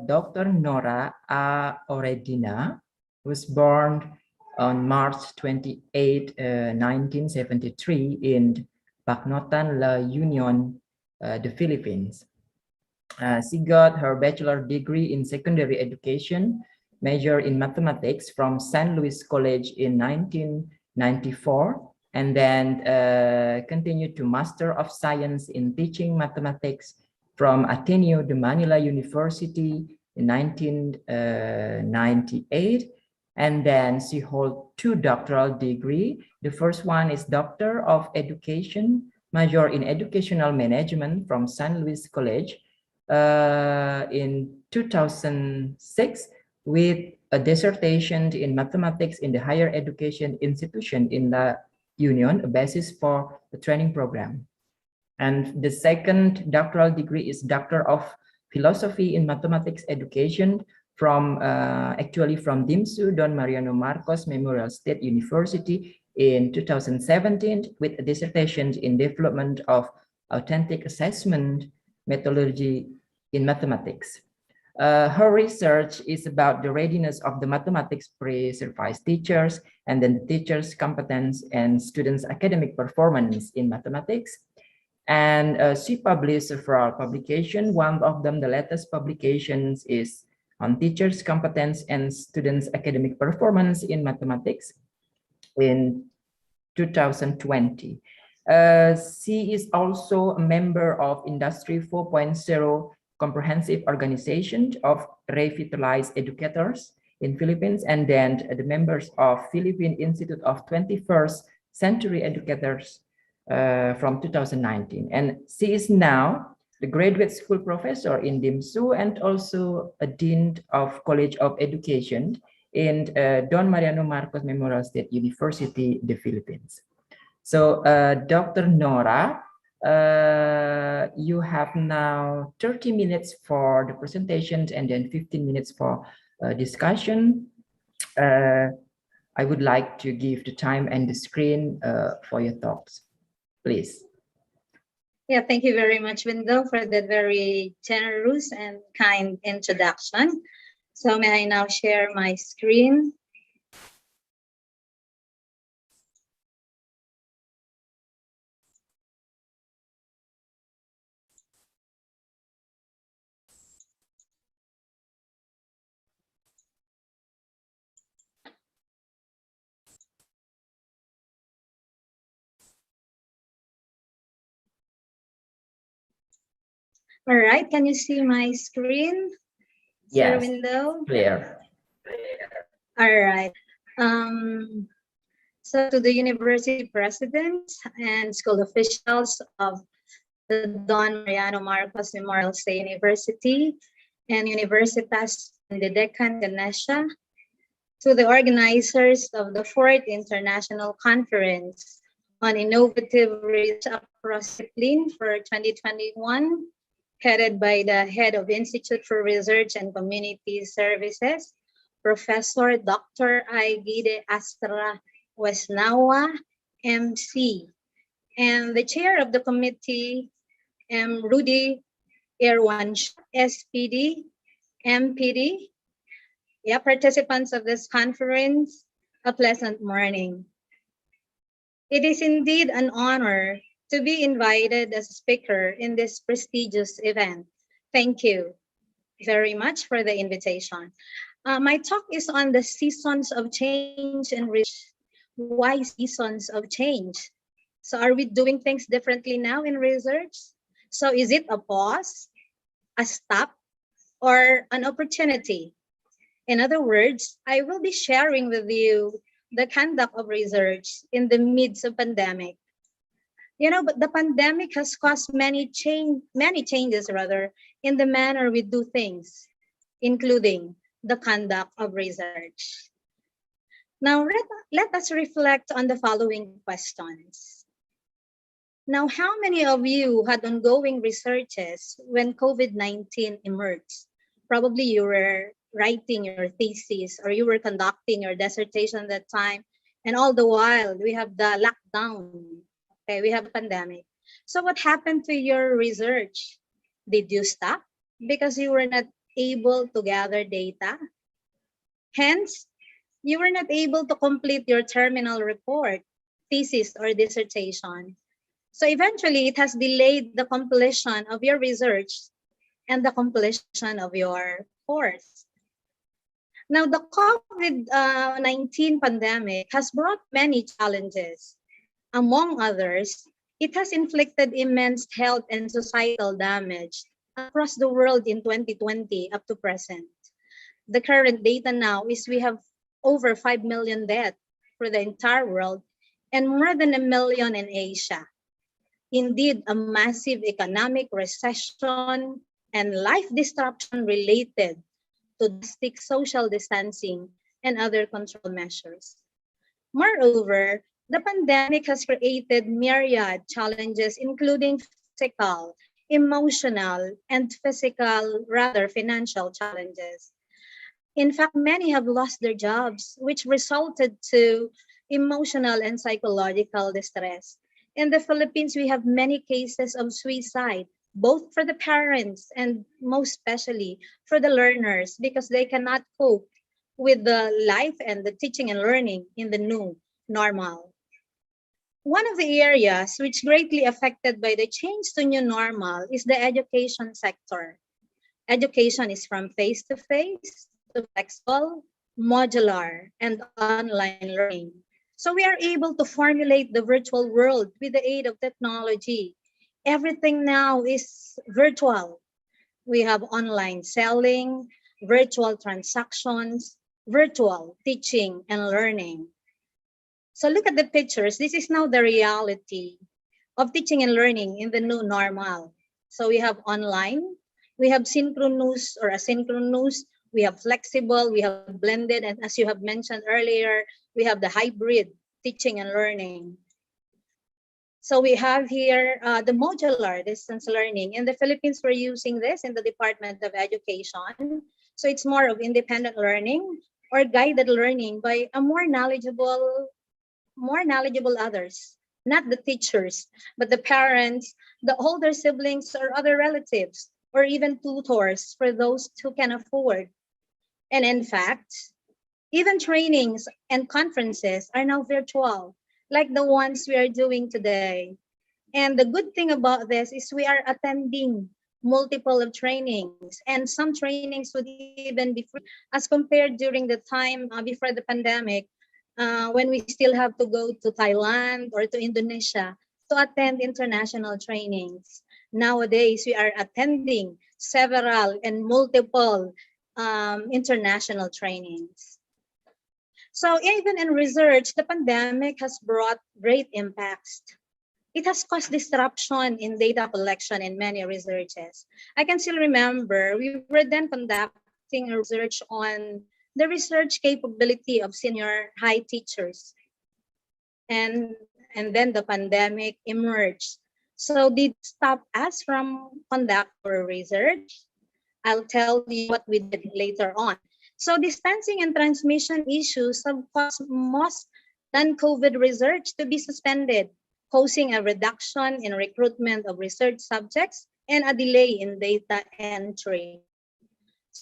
Dr. Nora A. Oredina was born on March 28, 1973 in Bacnotan, La Union, the Philippines. She got her bachelor degree in secondary education, major in mathematics from St. Louis College in 1994, and then continued to Master of Science in Teaching Mathematics from Ateneo de Manila University in 1998. And then she holds 2 doctoral degrees. The first one is Doctor of Education, major in Educational Management from St. Louis College in 2006, with a dissertation in mathematics in the higher education institution in La Union, a basis for the training program. And the second doctoral degree is Doctor of Philosophy in Mathematics Education from actually from DIMSU, Don Mariano Marcos Memorial State University in 2017, with a dissertation in development of authentic assessment methodology in mathematics. Her research is about the readiness of the mathematics pre-certified teachers, and then the teachers' competence and students' academic performance in mathematics. And she published several publications. One of them, the latest publications, is on teachers' competence and students' academic performance in mathematics in 2020. She is also a member of Industry 4.0 comprehensive organization of revitalized educators in Philippines, and then the members of Philippine Institute of 21st Century Educators from 2019. And she is now the graduate school professor in DIMSU and also a dean of College of Education in Don Mariano Marcos Memorial State University, the Philippines. So Dr. Nora, you have now 30 minutes for the presentation and then 15 minutes for discussion. I would like to give the time and the screen for your talks, please. Yeah, thank you very much, Wendell, for that very generous and kind introduction. So may I now share my screen? All right, can you see my screen? Sir Yes, Window? clear. All right. So to the university presidents and school officials of the Don Mariano Marcos Memorial State University and Universitas Pendidikan Ganesha, to the organizers of the 4th International Conference on Innovative Research Across Discipline for 2021, headed by the head of Institute for Research and Community Services, Professor Dr. Aguide Astra Wesnawa, MC, and the chair of the committee, Rudy Irwansh, SPD, MPD. Yeah, participants of this conference, a pleasant morning. It is indeed an honor to be invited as a speaker in this prestigious event. Thank you very much for the invitation. My talk is on the seasons of change and research. Why seasons of change? So are we doing things differently now in research? So is it a pause, a stop, or an opportunity? In other words, I will be sharing with you the conduct of research in the midst of pandemic. You know, but the pandemic has caused many changes in the manner we do things, including the conduct of research. Now, let us reflect on the following questions. Now, how many of you had ongoing researches when COVID-19 emerged? Probably you were writing your thesis or you were conducting your dissertation at that time. And all the while, we have the lockdown. Okay, we have a pandemic. So what happened to your research? Did you stop because you were not able to gather data? Hence, you were not able to complete your terminal report, thesis, or dissertation. So eventually, it has delayed the completion of your research and the completion of your course. Now, the COVID-19 pandemic has brought many challenges. Among others, it has inflicted immense health and societal damage across the world in 2020 up to present. The current data now is we have over 5 million deaths for the entire world and more than 1 million in Asia. Indeed, a massive economic recession and life disruption related to drastic social distancing and other control measures. Moreover, the pandemic has created myriad challenges, including physical, emotional, and financial challenges. In fact, many have lost their jobs, which resulted to emotional and psychological distress. In the Philippines, we have many cases of suicide, both for the parents and most especially for the learners, because they cannot cope with the life and the teaching and learning in the new normal. One of the areas which greatly affected by the change to new normal is the education sector. Education is from face-to-face to flexible, modular, and online learning. So we are able to formulate the virtual world with the aid of technology. Everything now is virtual. We have online selling, virtual transactions, virtual teaching and learning. So look at the pictures. This is now the reality of teaching and learning in the new normal. So we have online, we have synchronous or asynchronous, we have flexible, we have blended, and as you have mentioned earlier, we have the hybrid teaching and learning. So we have here the modular distance learning. In the Philippines, we're using this in the Department of Education. So it's more of independent learning or guided learning by a more knowledgeable others, not the teachers, but the parents, the older siblings or other relatives, or even tutors for those who can afford. And in fact, even trainings and conferences are now virtual, like the ones we are doing today. And the good thing about this is we are attending multiple of trainings, and some trainings would even be free as compared during the time before the pandemic, when we still have to go to Thailand or to Indonesia to attend international trainings. Nowadays, we are attending several and multiple international trainings. So even in research, the pandemic has brought great impacts. It has caused disruption in data collection in many researches. I can still remember we were then conducting a research on the research capability of senior high teachers. And then the pandemic emerged. So did it stop us from conduct our research? I'll tell you what we did later on. So distancing and transmission issues have caused most non-COVID research to be suspended, causing a reduction in recruitment of research subjects and a delay in data entry.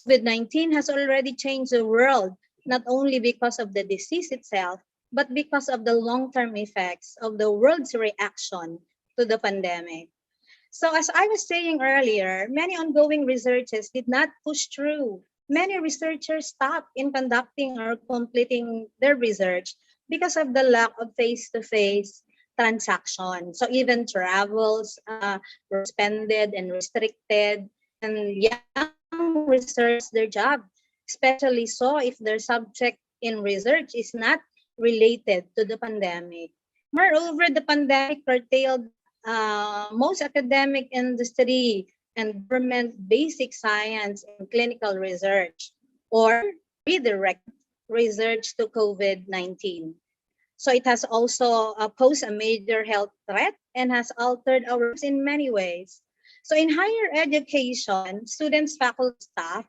COVID-19 has already changed the world, not only because of the disease itself, but because of the long-term effects of the world's reaction to the pandemic. So as I was saying earlier, many ongoing researches did not push through. Many researchers stopped in conducting or completing their research because of the lack of face-to-face transaction. So even travels were suspended and restricted, and young researchers their job, especially so if their subject in research is not related to the pandemic. Moreover, the pandemic curtailed most academic industry and government basic science and clinical research, or redirect research to COVID-19. So it has also posed a major health threat and has altered our lives in many ways. So in higher education, students, faculty, staff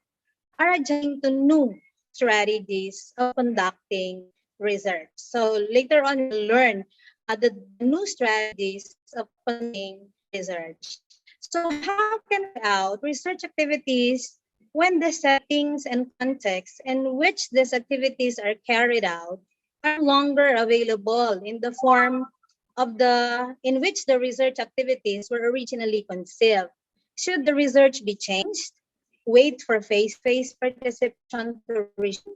are adjusting to new strategies of conducting research. So later on, we'll learn the new strategies of conducting research. So how can we out research activities when the settings and context in which these activities are carried out are no longer available in the form of in which the research activities were originally conceived? Should the research be changed? Wait for face-to-face participation to resume?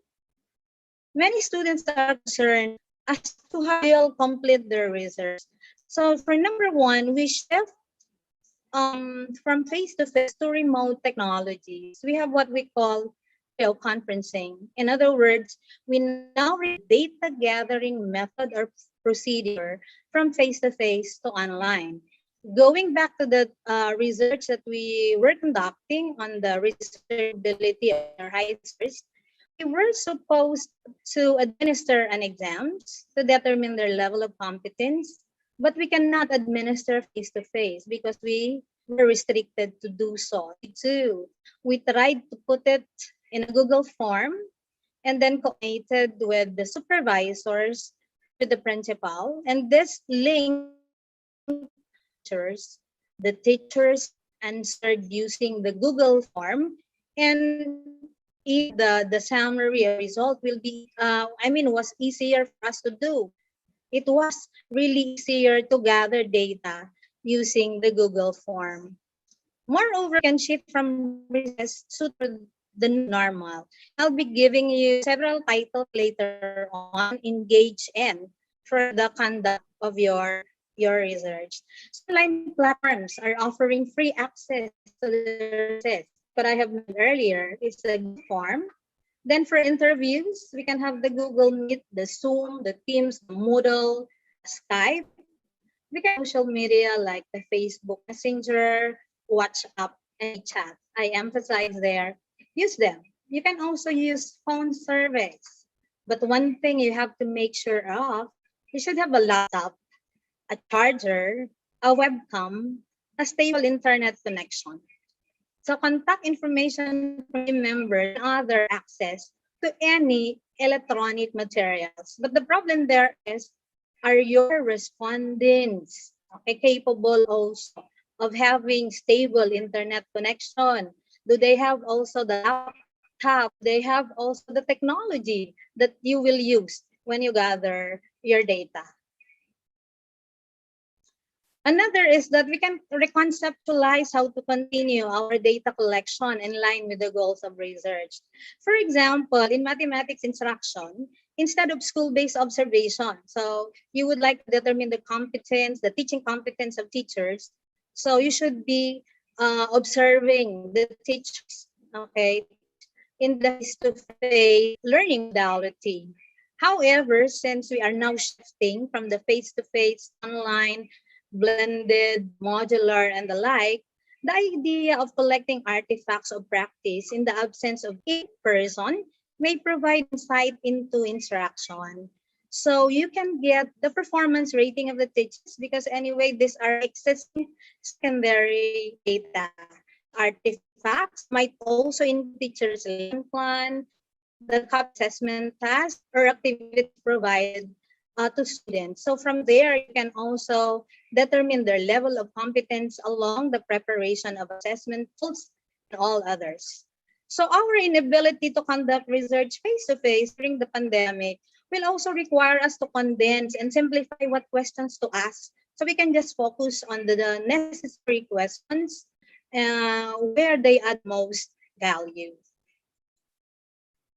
Many students are concerned as to how they'll complete their research. So for number one, we shift from face-to-face to remote technologies. We have what we call video conferencing. In other words, we now data gathering method or procedure from face-to-face to online. Going back to the research that we were conducting on the researchability of our high schools, we were supposed to administer an exams to determine their level of competence, but we cannot administer face-to-face because we were restricted to do so. We tried to put it in a Google form and then coordinated with the supervisors, with the principal, and this link the teachers answered using the Google form, and the summary result will be, was easier for us to do. It was really easier to gather data using the Google form. Moreover, can shift from research to the normal. I'll be giving you several titles later on, engage in, for the conduct of your research. Online platforms are offering free access to the research. But I have mentioned earlier, it's a Google form. Then for interviews, we can have the Google Meet, the Zoom, the Teams, the Moodle, Skype. We can have social media like the Facebook Messenger, WhatsApp, and chat. I emphasize there, use them. You can also use phone surveys. But one thing you have to make sure of, you should have a laptop, a charger, a webcam, a stable internet connection. So contact information from the members and other access to any electronic materials. But the problem there is Are your respondents capable also of having stable internet connection? Do they have also the laptop? They have also the technology that you will use when you gather your data. Another is that we can reconceptualize how to continue our data collection in line with the goals of research. For example, in mathematics instruction, instead of school-based observation, so you would like to determine the competence, the teaching competence of teachers. So you should be observing the teachers, okay, in the face-to-face learning modality. However, since we are now shifting from the face-to-face online, blended, modular, and the like, the idea of collecting artifacts of practice in the absence of a person may provide insight into instruction. So you can get the performance rating of the teachers because anyway, these are existing secondary data. Artifacts might also in teachers' lesson plan, the CAP assessment task or activities provided to students. So from there, you can also determine their level of competence along the preparation of assessment tools and all others. So our inability to conduct research face-to-face during the pandemic will also require us to condense and simplify what questions to ask. So we can just focus on the necessary questions where they add most value.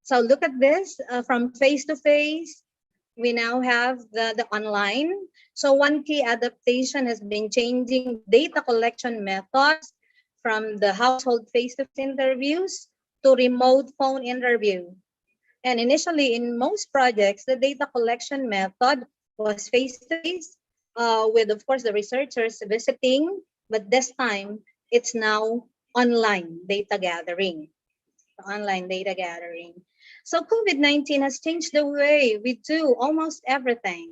So look at this from face-to-face. We now have the online. So one key adaptation has been changing data collection methods from the household face-to-face interviews to remote phone interview. And initially in most projects, the data collection method was face-to-face with, of course, the researchers visiting, but this time it's now online data gathering. Online data gathering. So COVID-19 has changed the way we do almost everything.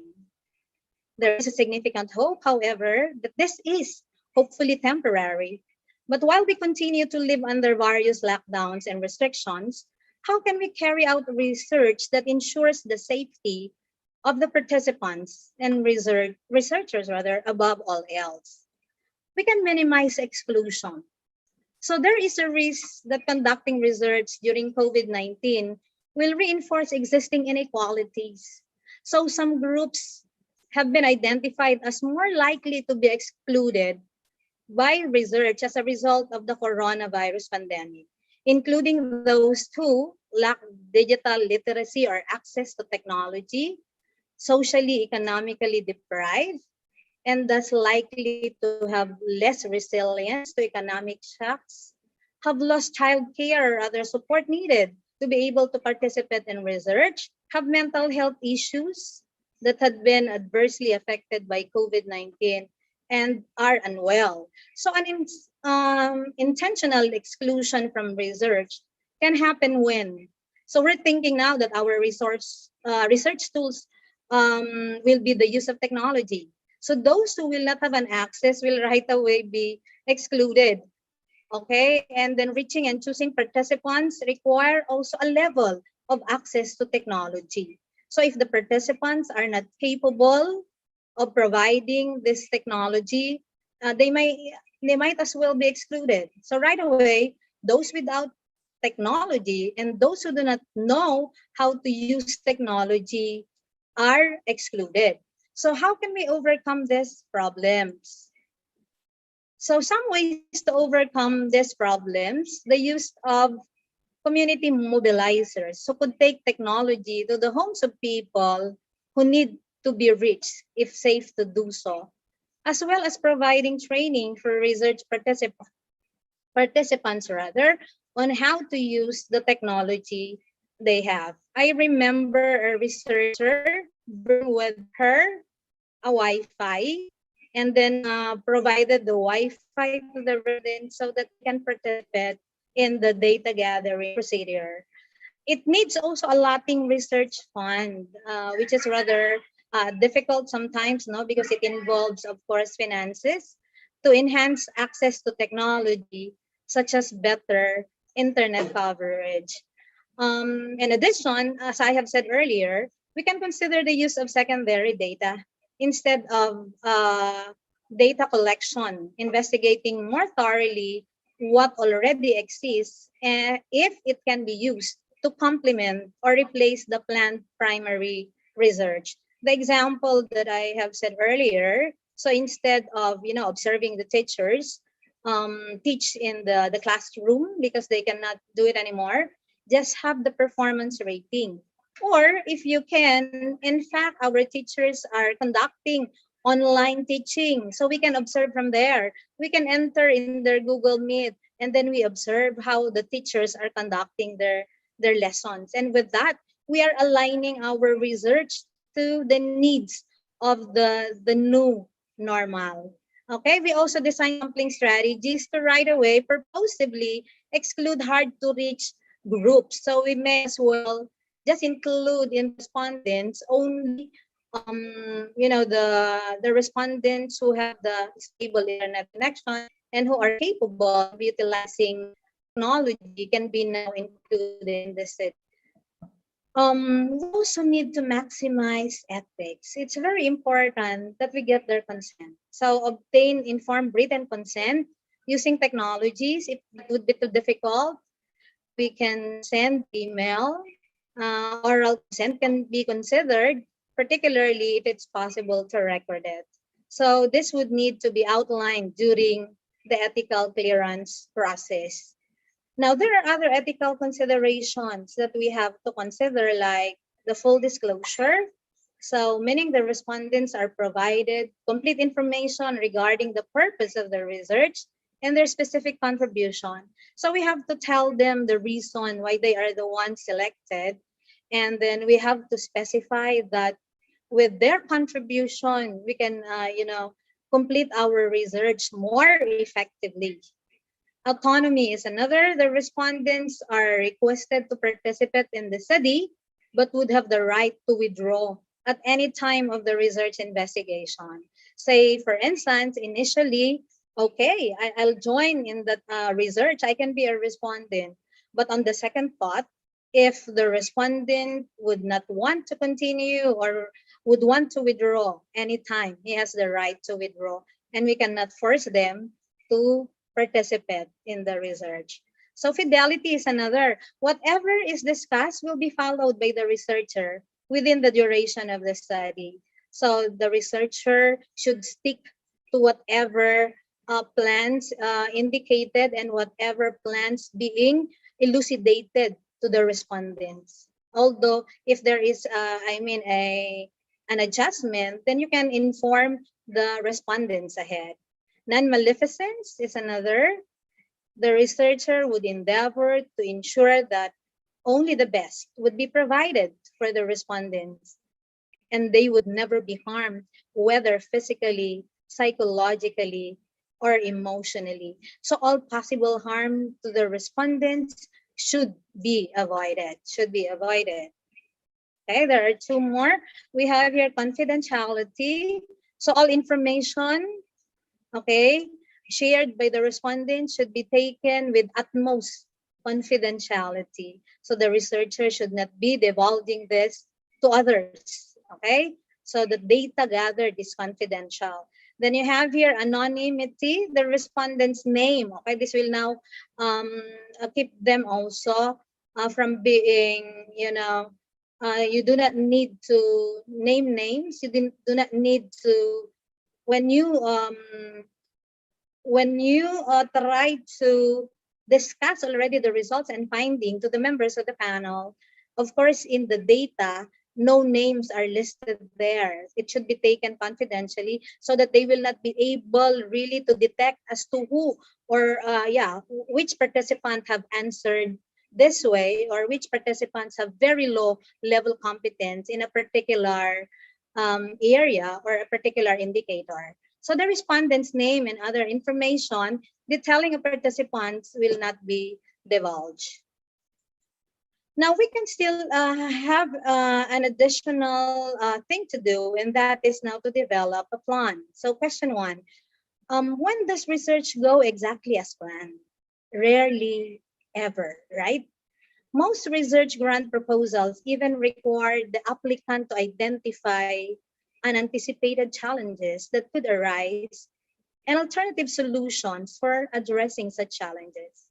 There is a significant hope, however, that this is hopefully temporary. But while we continue to live under various lockdowns and restrictions, how can we carry out research that ensures the safety of the participants and researchers above all else? We can minimize exclusion. So there is a risk that conducting research during COVID-19 will reinforce existing inequalities. So some groups have been identified as more likely to be excluded by research as a result of the coronavirus pandemic, including those who lack digital literacy or access to technology, socially, economically deprived, and thus likely to have less resilience to economic shocks, have lost childcare or other support needed to be able to participate in research, have mental health issues that had been adversely affected by COVID-19 and are unwell. So an intentional exclusion from research can happen when. So we're thinking now that our research tools will be the use of technology. So those who will not have an access will right away be excluded. Okay, and then reaching and choosing participants require also a level of access to technology. So if the participants are not capable of providing this technology, they might as well be excluded. So right away, those without technology and those who do not know how to use technology are excluded. So how can we overcome these problems? So some ways to overcome these problems, the use of community mobilizers, so could take technology to the homes of people who need to be reached if safe to do so, as well as providing training for research participants on how to use the technology they have. I remember a researcher bring with her a Wi-Fi and then provided the Wi-Fi to the residents so that they can participate in the data gathering procedure. It needs also allotting research fund, which is rather difficult sometimes, no, because it involves, of course, finances to enhance access to technology, such as better internet coverage. In addition, as I have said earlier, we can consider the use of secondary data instead of data collection, investigating more thoroughly what already exists and if it can be used to complement or replace the planned primary research. The example that I have said earlier, so instead of observing the teachers teach in the classroom because they cannot do it anymore, just have the performance rating. Or if you can, in fact, our teachers are conducting online teaching. So we can observe from there. We can enter in their Google Meet and then we observe how the teachers are conducting their lessons. And with that, we are aligning our research to the needs of the new normal. Okay, we also design sampling strategies to right away purposively exclude hard to reach groups. So we may as well just include in respondents only the respondents who have the stable internet connection and who are capable of utilizing technology can be now included in the set. We also need to maximize ethics. It's very important that we get their consent. So obtain informed written consent using technologies. If it would be too difficult, we can send email. Oral consent can be considered, particularly if it's possible to record it. So this would need to be outlined during the ethical clearance process. Now, there are other ethical considerations that we have to consider, like the full disclosure. So, meaning the respondents are provided complete information regarding the purpose of the research and their specific contribution. So, we have to tell them the reason why they are the ones selected. And then we have to specify that with their contribution, we can, complete our research more effectively. Autonomy is another. The respondents are requested to participate in the study, but would have the right to withdraw at any time of the research investigation. Say, for instance, initially, okay, I'll join in that research. I can be a respondent. But on the second thought, if the respondent would not want to continue or would want to withdraw anytime, he has the right to withdraw. And we cannot force them to participate in the research. So fidelity is another. Whatever is discussed will be followed by the researcher within the duration of the study. So the researcher should stick to whatever plans indicated and whatever plans being elucidated to the respondents. Although if there is, an adjustment, then you can inform the respondents ahead. Non-maleficence is another. The researcher would endeavor to ensure that only the best would be provided for the respondents, and they would never be harmed, whether physically, psychologically, or emotionally. So all possible harm to the respondents should be avoided, Okay, there are two more. We have here confidentiality. So all information, okay, shared by the respondents should be taken with utmost confidentiality. So the researcher should not be divulging this to others, okay? So the data gathered is confidential. Then you have here anonymity, the respondent's name, okay? This will now keep them also from being, you do not need to name names. You do not need to, when you try to discuss already the results and finding to the members of the panel, of course, in the data, no names are listed there. It should be taken confidentially so that they will not be able really to detect as to who or which participant have answered this way or which participants have very low level competence in a particular area or a particular indicator. So the respondent's name and other information detailing of participants will not be divulged. Now we can still have an additional thing to do, and that is now to develop a plan. So question one, when does research go exactly as planned? Rarely ever, right? Most research grant proposals even require the applicant to identify unanticipated challenges that could arise, and alternative solutions for addressing such challenges.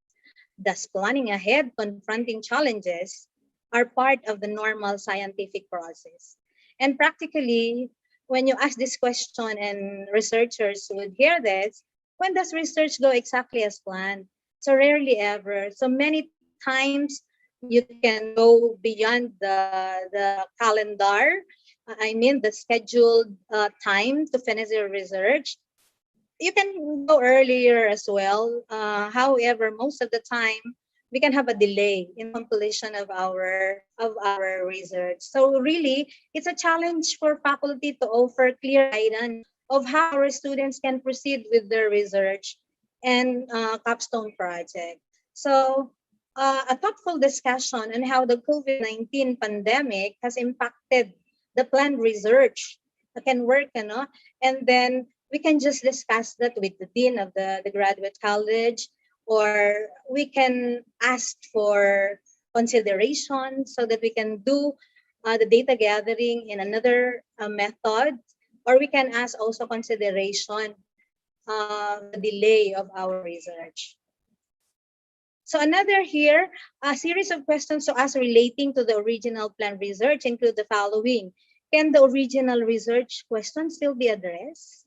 Thus, planning ahead, confronting challenges are part of the normal scientific process. And practically, when you ask this question and researchers would hear this, when does research go exactly as planned? So rarely ever. So many times you can go beyond the calendar, I mean the scheduled time to finish your research. You can go earlier as well. However, most of the time we can have a delay in completion of our research. So really, it's a challenge for faculty to offer clear guidance of how our students can proceed with their research and capstone project. So a thoughtful discussion on how the COVID-19 pandemic has impacted the planned research can work, and then we can just discuss that with the dean of the graduate college, or we can ask for consideration so that we can do the data gathering in another method, or we can ask also consideration the delay of our research. So another here, a series of questions to us relating to the original plan research include the following. Can the original research questions still be addressed?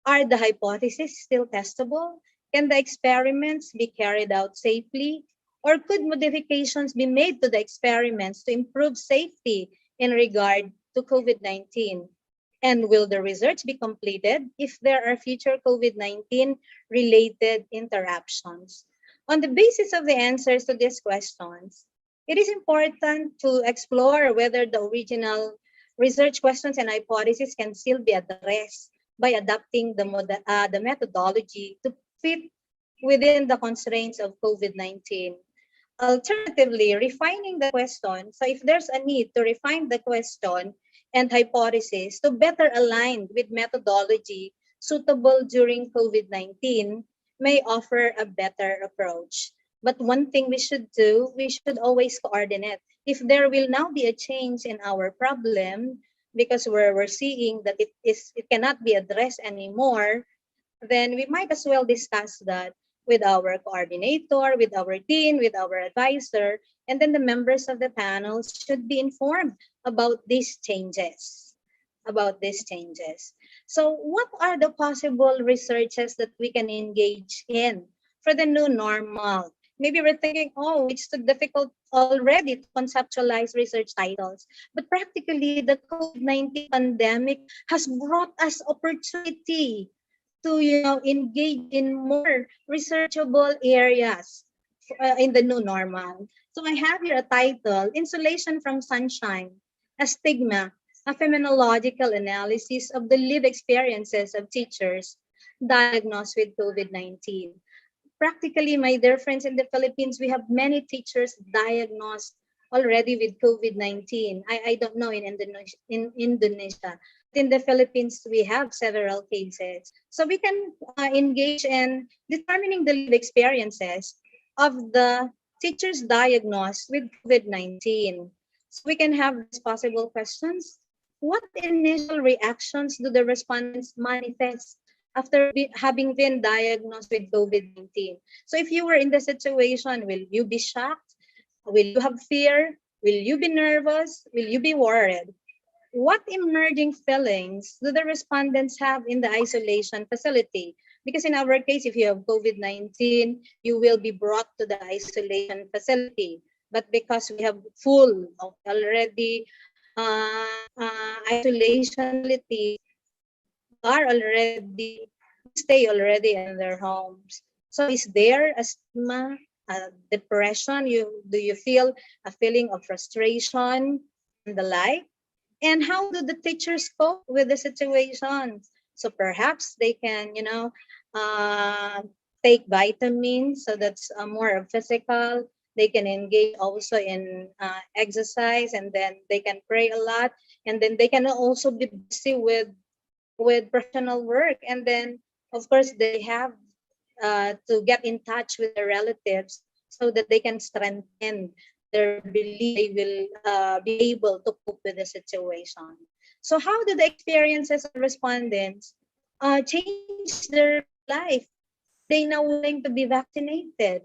Are the hypotheses still testable? Can the experiments be carried out safely? Or could modifications be made to the experiments to improve safety in regard to COVID-19? And will the research be completed if there are future COVID-19 related interruptions? On the basis of the answers to these questions, it is important to explore whether the original research questions and hypotheses can still be addressed by adapting the methodology to fit within the constraints of COVID-19. Alternatively, refining the question. So if there's a need to refine the question and hypothesis to better align with methodology suitable during COVID-19, may offer a better approach. But one thing we should do, we should always coordinate. If there will now be a change in our problem, because we're seeing that it cannot be addressed anymore, then we might as well discuss that with our coordinator, with our dean, with our advisor, and then the members of the panel should be informed about these changes. So what are the possible researches that we can engage in for the new normal? Maybe we're thinking, oh, it's too difficult already to conceptualize research titles. But practically, the COVID-19 pandemic has brought us opportunity to engage in more researchable areas in the new normal. So I have here a title, Insulation from Sunshine, a Stigma, a phenomenological analysis of the lived experiences of teachers diagnosed with COVID-19. Practically, my dear friends, in the Philippines, we have many teachers diagnosed already with COVID-19. I don't know in Indonesia. In the Philippines, we have several cases. So we can engage in determining the lived experiences of the teachers diagnosed with COVID-19. So we can have these possible questions. What initial reactions do the respondents manifest after having been diagnosed with COVID-19? So if you were in the situation, will you be shocked? Will you have fear? Will you be nervous? Will you be worried? What emerging feelings do the respondents have in the isolation facility? Because in our case, if you have COVID-19, you will be brought to the isolation facility. But because we have full of already isolation facility, stay already in their homes. So is there a stigma, depression? Do you feel a feeling of frustration and the like? And how do the teachers cope with the situation? So perhaps they can, take vitamins, so that's more physical. They can engage also in exercise, and then they can pray a lot, and then they can also be busy with professional work, and then of course they have to get in touch with their relatives so that they can strengthen their belief they will be able to cope with the situation. So how do the experiences of respondents change their life? They now willing to be vaccinated.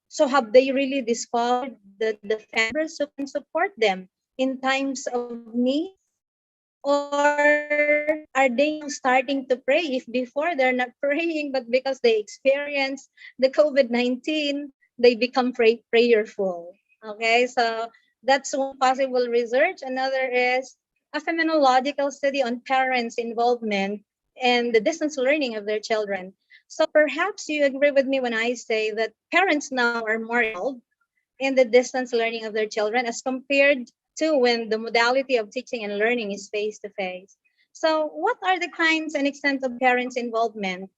So have they really discovered the family members who can support them in times of need? Or are they now starting to pray if before they're not praying, but because they experience the COVID-19, they become prayerful? Okay, so that's one possible research. Another is a phenomenological study on parents' involvement and the distance learning of their children. So perhaps you agree with me when I say that parents now are more involved in the distance learning of their children as compared to when the modality of teaching and learning is face-to-face. So what are the kinds and extent of parents' involvement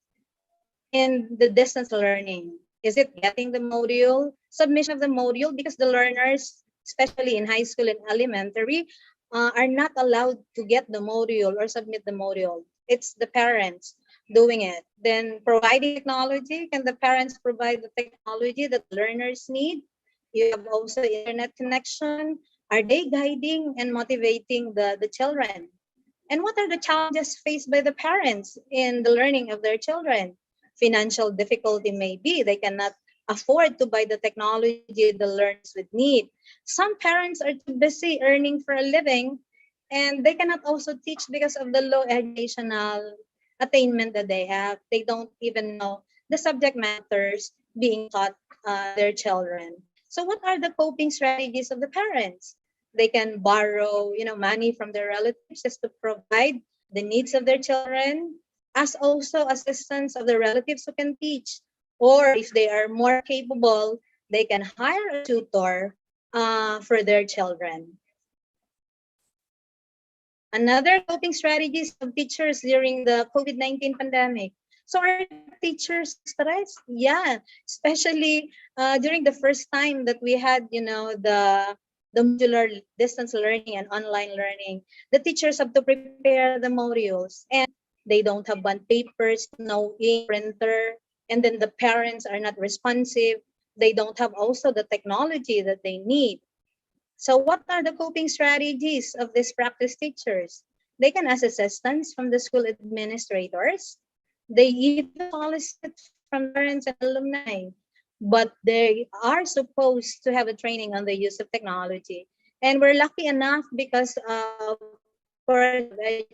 in the distance learning? Is it getting the module, submission of the module? Because the learners, especially in high school and elementary, are not allowed to get the module or submit the module. It's the parents doing it. Then providing technology, can the parents provide the technology that learners need? You have also internet connection. Are they guiding and motivating the children? And what are the challenges faced by the parents in the learning of their children? Financial difficulty may be, they cannot afford to buy the technology the learners would need. Some parents are too busy earning for a living and they cannot also teach because of the low educational attainment that they have. They don't even know the subject matters being taught their children. So what are the coping strategies of the parents? They can borrow, money from their relatives just to provide the needs of their children, as also assistance of the relatives who can teach. Or if they are more capable, they can hire a tutor for their children. Another coping strategies of teachers during the COVID-19 pandemic. So are teachers stressed? Yeah, especially during the first time that we had, the modular distance learning and online learning. The teachers have to prepare the modules and they don't have bond papers, no ink, printer, and then the parents are not responsive. They don't have also the technology that they need. So what are the coping strategies of these practice teachers? They can ask assistance from the school administrators. They even solicit from parents and alumni, but they are supposed to have a training on the use of technology. And we're lucky enough because for the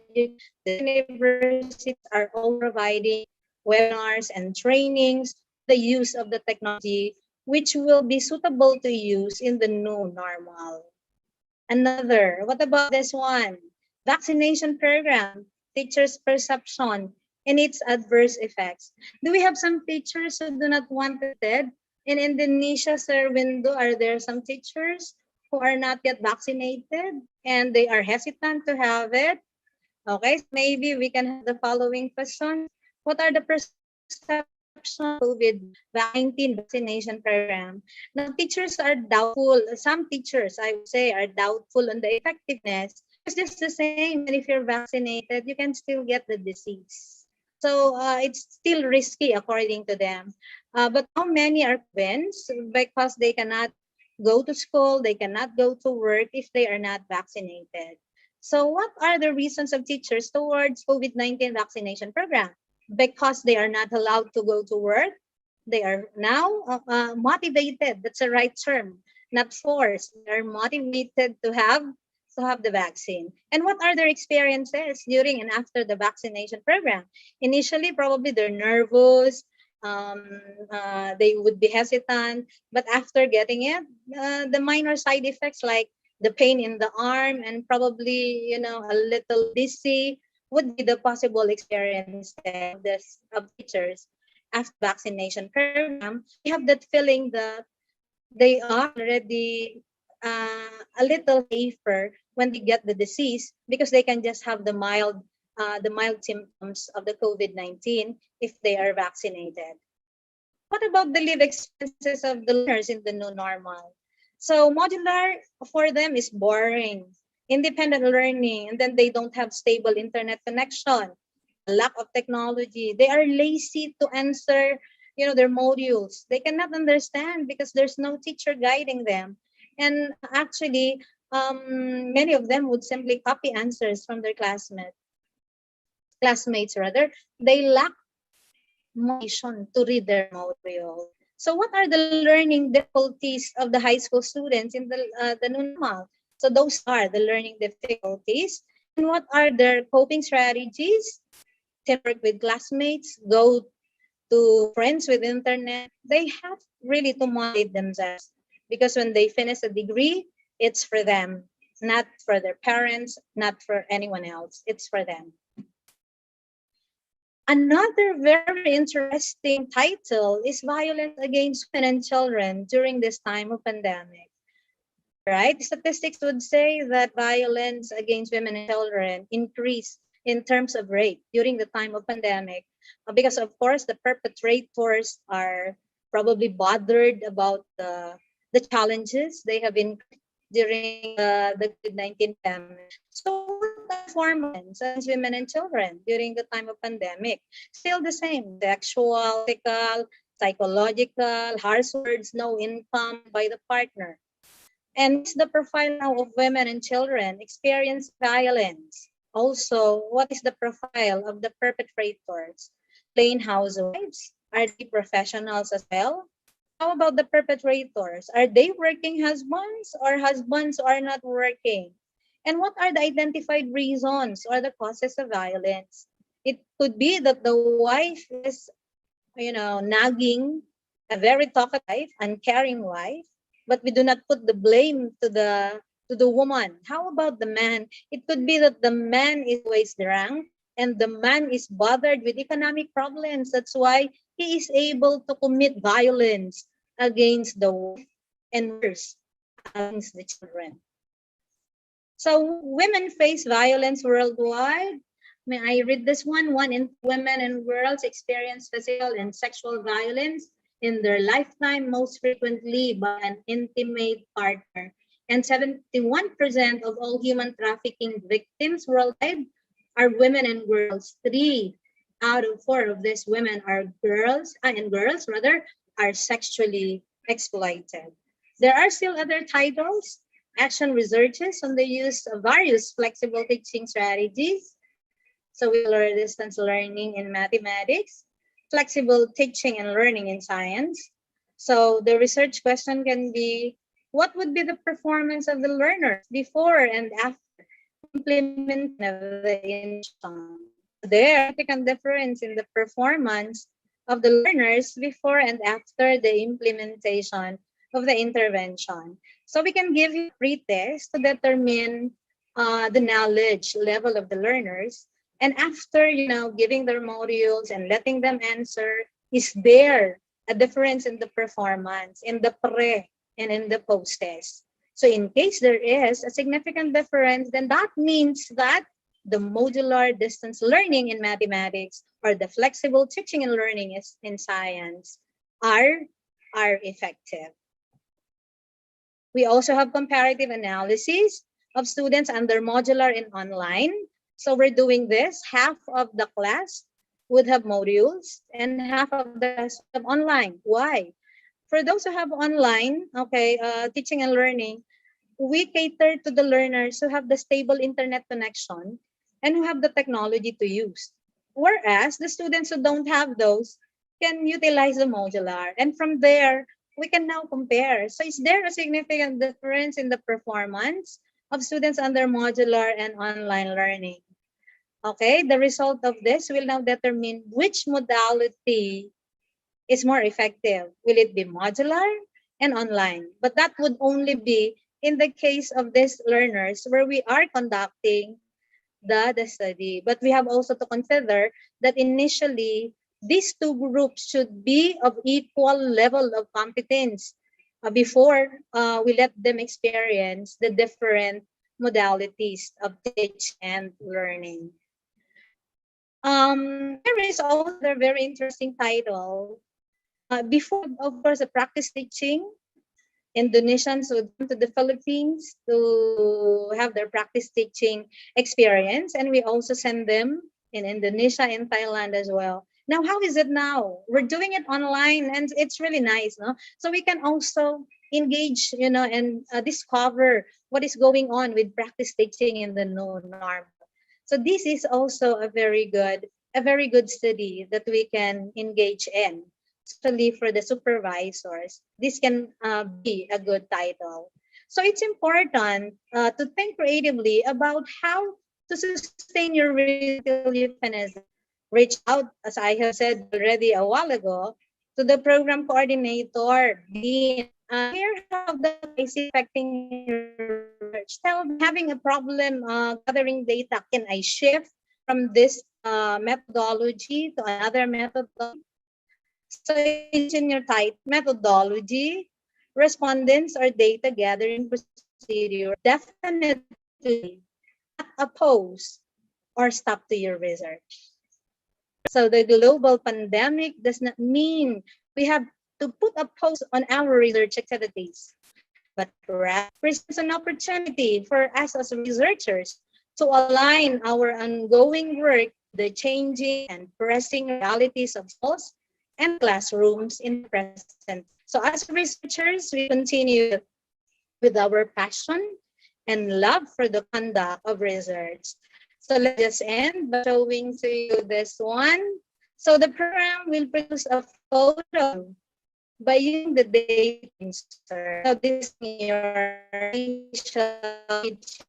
universities are all providing webinars and trainings, the use of the technology, which will be suitable to use in the new normal. Another, what about this one? Vaccination program, teachers' perception, and its adverse effects. Do we have some teachers who do not want it? In Indonesia, Sir Window, are there some teachers who are not yet vaccinated and they are hesitant to have it? Okay, maybe we can have the following question. What are the perceptions of COVID-19 vaccination program? Now, teachers are doubtful. Some teachers, I would say, are doubtful on the effectiveness. It's just the same. And if you're vaccinated, you can still get the disease. So it's still risky according to them. But how many are convinced? Because they cannot go to school, they cannot go to work if they are not vaccinated. So what are the reasons of teachers towards COVID-19 vaccination program? Because they are not allowed to go to work, they are now motivated. That's the right term, not forced. They're motivated to have the vaccine. And what are their experiences during and after the vaccination program? Initially, probably they're nervous, they would be hesitant, but after getting it, the minor side effects like the pain in the arm and probably, a little dizzy would be the possible experience of teachers after vaccination program. We have that feeling that they are already a little safer when they get the disease because they can just have the mild symptoms of the COVID-19 if they are vaccinated. What about the life experiences of the learners in the new normal? So modular for them is boring, independent learning, and then they don't have stable internet connection, lack of technology. They are lazy to answer, their modules. They cannot understand because there's no teacher guiding them. And actually, many of them would simply copy answers from their classmates rather. They lack motivation to read their material. So what are the learning difficulties of the high school students in the new normal? So those are the learning difficulties. And what are their coping strategies? Teamwork with classmates, go to friends with internet. They have really to motivate themselves, because when they finish a degree, it's for them, not for their parents, not for anyone else. It's for them. Another very interesting title is violence against women and children during this time of pandemic. Right? Statistics would say that violence against women and children increased in terms of rate during the time of pandemic, because of course the perpetrators are probably bothered about the challenges they have been during the COVID-19 pandemic. So performance against women and children during the time of pandemic, still the same: sexual, physical, psychological, harsh words, no income by the partner. And it's the profile now of women and children experience violence. Also, what is the profile of the perpetrators? Plain housewives? Are they professionals as well? How about the perpetrators? Are they working husbands, or husbands are not working? And what are the identified reasons or the causes of violence? It could be that the wife is, nagging, a very talkative, uncaring wife, but we do not put the blame to the woman. How about the man? It could be that the man is always drunk and the man is bothered with economic problems. That's why he is able to commit violence against the wife and worse, against the children. So women face violence worldwide. May I read this one? 1 in 2 women and girls experience physical and sexual violence in their lifetime, most frequently by an intimate partner. And 71% of all human trafficking victims worldwide are women and girls. 3 out of 4 of these women are girls, are sexually exploited. There are still other titles: action researches on the use of various flexible teaching strategies. So we learn distance learning in mathematics, flexible teaching and learning in science. So the research question can be, what would be the performance of the learners before and after implementation of the intervention? There is a significant difference in the performance of the learners before and after the implementation of the intervention. So we can give you a pretest to determine the knowledge level of the learners. And after, giving their modules and letting them answer, is there a difference in the performance, in the pre and in the post-test? So in case there is a significant difference, then that means that the modular distance learning in mathematics or the flexible teaching and learning in science are effective. We also have comparative analysis of students under modular and online. So we're doing this. Half of the class would have modules and half of the class would have online. Why? For those who have online, teaching and learning, we cater to the learners who have the stable internet connection and who have the technology to use. Whereas the students who don't have those can utilize the modular. And from there, we can now compare. So is there a significant difference in the performance of students under modular and online learning? Okay, the result of this will now determine which modality is more effective. Will it be modular and online? But that would only be in the case of these learners where we are conducting the study. But we have also to consider that initially, these two groups should be of equal level of competence before we let them experience the different modalities of teach and learning. There is also a very interesting title. Before, of course, the practice teaching, Indonesians would come to the Philippines to have their practice teaching experience, and we also send them in Indonesia and Thailand as well. Now, how is it now? We're doing it online, and it's really nice, no? So we can also engage, and discover what is going on with practice teaching in the new normal. So this is also a very good study that we can engage in, especially for the supervisors. This can be a good title. So it's important to think creatively about how to sustain your until you finish. Reach out, as I have said already a while ago, to the program coordinator, dean. Hear how the is affecting your research. Tell them, having a problem gathering data. Can I shift from this methodology to another methodology? So it's in your title, methodology, respondents, or data gathering procedure. Definitely not oppose or stop to your research. So the global pandemic does not mean we have to put a pause on our research activities, but rather presents an opportunity for us as researchers to align our ongoing work with the changing and pressing realities of schools and classrooms in the present. So as researchers, we continue with our passion and love for the conduct of research. So let's just end by showing to you this one. So the program will produce a photo by using the data insert. So this is your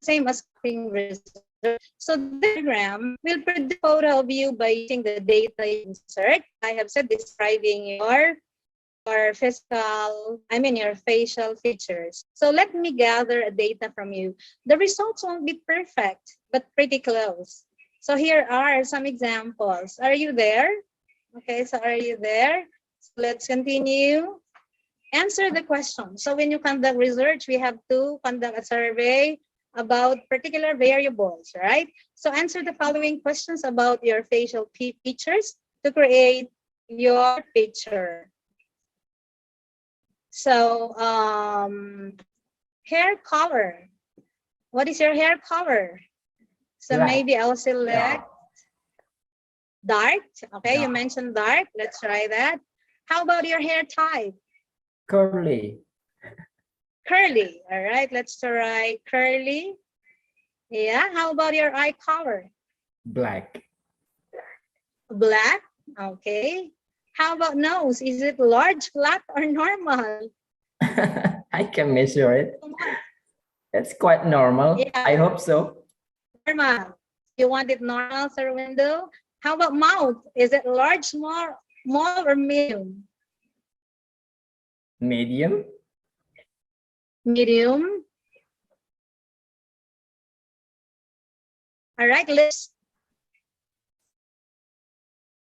same as research. So the program will produce a photo of you by using the data insert. I have said describing your your facial features. So let me gather a data from you. The results won't be perfect, but pretty close. So here are some examples. Are you there? Okay, so are you there? So let's continue. Answer the question. So when you conduct research, we have to conduct a survey about particular variables, right? So answer the following questions about your facial features to create your picture. So hair color. What is your hair color? So Black. maybe I'll select dark. Okay, you mentioned dark. Let's try that. How about your hair type? Curly. Curly. All right, let's try curly. Yeah, how about your eye color? Black. Black. Okay. How about nose? Is it large, flat, or normal? I can measure it. It's quite normal. Yeah. I hope so. Normal. You want it normal, Sir Window? How about mouth? Is it large, small, or medium? Medium. Medium. All right, lips.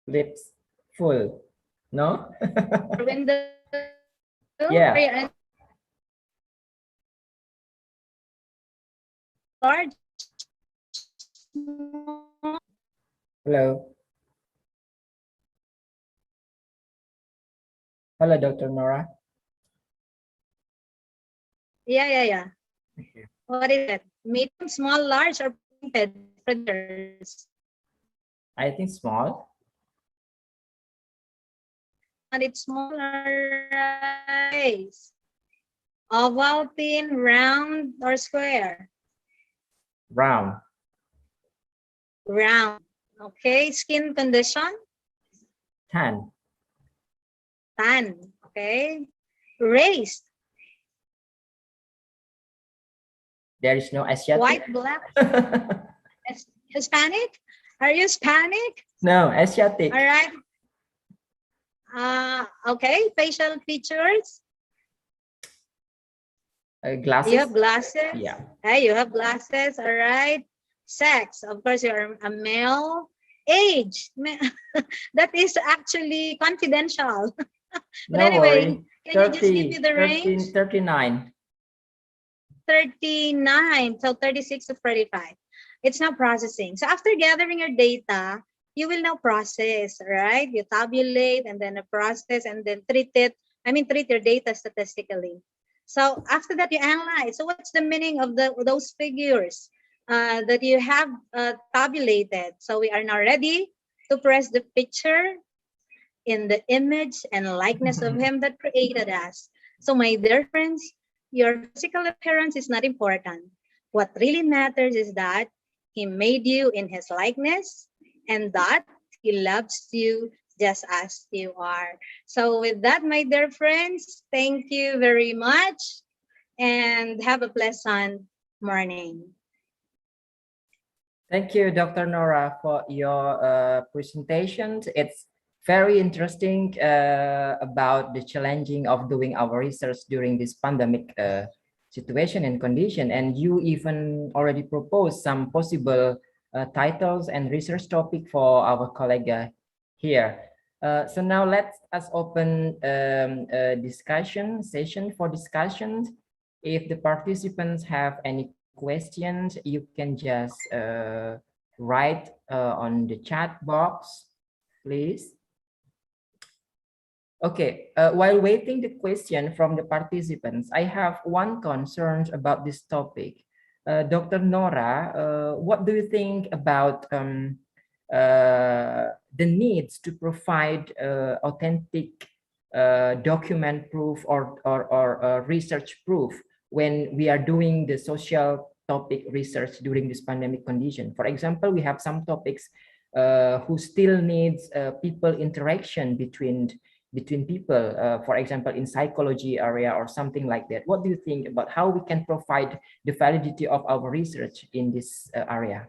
Lips full. No? Window. Yeah. Large. Hello. Hello, Dr. Nora. Yeah. What is it? Medium, small, large, or pointed? I think small. And it's smaller. Oval, thin, round, or square? Round. Round. Okay. Skin condition? Tan. Tan. Okay. Race? There is no Asiatic. White, black? Hispanic? Are you Hispanic? No, Asiatic. All right. Okay. Facial features? Glasses. You have glasses? Yeah. Hey, you have glasses. All right. Sex. Of course, you're a male. Age. That is actually confidential. But No anyway, worry. can you just give me the range? 39. 39, so 36 to 35. It's now processing. So after gathering your data, you will now process, right? You tabulate and then process and then treat your data statistically. So after that, you analyze. So what's the meaning of those figures that you have tabulated? So we are now ready to press the picture in the image and likeness of him that created us. So my dear friends, your physical appearance is not important. What really matters is that he made you in his likeness and that he loves you just as you are. So with that, my dear friends, thank you very much and have a pleasant morning. Thank you, Dr. Nora, for your presentation. It's very interesting about the challenging of doing our research during this pandemic situation and condition. And you even already proposed some possible titles and research topic for our colleague here. So now let us open a discussion session for discussions. If the participants have any questions, you can just write on the chat box, please. Okay, while waiting the question from the participants, I have one concern about this topic. Dr. Nora, what do you think about the needs to provide authentic document proof or research proof when we are doing the social topic research during this pandemic condition? For example, we have some topics who still needs people interaction between people, for example, in psychology area or something like that. What do you think about how we can provide the validity of our research in this area?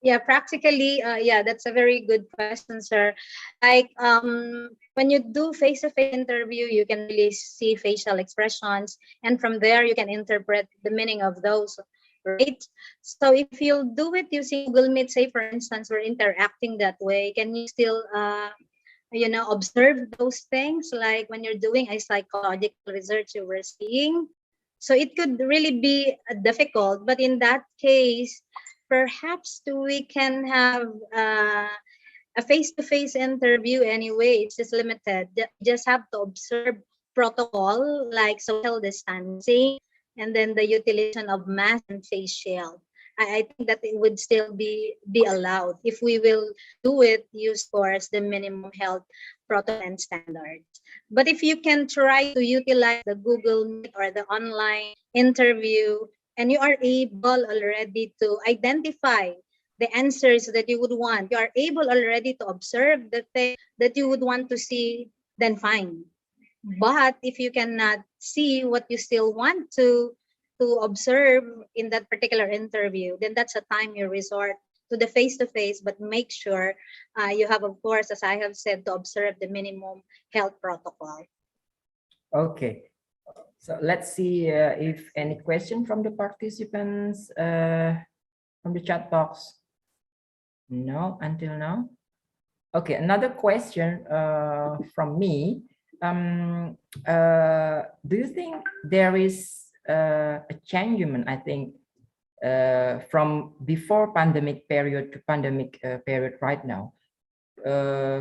Yeah, practically, yeah, that's a very good question, sir. Like when you do face-to-face interview, you can really see facial expressions, and from there you can interpret the meaning of those, right? So if you do it using Google Meet, say for instance, we're interacting that way, can you still you know, observe those things like when you're doing a psychological research you were seeing? So it could really be difficult, but in that case, perhaps we can have a face-to-face interview anyway. It's just limited. Just have to observe protocol like social distancing and then the utilization of mask and face shield. I think that it would still be allowed if we will do it, use course the minimum health protocol and standards. But if you can try to utilize the Google Meet or the online interview, and you are able already to identify the answers that you would want, you are able already to observe the thing that you would want to see, then fine. But if you cannot see what you still want to observe in that particular interview, then that's a time you resort to the face-to-face, but make sure you have, of course, as I have said, to observe the minimum health protocol. Okay. So let's see if any question from the participants from the chat box. No, until now. Okay, another question from me. Do you think there is a changement, I think, from before pandemic period to pandemic period right now,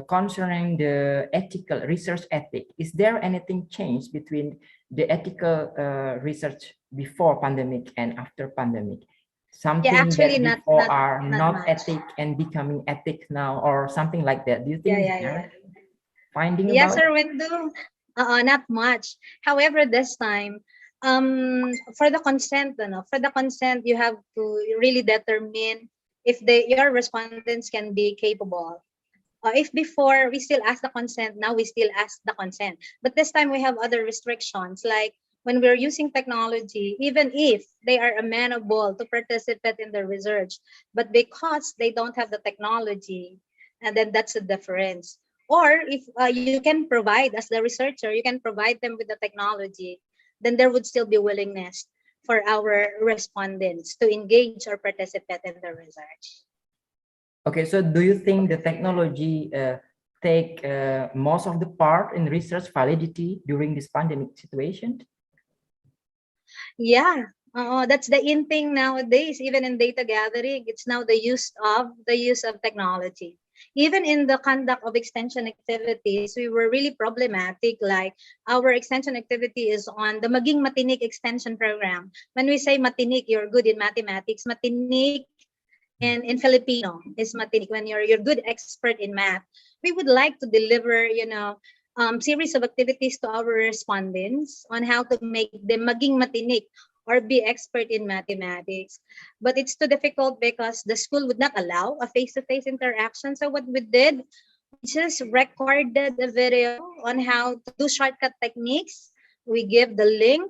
concerning the ethical research ethic? Is there anything changed between the ethical research before pandemic and after pandemic? Something actually that before are not not ethic and becoming ethic now, or something like that? Do you think yeah. finding Yes, about sir, Windu. Not much. However, this time, for the consent, you have to really determine if your respondents can be capable. If before we still ask the consent, now we still ask the consent. But this time we have other restrictions, like when we're using technology, even if they are amenable to participate in the research, but because they don't have the technology, and then that's the difference. Or if you can provide, as the researcher, you can provide them with the technology, then there would still be willingness for our respondents to engage or participate in the research. Okay, so do you think the technology take most of the part in research validity during this pandemic situation? Yeah, that's the in thing nowadays. Even in data gathering, it's now the use of technology. Even in the conduct of extension activities, we were really problematic. Like our extension activity is on the Maging Matinik extension program. When we say matinik, you're good in mathematics. Matinik in Filipino is matinik. When you're good expert in math, we would like to deliver, series of activities to our respondents on how to make them maging matinik or be expert in mathematics. But it's too difficult because the school would not allow a face-to-face interaction. So what we did, we just recorded a video on how to do shortcut techniques. We give the link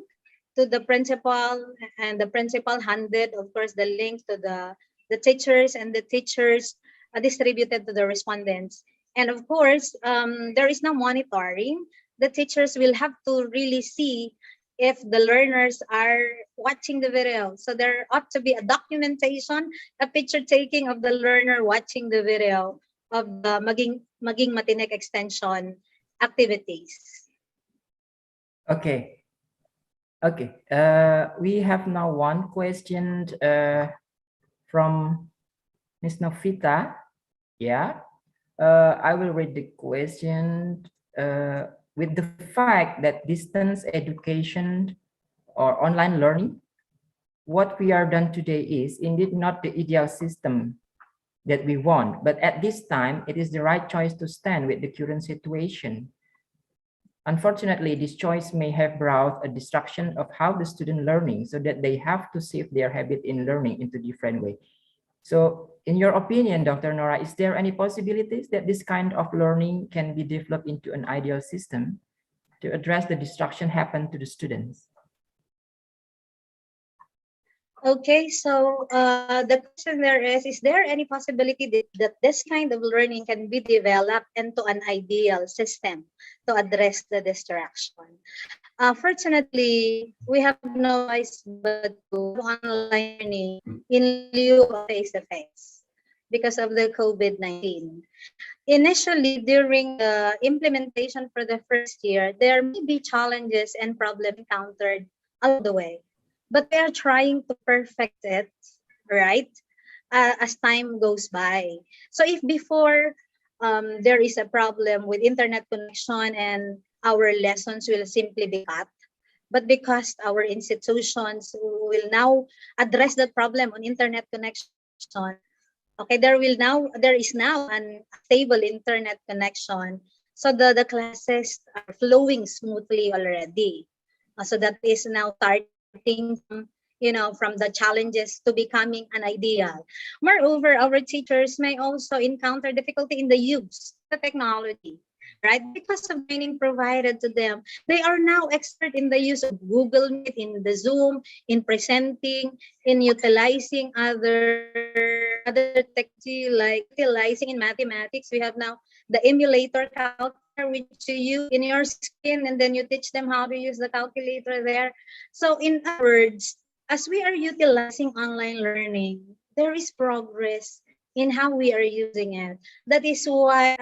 to the principal, and the principal handed, of course, the link to the teachers, and the teachers distributed to the respondents. And of course, there is no monitoring. The teachers will have to really see if the learners are watching the video. So there ought to be a documentation, a picture taking of the learner watching the video of the maging matinik extension activities. Okay. Okay. We have now one question from Ms. Novita. Yeah. I will read the question. With the fact that distance education or online learning, what we are done today is indeed not the ideal system that we want, but at this time, it is the right choice to stand with the current situation. Unfortunately, this choice may have brought a destruction of how the student learning, so that they have to shift their habit in learning into different way. So in your opinion, Dr. Nora, is there any possibilities that this kind of learning can be developed into an ideal system to address the destruction happened to the students? Okay, so the question there is there any possibility that this kind of learning can be developed into an ideal system to address the distraction? Fortunately, we have no choice but to online learning in lieu of face-to-face because of the COVID-19. Initially, during the implementation for the first year, there may be challenges and problems encountered along the way, but they are trying to perfect it, right, as time goes by. So if before there is a problem with internet connection and our lessons will simply be cut, but because our institutions will now address that problem on internet connection, okay, there is now an stable internet connection, so the classes are flowing smoothly already. So that is now starting from the challenges to becoming an ideal. Moreover, our teachers may also encounter difficulty in the use of the technology, right? Because of training provided to them, they are now expert in the use of Google Meet, in the Zoom, in presenting, in utilizing other technology, like utilizing in mathematics. We have now the emulator calculator, which you use in your screen, and then you teach them how to use the calculator there. So in other words, as we are utilizing online learning, there is progress in how we are using it. That is why,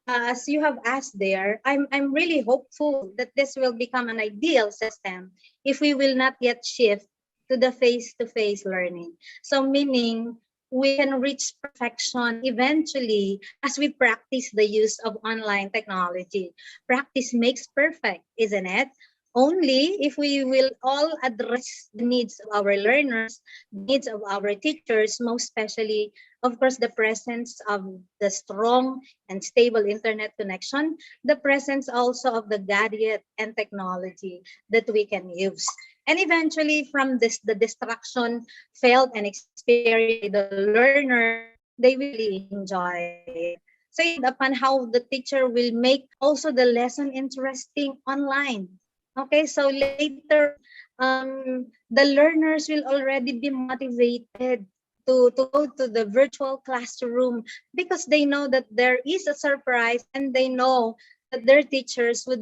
as you have asked there, I'm really hopeful that this will become an ideal system if we will not yet shift to the face-to-face learning. So meaning we can reach perfection eventually as we practice the use of online technology. Practice makes perfect, isn't it? Only if we will all address the needs of our learners, needs of our teachers, most especially, of course, the presence of the strong and stable internet connection, the presence also of the gadget and technology that we can use. And eventually, from this, the distraction felt and experienced by the learner, they really enjoy it. So upon how the teacher will make also the lesson interesting online. Okay, so later, the learners will already be motivated to go to the virtual classroom because they know that there is a surprise and they know that their teachers would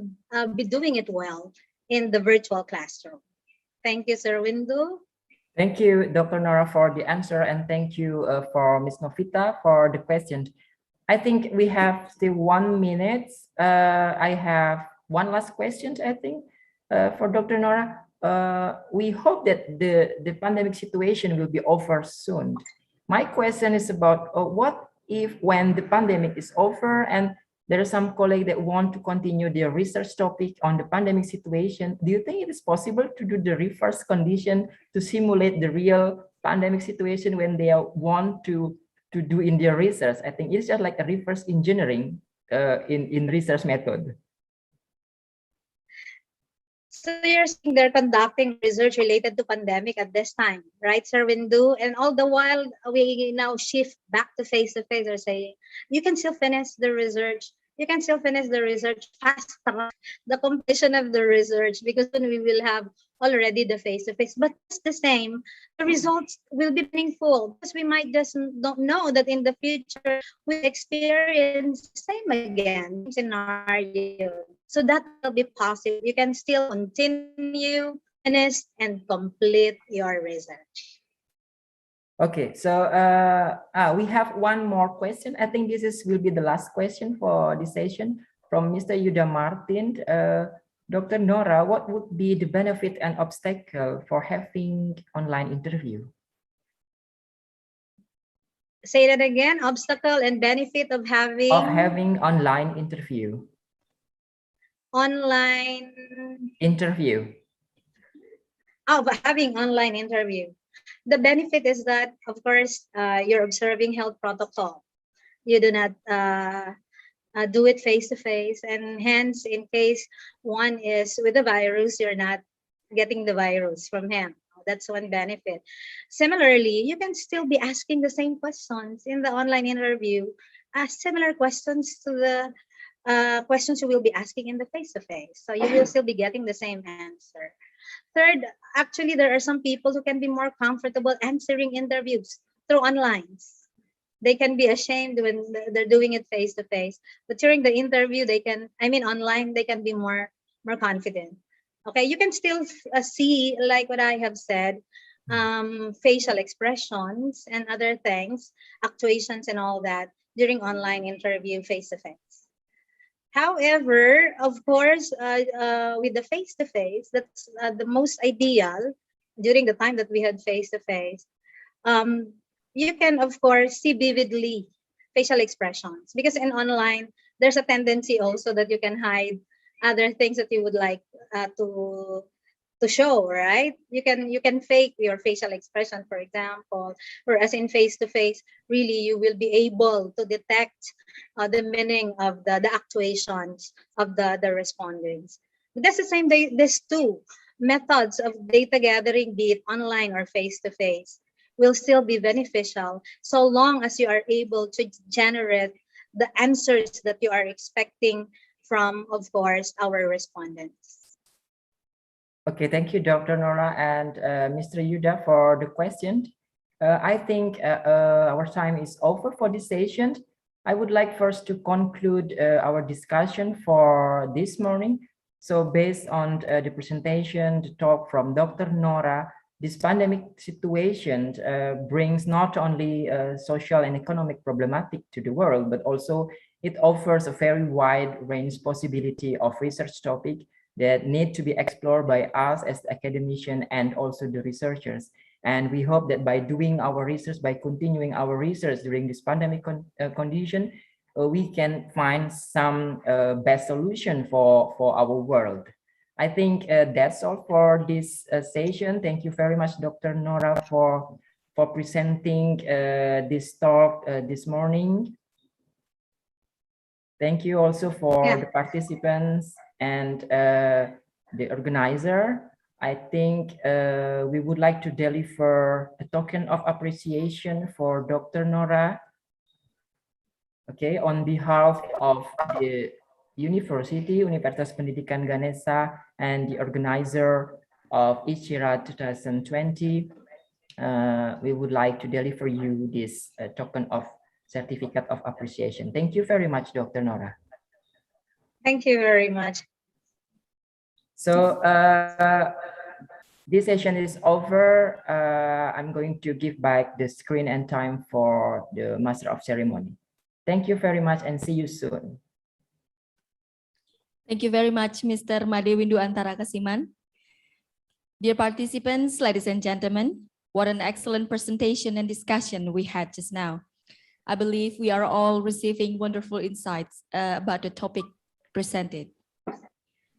be doing it well in the virtual classroom. Thank you, Sir Windu. Thank you, Dr. Nora, for the answer, and thank you for Ms. Novita for the question. I think we have still 1 minute. I have one last question, I think. For Dr. Nora, we hope that the pandemic situation will be over soon. My question is about what if when the pandemic is over and there are some colleagues that want to continue their research topic on the pandemic situation, do you think it is possible to do the reverse condition to simulate the real pandemic situation when they want to do in their research? I think it's just like a reverse engineering in research method? So you're saying they're conducting research related to pandemic at this time, right, Sir Windu? And all the while we now shift back to face-to-face, or saying you can still finish the research. You can still finish the research, fast track the completion of the research, because when we will have already the face-to-face. But it's the same, the results will be meaningful, because we might just don't know that in the future we experience the same again scenario. So that will be possible. You can still continue, finish, and complete your research. Okay, so we have one more question. I think this will be the last question for this session from Mr. Yuda Martin. Dr. Nora, what would be the benefit and obstacle for having online interview? Say that again, obstacle and benefit of having online interview. Online interview. Oh, but having online interview. The benefit is that, of course, you're observing health protocol. You do not do it face-to-face, and hence, in case one is with the virus, you're not getting the virus from him. That's one benefit. Similarly, you can still be asking the same questions in the online interview, similar questions to the questions you will be asking in the face-to-face. So you will still be getting the same answer. Third, actually, there are some people who can be more comfortable answering interviews through online. They can be ashamed when they're doing it face-to-face, but during the interview, online, they can be more confident. Okay, you can still see, like what I have said, facial expressions and other things, actuations and all that during online interview face-to-face. However, of course, with the face-to-face, that's the most ideal during the time that we had face-to-face. You can, of course, see vividly facial expressions, because in online, there's a tendency also that you can hide other things that you would like to show, right? You can fake your facial expression, for example, whereas in face-to-face, really you will be able to detect the meaning of the actuations of the respondents. But that's the same, these two methods of data gathering, be it online or face-to-face, will still be beneficial so long as you are able to generate the answers that you are expecting from, of course, our respondents. Okay, thank you, Dr. Nora and Mr. Yuda for the question. I think our time is over for this session. I would like first to conclude our discussion for this morning. So based on the presentation, the talk from Dr. Nora, this pandemic situation brings not only social and economic problematic to the world, but also it offers a very wide range possibility of research topic that need to be explored by us as academicians and also the researchers. And we hope that by doing our research, by continuing our research during this pandemic condition, we can find some best solution for our world. I think that's all for this session. Thank you very much, Dr. Nora, for presenting this talk this morning. Thank you also for the participants and the organizer. I think we would like to deliver a token of appreciation for Dr. Nora. Okay, on behalf of the Universitas Pendidikan Ganesha and the organizer of ICIRAD 2020, we would like to deliver you this token of certificate of appreciation. Thank you very much, Dr. Nora. Thank you very much. So this session is over. I'm going to give back the screen and time for the Master of Ceremony. Thank you very much and see you soon. Thank you very much, Mr. Madewindu Antara Kasiman. Dear participants, ladies and gentlemen, what an excellent presentation and discussion we had just now. I believe we are all receiving wonderful insights about the topic presented.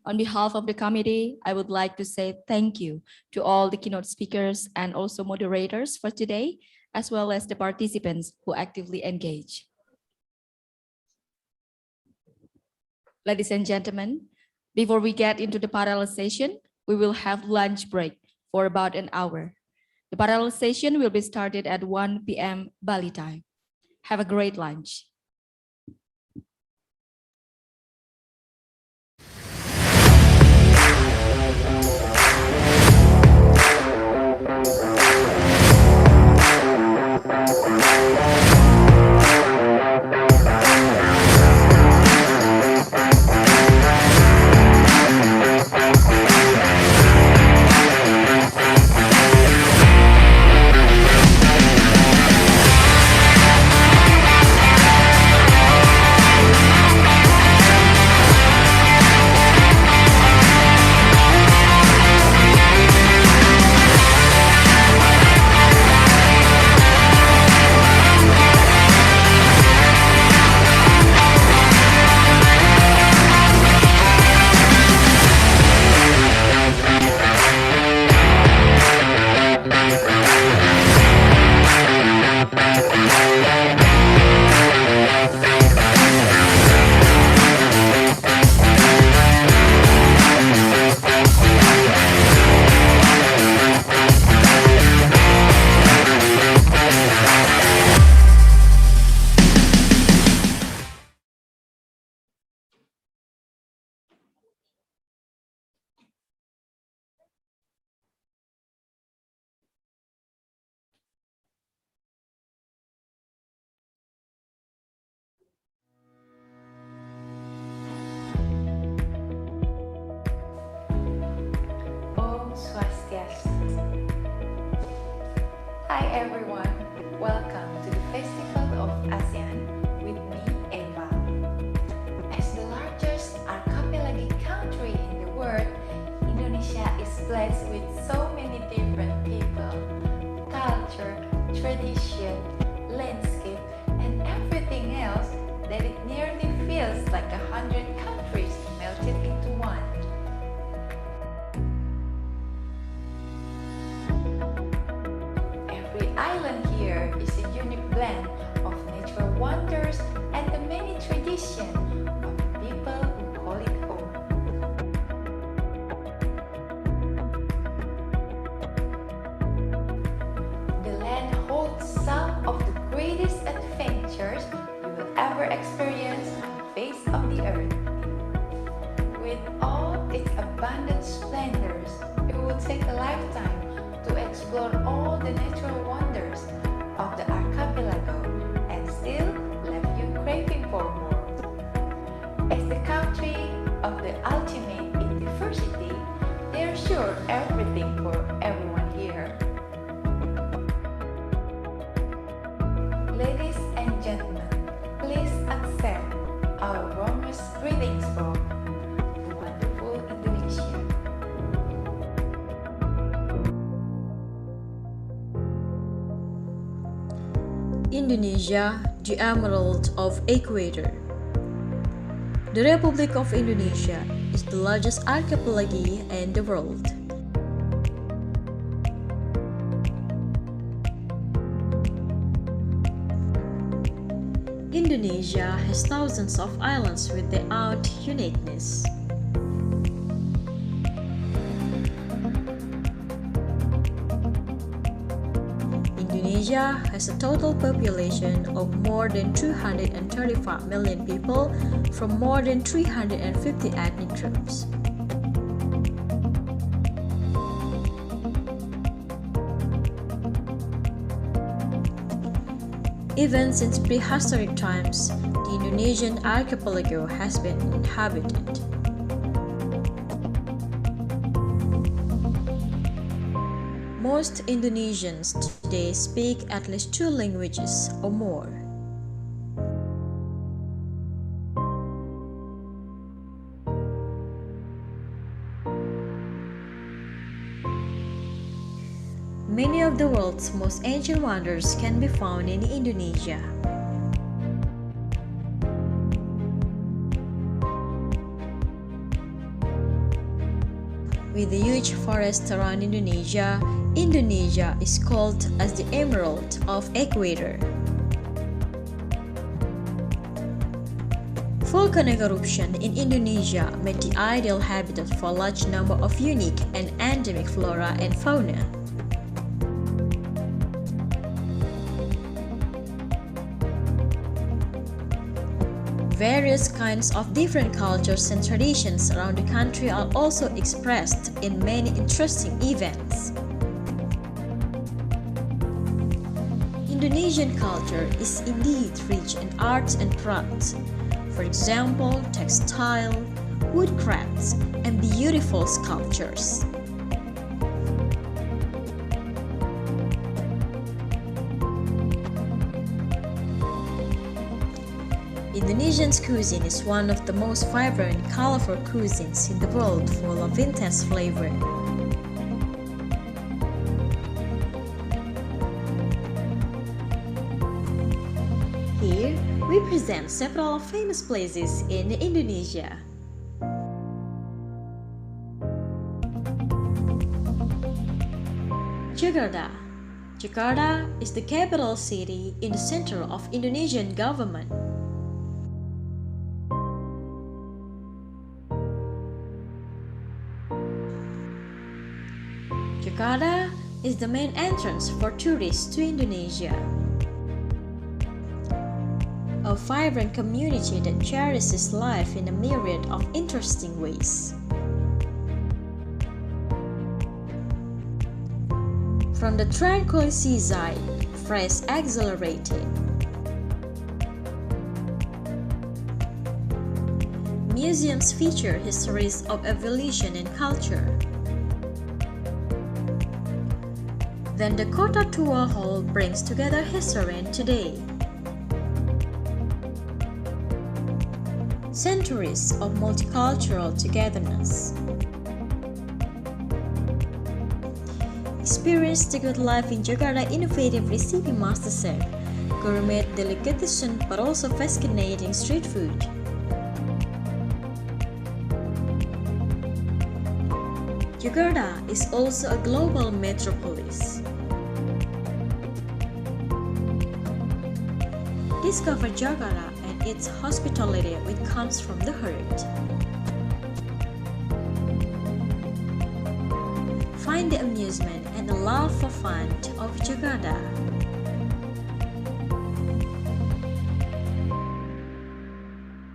On behalf of the committee, I would like to say thank you to all the keynote speakers and also moderators for today, as well as the participants who actively engage. Ladies and gentlemen, before we get into the parallel session, we will have lunch break for about an hour. The parallel session will be started at 1 p.m. Bali time. Have a great lunch. Hi everyone, welcome to the Festival of ASEAN with me, Eva. As the largest archipelagic country in the world, Indonesia is blessed with so many different people, culture, tradition, landscape, and everything else that it nearly feels like 100 countries melted into one. Every island here is a unique blend of natural wonders and the many traditions of the people who call it home. The land holds some of the greatest adventures you will ever experience on the face of the earth. With all its abundant splendors, it will take a lifetime to explore all the natural wonders of the archipelago and still leave you craving for more. As the country of the ultimate in diversity, there's sure everything for everyone here. Ladies and gentlemen, please accept our warmest greetings from the wonderful Indonesia. Indonesia, the Emerald of Equator. The Republic of Indonesia is the largest archipelago in the world. Indonesia has thousands of islands with their own uniqueness. Indonesia has a total population of more than 235 million people from more than 350 ethnic groups. Even since prehistoric times, the Indonesian archipelago has been inhabited. Most Indonesians today speak at least 2 languages or more. Many of the world's most ancient wonders can be found in Indonesia. With a huge forest around Indonesia, Indonesia is called as the Emerald of Equator. Volcanic eruption in Indonesia made the ideal habitat for a large number of unique and endemic flora and fauna. Various kinds of different cultures and traditions around the country are also expressed in many interesting events. Indonesian culture is indeed rich in arts and crafts. For example, textile, woodcrafts, and beautiful sculptures. Indonesian cuisine is one of the most vibrant and colorful cuisines in the world, full of intense flavor. Here, we present several famous places in Indonesia. Jakarta. Jakarta is the capital city in the center of Indonesian government. Jakarta is the main entrance for tourists to Indonesia. A vibrant community that cherishes life in a myriad of interesting ways. From the tranquil seaside, fresh exhilarated. Museums feature histories of evolution and culture. Then the Kota Tua Hall brings together history and today. Centuries of multicultural togetherness. Experience the good life in Jakarta innovative recipe masterchef, gourmet delicatessen but also fascinating street food. Jakarta is also a global metropolis. Discover Jakarta and its hospitality which comes from the heart. Find the amusement and the love for fun of Jakarta.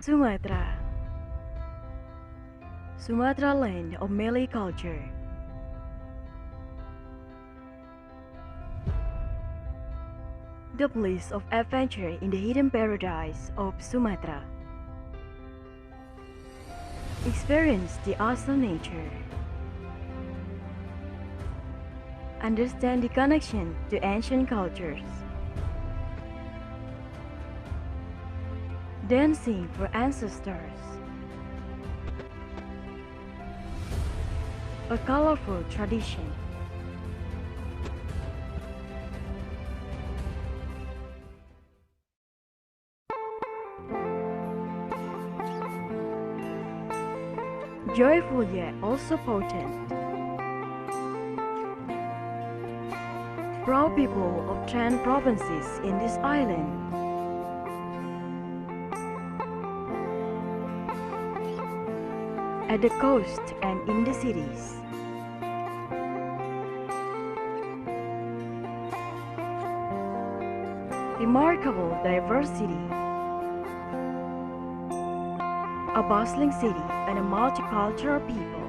Sumatra. Sumatra land of Malay culture. The place of adventure in the hidden paradise of Sumatra. Experience the awesome nature. Understand the connection to ancient cultures. Dancing for ancestors. A colorful tradition. Joyful yet also potent. Proud people of 10 provinces in this island. At the coast and in the cities. Remarkable diversity. A bustling city and a multicultural people.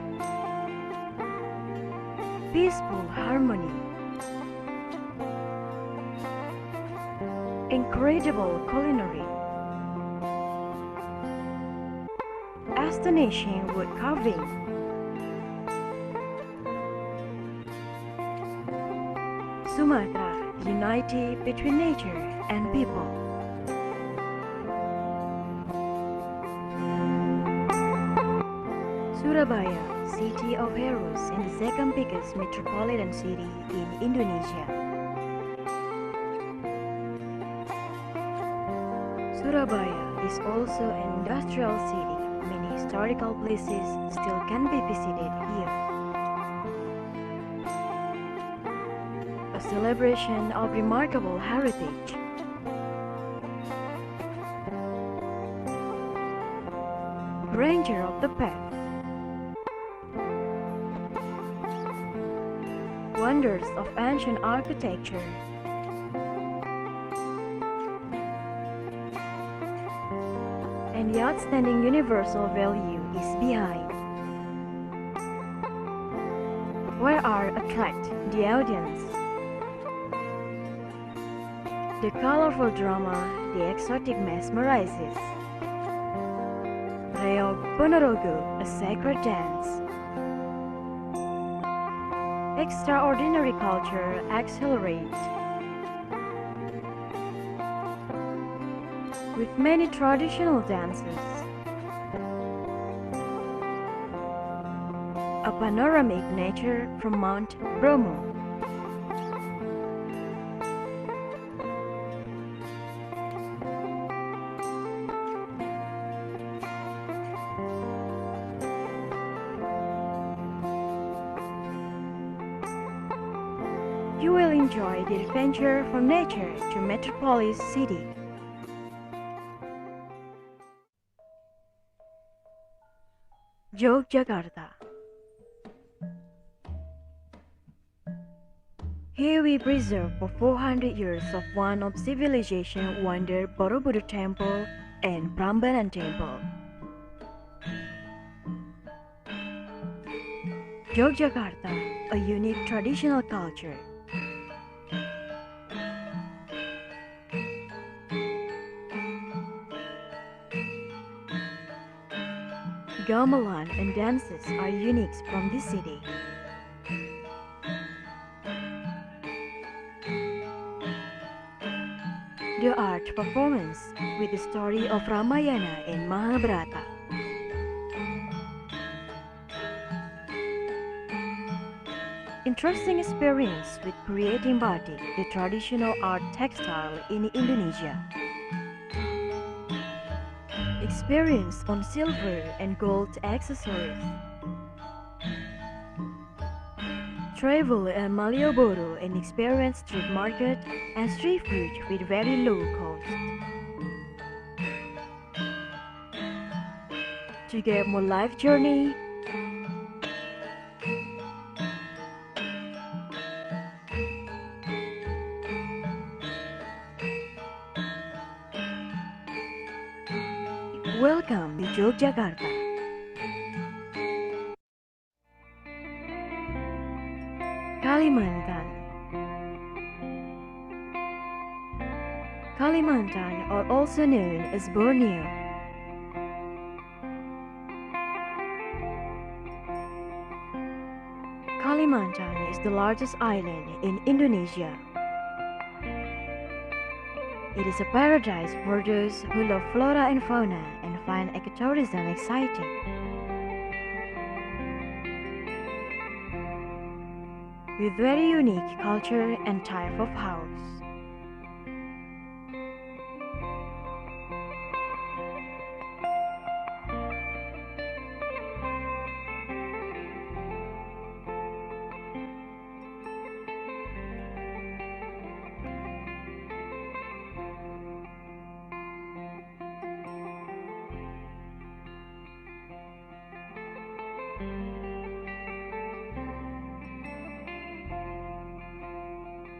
Peaceful harmony. Incredible culinary. Astonishing wood carving. Sumatra, unity between nature and people. Surabaya, city of heroes and the second biggest metropolitan city in Indonesia. Surabaya is also an industrial city. Many historical places still can be visited here. A celebration of remarkable heritage. grandeur of the past, wonders of ancient architecture, and the outstanding universal value is behind. Where art attracts the audience, the colorful drama, the exotic mesmerizes. Reog Ponorogo, a sacred dance. Extraordinary culture accelerates. With many traditional dances, a panoramic nature from Mount Bromo. You will enjoy the adventure from nature to metropolis city. Yogyakarta. Here we preserve for 400 years of one of civilization wonder Borobudur Temple and Prambanan Temple. Yogyakarta, a unique traditional culture. Gamelan and dances are unique from this city. The art performance with the story of Ramayana and Mahabharata. Interesting experience with creating batik, the traditional art textile in Indonesia. Experience on silver and gold accessories. Travel in Malioboro and experience street market and street food with very low cost. To get more life journey, welcome to Yogyakarta. Kalimantan. Kalimantan are also known as Borneo. Kalimantan is the largest island in Indonesia. It is a paradise for those who love flora and fauna and find ecotourism exciting. With very unique culture and type of house.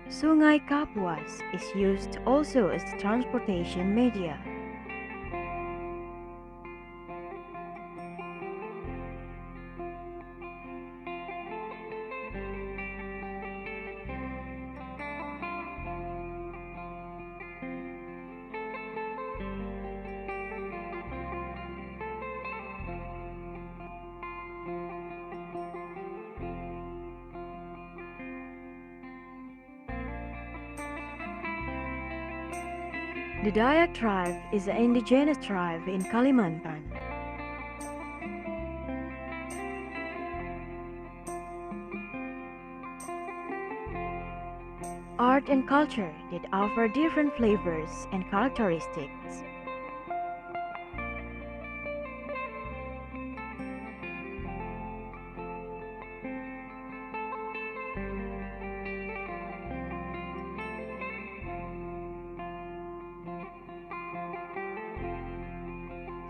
Sungai Kapuas is used also as the transportation media. The Dayak tribe is an indigenous tribe in Kalimantan. Art and culture that offer different flavors and characteristics.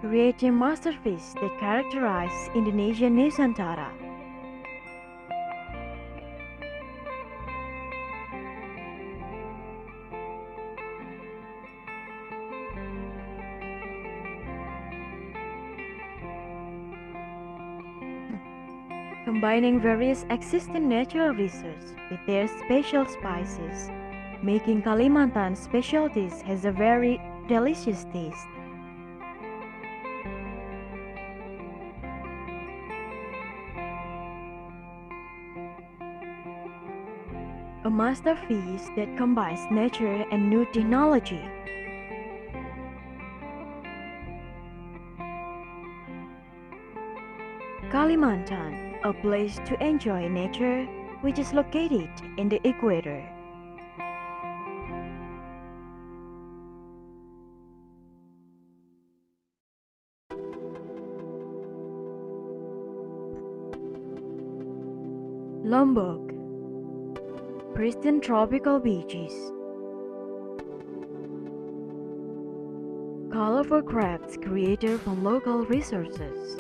creating masterpieces that characterize Indonesian Nusantara. Combining various existing natural resources with their special spices, making Kalimantan specialties has a very delicious taste. A masterpiece that combines nature and new technology. Kalimantan, a place to enjoy nature which is located in the equator. Lombok, pristine tropical beaches, colorful crafts created from local resources.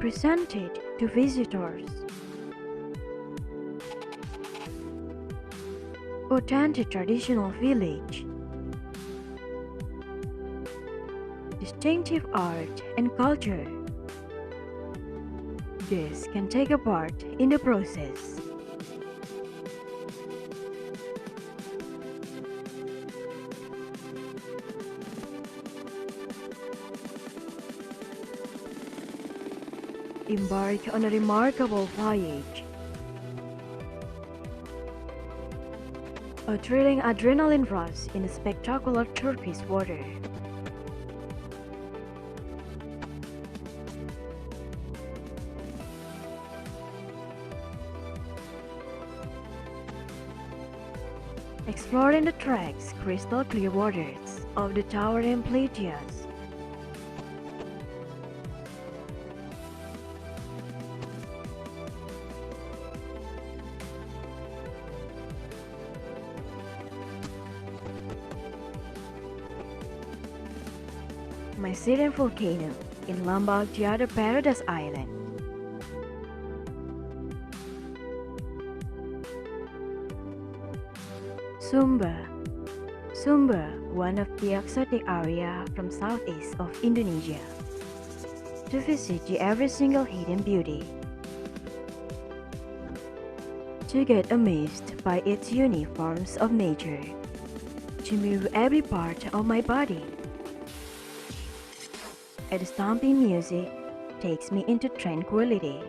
Presented to visitors. Authentic traditional village. Distinctive art and culture. Guests can take a part in the process. Embark on a remarkable voyage. A thrilling adrenaline rush in spectacular turquoise water. Exploring the tracks, crystal clear waters of the towering Pleiades. Mycelium volcano in Lombok, the other Paradise Island. Sumba, one of the exotic area from southeast of Indonesia. To visit the every single hidden beauty. To get amazed by its unique forms of nature. To move every part of my body. And the stomping music takes me into tranquility,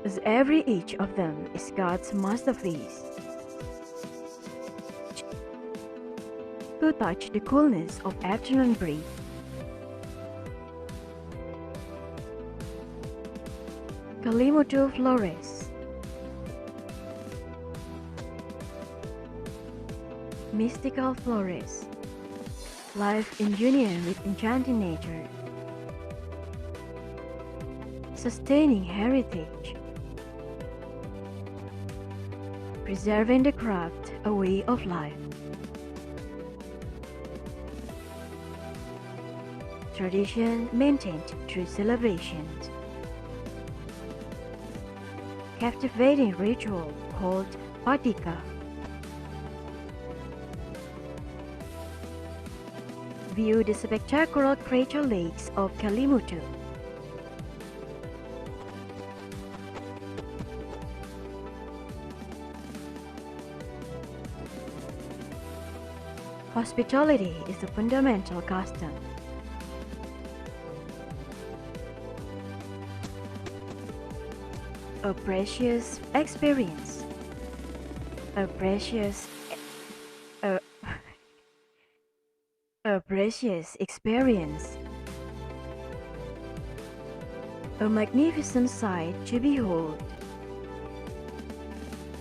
as every each of them is God's masterpiece. To touch the coolness of afternoon breeze, Kalimutu Flores, mystical flores. Life in union with enchanting nature. Sustaining heritage. Preserving the craft, a way of life. Tradition maintained through celebrations. Captivating ritual called Padika. View the spectacular crater lakes of Kalimutu. Hospitality is a fundamental custom. A precious experience. A precious experience. A magnificent sight to behold.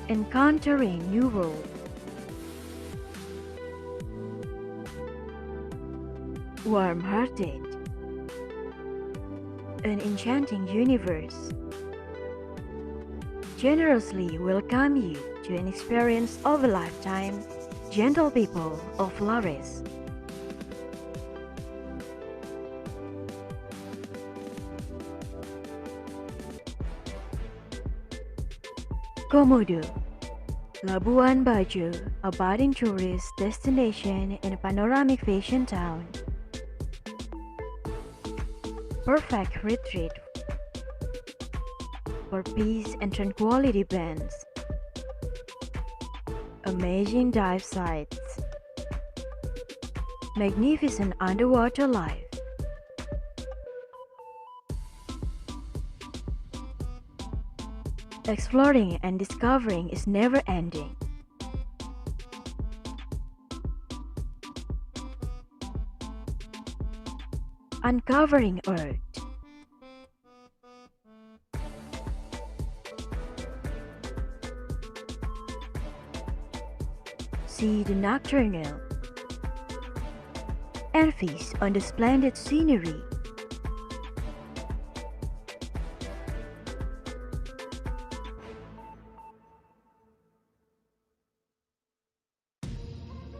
Encountering new world. Warm-hearted. An enchanting universe. generously welcome you to an experience of a lifetime, gentle people of Flores. Komodo, Labuan Bajo, a budding tourist destination in a panoramic fashion town. Perfect retreat for peace and tranquility bands. Amazing dive sites. Magnificent underwater life. Exploring and discovering is never ending. Uncovering Earth. See the nocturnal and feast on the splendid scenery.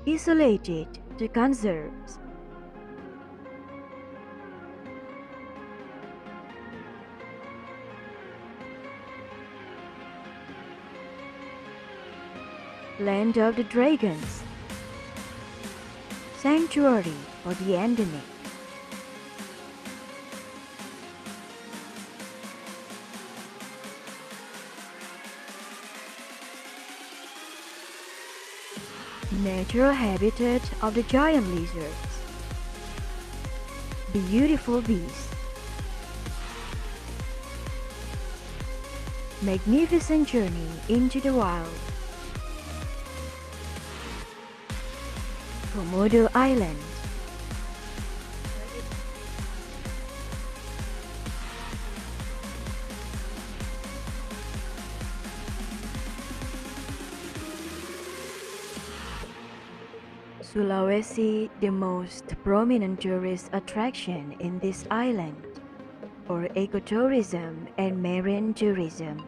Isolated to conserves. Land of the Dragons. Sanctuary for the endemic. Natural habitat of the giant lizards. Beautiful beasts. Magnificent journey into the wild. Komodo Island. Sulawesi, the most prominent tourist attraction in this island, for ecotourism and marine tourism,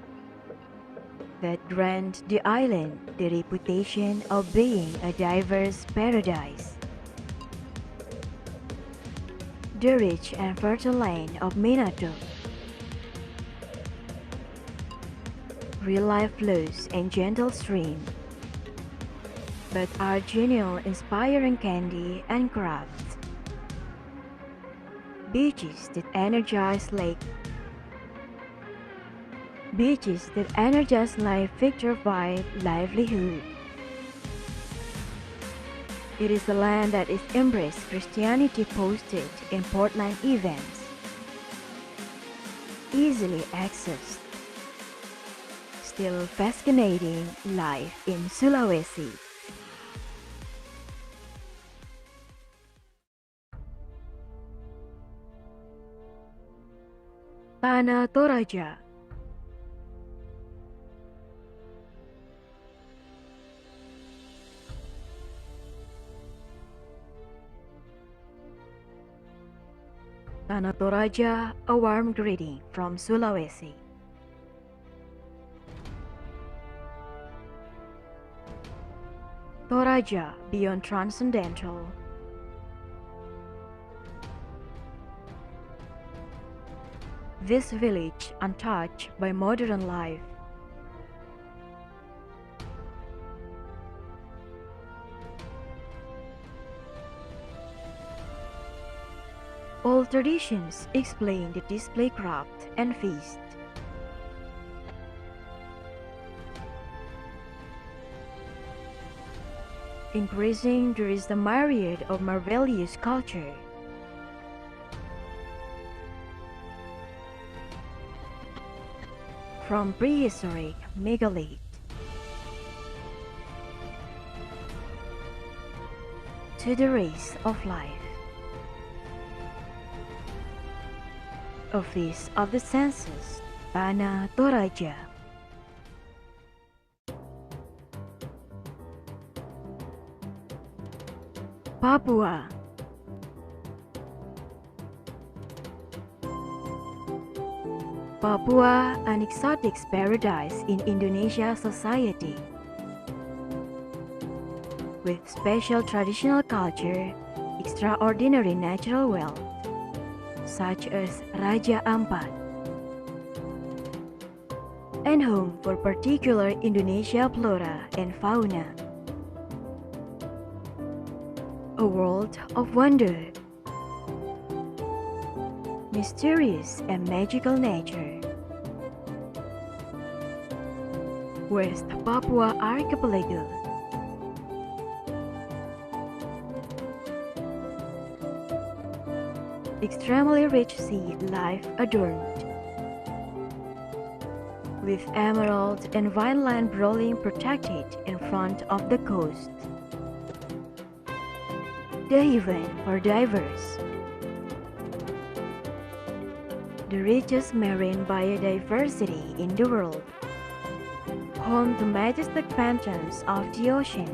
that grant the island the reputation of being a diverse paradise. The rich and fertile land of Minato. Real life flows and gentle stream, but are genial, inspiring candy and crafts. Beaches that energize life victorified livelihood. It is a land that is embraced Christianity posted important events, easily accessed. Still fascinating life in Sulawesi. Tanah Toraja. Tanah Toraja, a warm greeting from Sulawesi. Toraja, beyond transcendental. This village untouched by modern life. All traditions explain the display craft and feast. Increasing, there is the myriad of marvelous culture. From prehistoric megalith to the race of life. Office of the Census, Tanah Toraja. Papua. Papua, an exotic paradise in Indonesia society, with special traditional culture, extraordinary natural wealth, such as Raja Ampat, and home for particular Indonesia flora and fauna. A world of wonder, mysterious and magical nature. West Papua Archipelago. Extremely rich sea life adorned, with emerald and vineland rolling protected in front of the coast. The haven for divers. The richest marine biodiversity in the world, home to majestic phantoms of the ocean.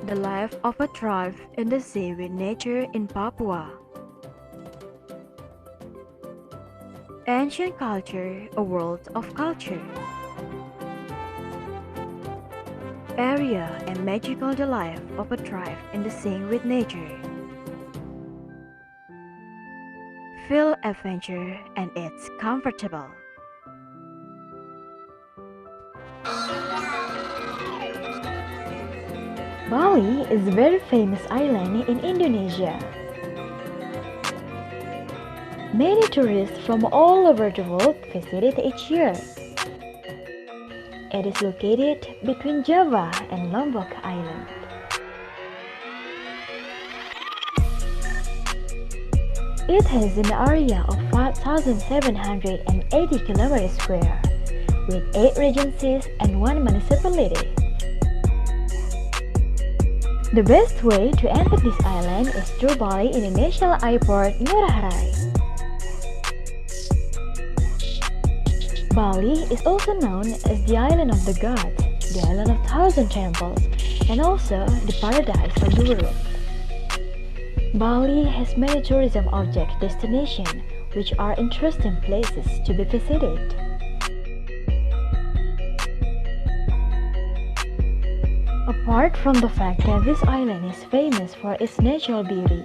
The life of a tribe in the sea with nature in Papua. Ancient culture, a world of culture. Area and magical the life of a tribe in the sea with nature. Feel adventure and it's comfortable. Bali is a very famous island in Indonesia. Many tourists from all over the world visit it each year. It is located between Java and Lombok Island. It has an area of 5,780 km², with 8 regencies and 1 municipality. The best way to enter this island is through Bali International Airport, Ngurah Rai. Bali is also known as the Island of the Gods, the Island of 1,000 Temples, and also the Paradise of the World. Bali has many tourism object destinations, which are interesting places to be visited. Apart from the fact that this island is famous for its natural beauty,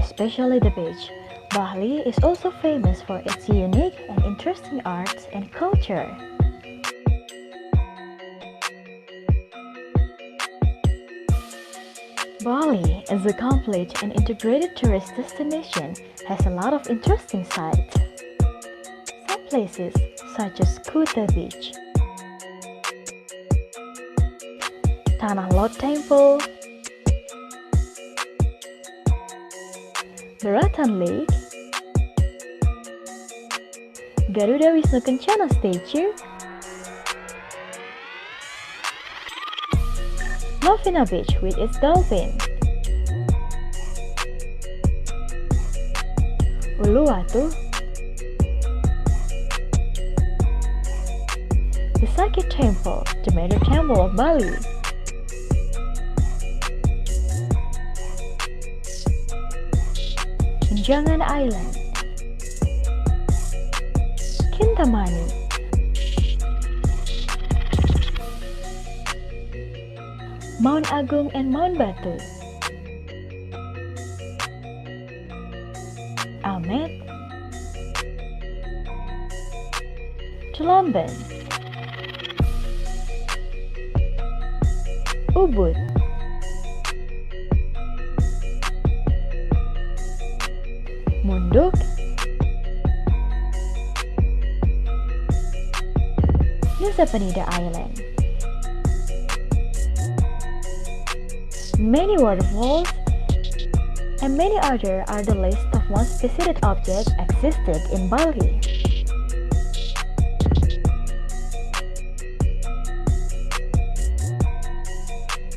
especially the beach, Bali is also famous for its unique and interesting arts and culture. Bali, as a complete and integrated tourist destination, has a lot of interesting sites. Some places, such as Kuta Beach, Tanah Lot Temple, Beratan Lake, Garuda Wisnu Kencana Statue, Novena Beach with its dolphin, Uluwatu, the Sakya Temple, the major temple of Bali, Jangan Island, Kintamani, Mount Agung and Mount Batu, Amet, Tulamben, Ubud, Munduk, Nusa Penida Island. Many waterfalls and many other are the list of most visited objects existed in Bali.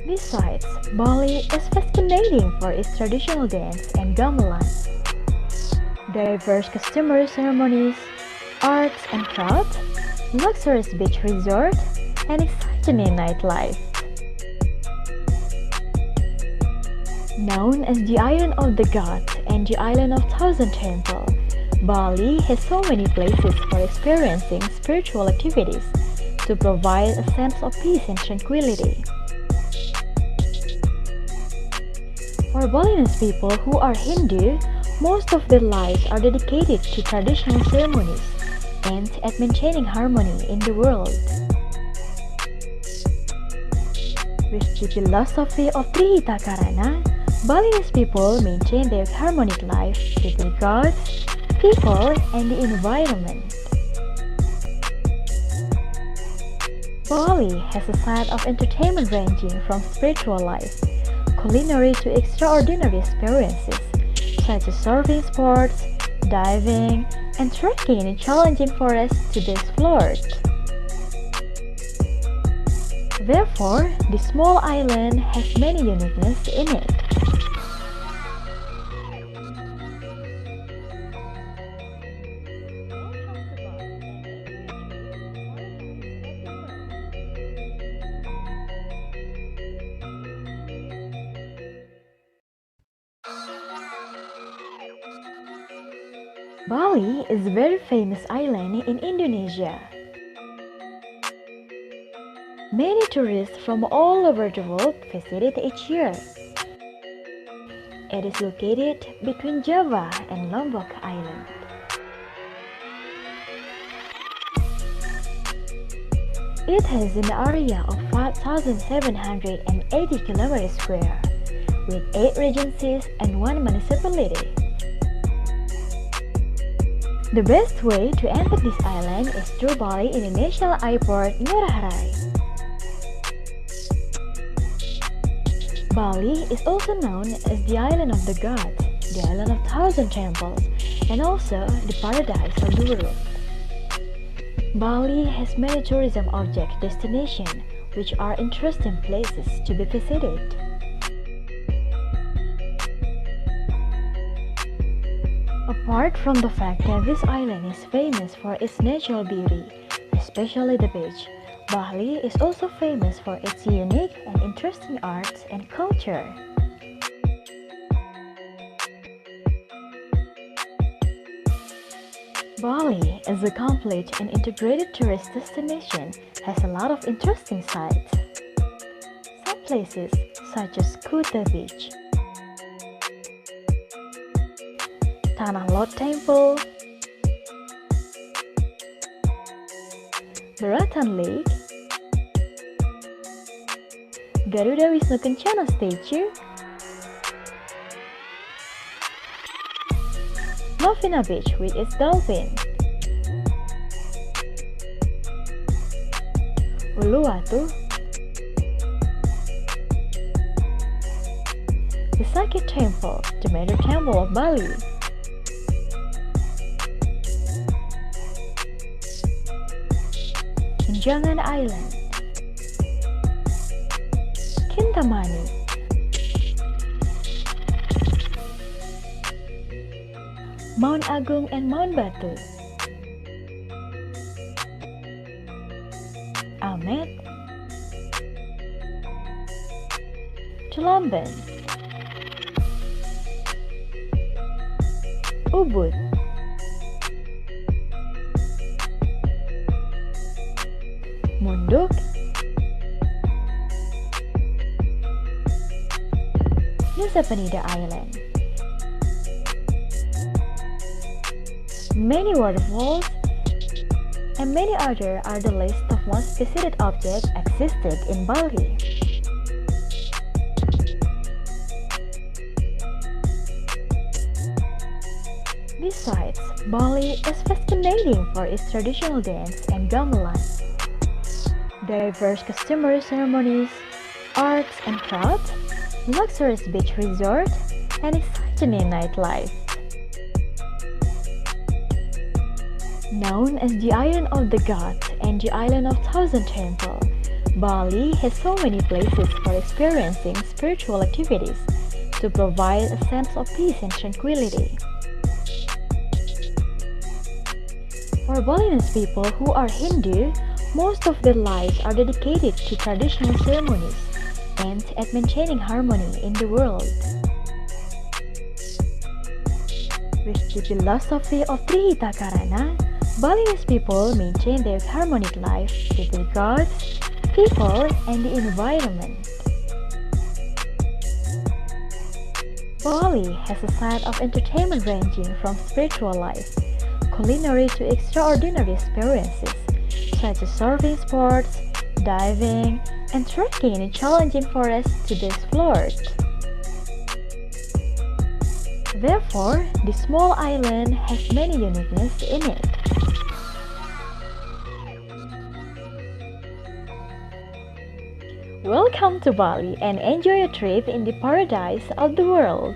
Besides, Bali is fascinating for its traditional dance and gamelan, diverse customary ceremonies, arts and crafts, luxurious beach resort, and exciting nightlife. Known as the Island of the Gods and and the island of Thousand Temple, Bali has so many places for experiencing spiritual activities to provide a sense of peace and tranquility. For Balinese people who are Hindu, most of their lives are dedicated to traditional ceremonies and at maintaining harmony in the world. With the philosophy of Trihitakarana, Balinese people maintain their harmonic life with the gods, people, and the environment. Bali has a side of entertainment ranging from spiritual life, culinary to extraordinary experiences, such as surfing sports, diving, and trekking in challenging forests to be explored. Therefore, this small island has many uniqueness in it. Bali is a very famous island in Indonesia. Many tourists from all over the world visit it each year. It is located between Java and Lombok Island. It has an area of 5,780 kilometers square, with 8 regencies and 1 municipality. The best way to enter this island is through Bali International Airport, Ngurah Rai. Bali is also known as the Island of the Gods, the Island of Thousand Temples, and also the Paradise of the World. Bali has many tourism object destinations, which are interesting places to be visited. Apart from the fact that this island is famous for its natural beauty, especially the beach, Bali is also famous for its unique and interesting arts and culture. Bali, as a complete and integrated tourist destination, has a lot of interesting sites. Some places, such as Kuta Beach, Tanah Lot Temple, Beratan Lake, Garuda Wisnu Kencana Statue, Novena Beach with its dolphin, Uluwatu, the Sakya Temple, the major temple of Bali, Jangan Island, Kintamani, Mount Agung and Mount Batu, Amet, Celamban, Ubud, Munduk, Nusa Penida Island. Many waterfalls and many other are the list of most visited objects existed in Bali. Besides, Bali is fascinating for its traditional dance and gamelan, diverse customary ceremonies, arts and crafts, luxurious beach resort, and exciting nightlife. Known as the Island of the Gods and the Island of Thousand Temples, Bali has so many places for experiencing spiritual activities to provide a sense of peace and tranquility. For Balinese people who are Hindu, most of their lives are dedicated to traditional ceremonies and at maintaining harmony in the world. The philosophy of Trihita Karana, Balinese people maintain their harmonic life with the gods, people, and the environment. Bali has a side of entertainment ranging from spiritual life, culinary to extraordinary experiences, such as surfing sports, diving, and trekking in challenging forests to be explored. Therefore, this small island has many uniqueness in it. Welcome to Bali and enjoy a trip in the paradise of the world.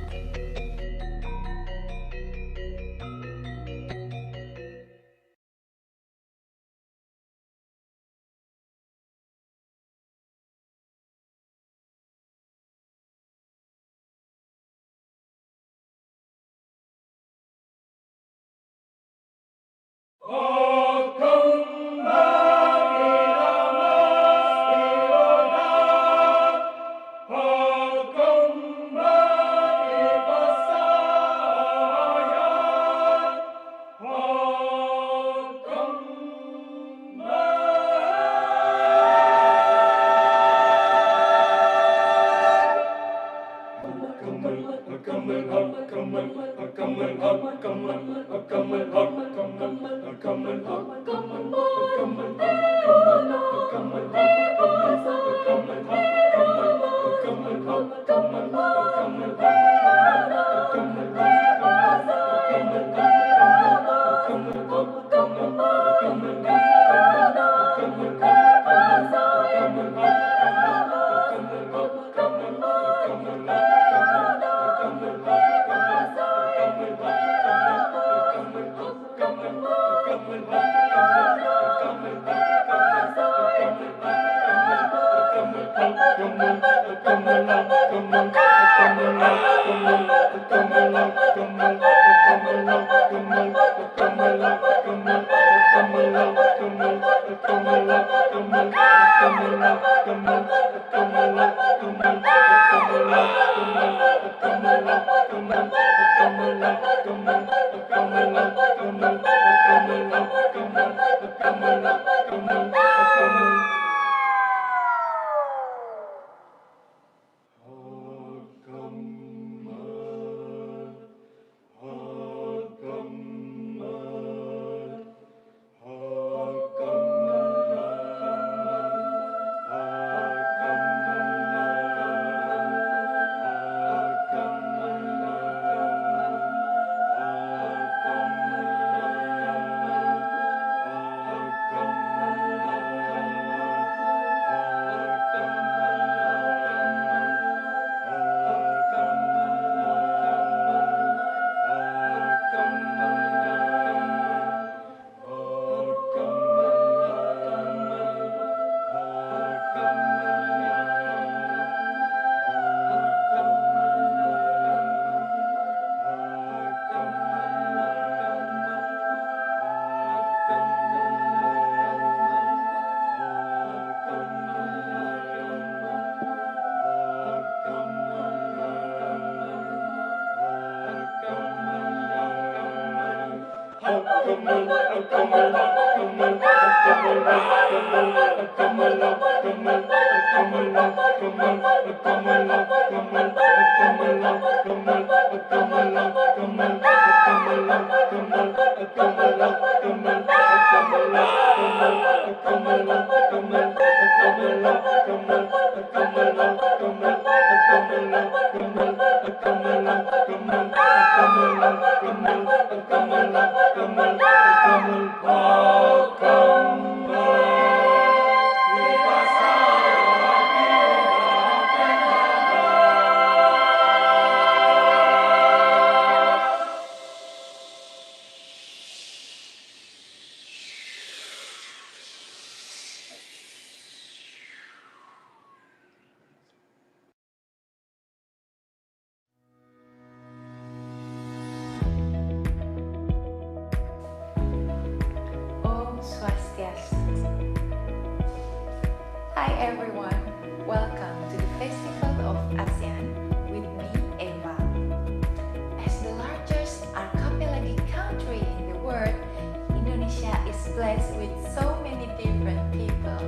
blessed with so many different people,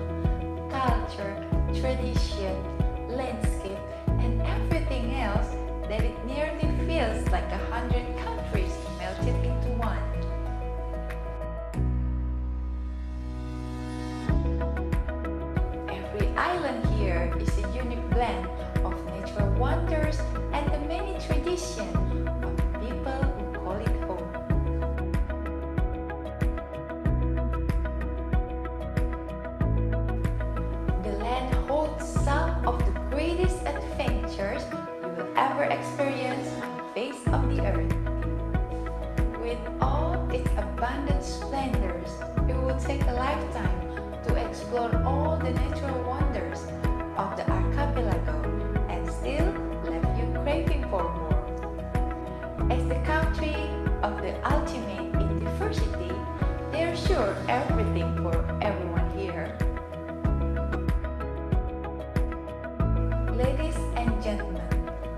culture, tradition, landscape, and everything else that it nearly feels like 100 countries melted into one. Every island here is a unique blend of natural wonders and the many traditions of people who call it home. The land holds some of the greatest adventures you will ever experience on the face of the earth. With all its abundant splendors, it will take a lifetime to explore all the natural wonders of the archipelago and still leave you craving for more. As the country of the ultimate in diversity, there's sure everything for everyone here. Ladies and gentlemen,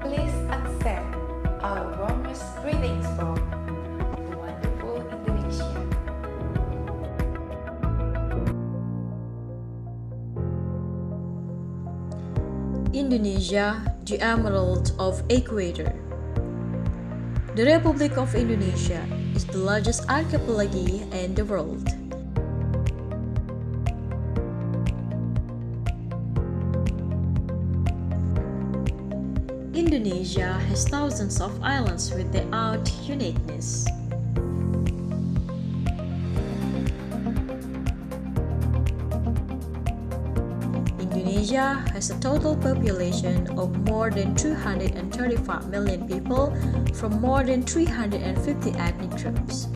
please accept our warmest greetings from the wonderful Indonesia. Indonesia, the Emerald of Equator. The Republic of Indonesia is the largest archipelago in the world. Indonesia has thousands of islands with their own uniqueness. Indonesia has a total population of more than 235 million people from more than 350 ethnic groups.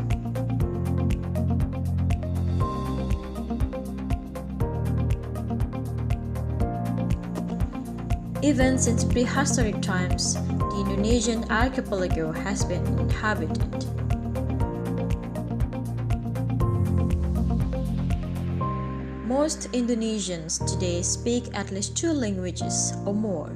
Even since prehistoric times, the Indonesian archipelago has been inhabited. Most Indonesians today speak at least 2 languages or more.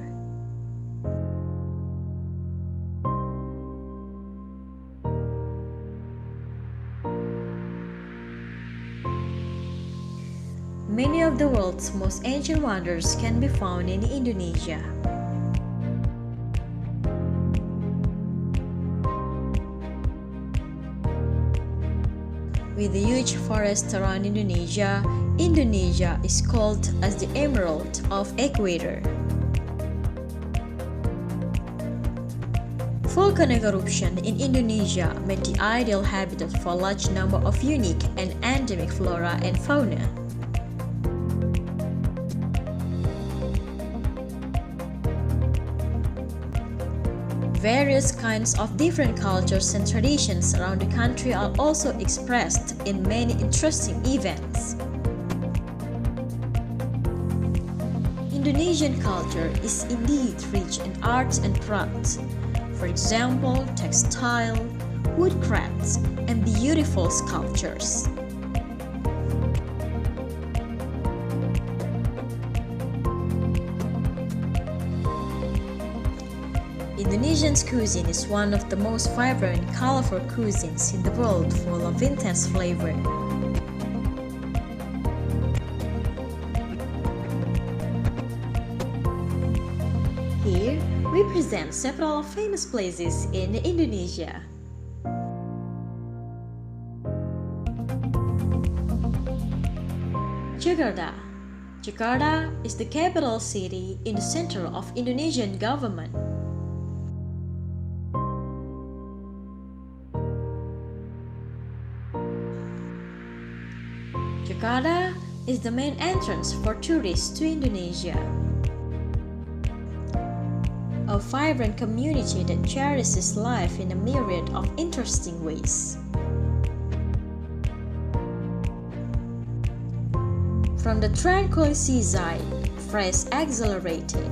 Many of the world's most ancient wonders can be found in Indonesia. With a huge forest around Indonesia, Indonesia is called as the Emerald of Equator. Volcanic eruption in Indonesia made the ideal habitat for a large number of unique and endemic flora and fauna. Various kinds of different cultures and traditions around the country are also expressed in many interesting events. Indonesian culture is indeed rich in arts and crafts. For example, textile, woodcrafts, and beautiful sculptures. Indonesian cuisine is one of the most vibrant and colorful cuisines in the world, full of intense flavor. Here, we present several famous places in Indonesia. Jakarta. Jakarta is the capital city in the center of Indonesian government. Jakarta is the main entrance for tourists to Indonesia. A vibrant community that cherishes life in a myriad of interesting ways. From the tranquil seaside, fresh exhilarated.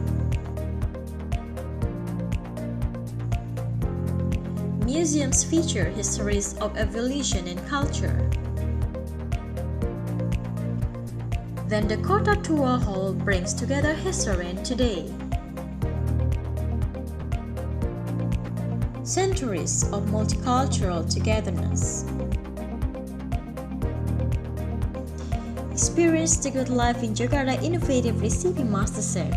Museums feature histories of evolution and culture. Then the Kota Tua Hall brings together history and today. Centuries of multicultural togetherness. Experience the good life in Jakarta innovative recipe masterchef,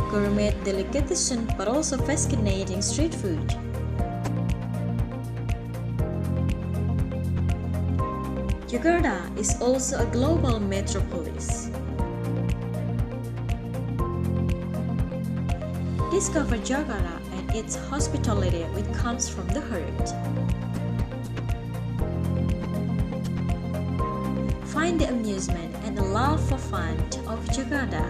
gourmet delicatessen but also fascinating street food. Jakarta is also a global metropolis. Discover Jakarta and its hospitality which comes from the heart. Find the amusement and the love for fun of Jakarta.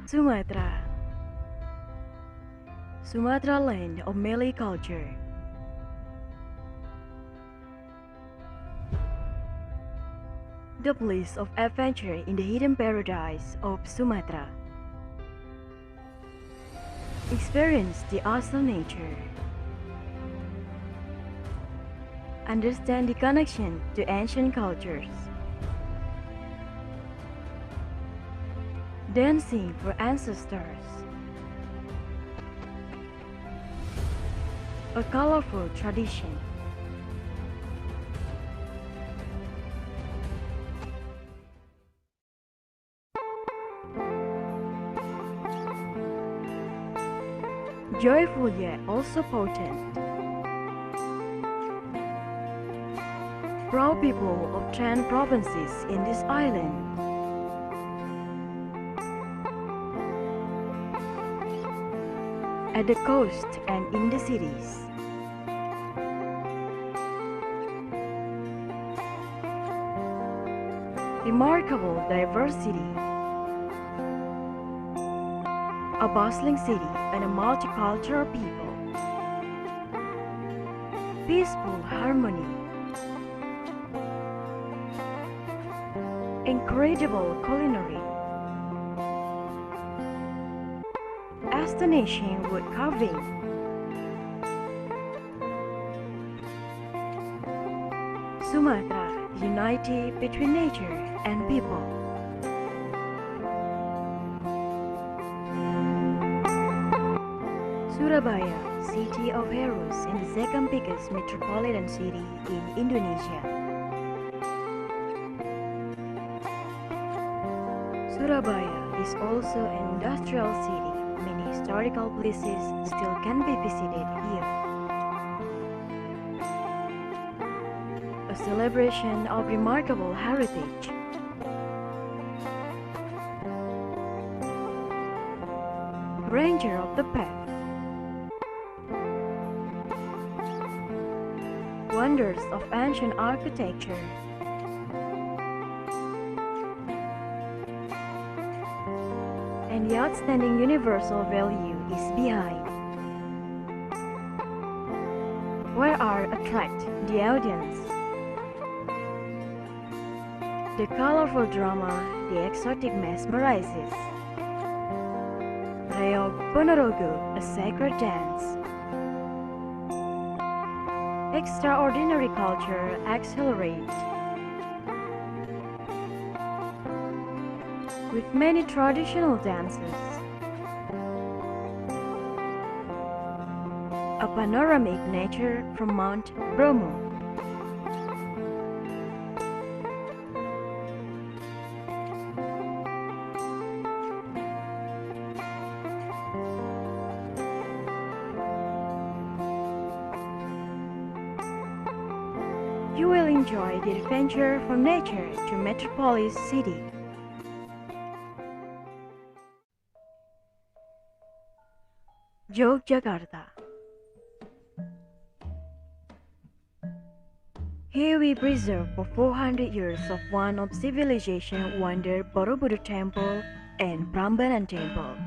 Sumatra. Sumatra land of Malay culture. The place of adventure in the hidden paradise of Sumatra. Experience the awesome nature. Understand the connection to ancient cultures. Dancing for ancestors. A colorful tradition. Joyful yet also potent. Proud people of 10 provinces in this island. At the coast and in the cities. Remarkable diversity. A bustling city and a multicultural people. Peaceful harmony. Incredible culinary. Astonishing wood carving. Sumatra, unity between nature and people. Surabaya, city of heroes and the second biggest metropolitan city in Indonesia. Surabaya is also an industrial city. Many historical places still can be visited here. A celebration of remarkable heritage. Ranger of the path. Wonders of ancient architecture. And the outstanding universal value is behind. Where art attracts the audience. The colorful drama, the exotic mesmerizes. Reog Ponorogo, a sacred dance. Extraordinary culture accelerates. With many traditional dances. A panoramic nature from Mount Bromo. You will enjoy the adventure from nature to metropolis city. Yogyakarta. Here we preserve for 400 years of one of civilization wonder Borobudur Temple and Prambanan Temple.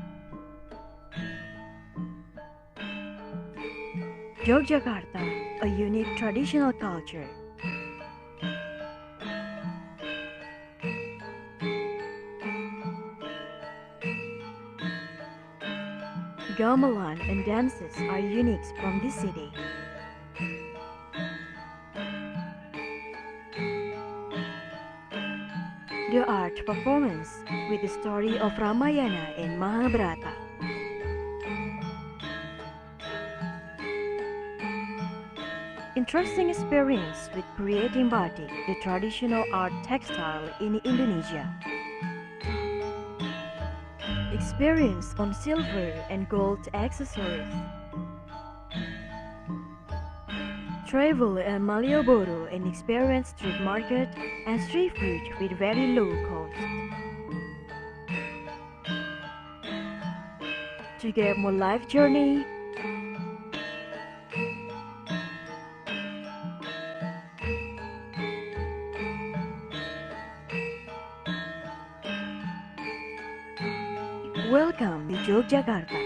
Yogyakarta, a unique traditional culture. Gamelan and dances are unique from this city. The art performance with the story of Ramayana and Mahabharata. In interesting experience with creating batik, the traditional art textile in Indonesia. Experience on silver and gold accessories. Travel in Malioboro and experience street market and street food with very low cost. To get more life journey, welcome to Yogyakarta.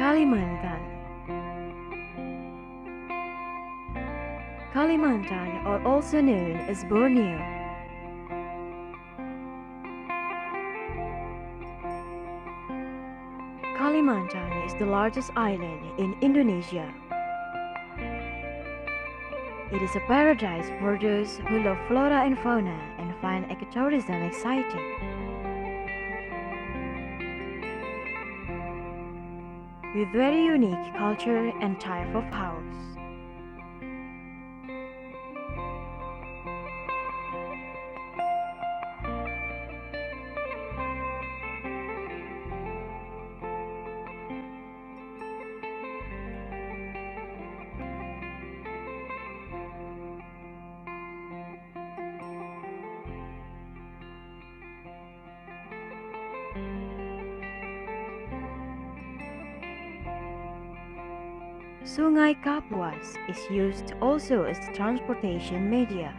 Kalimantan. Kalimantan, or also known as Borneo. Kalimantan is the largest island in Indonesia. It is a paradise for those who love flora and fauna and find ecotourism exciting. With very unique culture and type of house. Sungai Kapuas is used also as transportation media.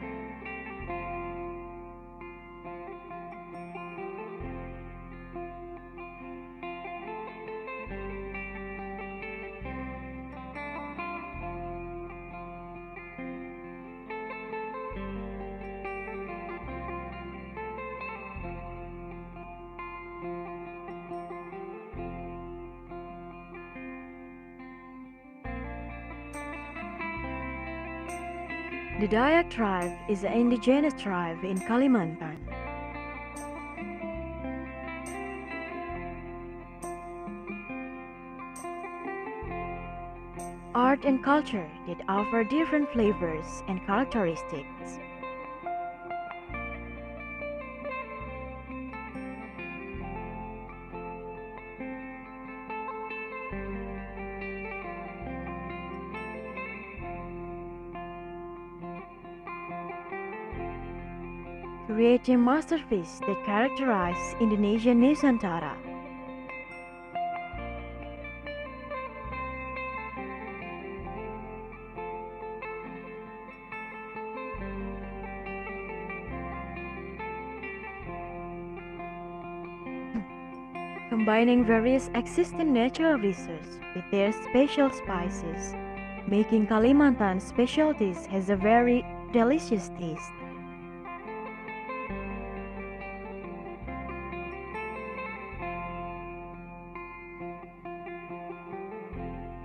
The Dayak tribe is an indigenous tribe in Kalimantan. Art and culture that offer different flavors and characteristics. Creating masterpieces that characterize Indonesian Nusantara. Combining various existing natural resources with their special spices, making Kalimantan specialties has a very delicious taste.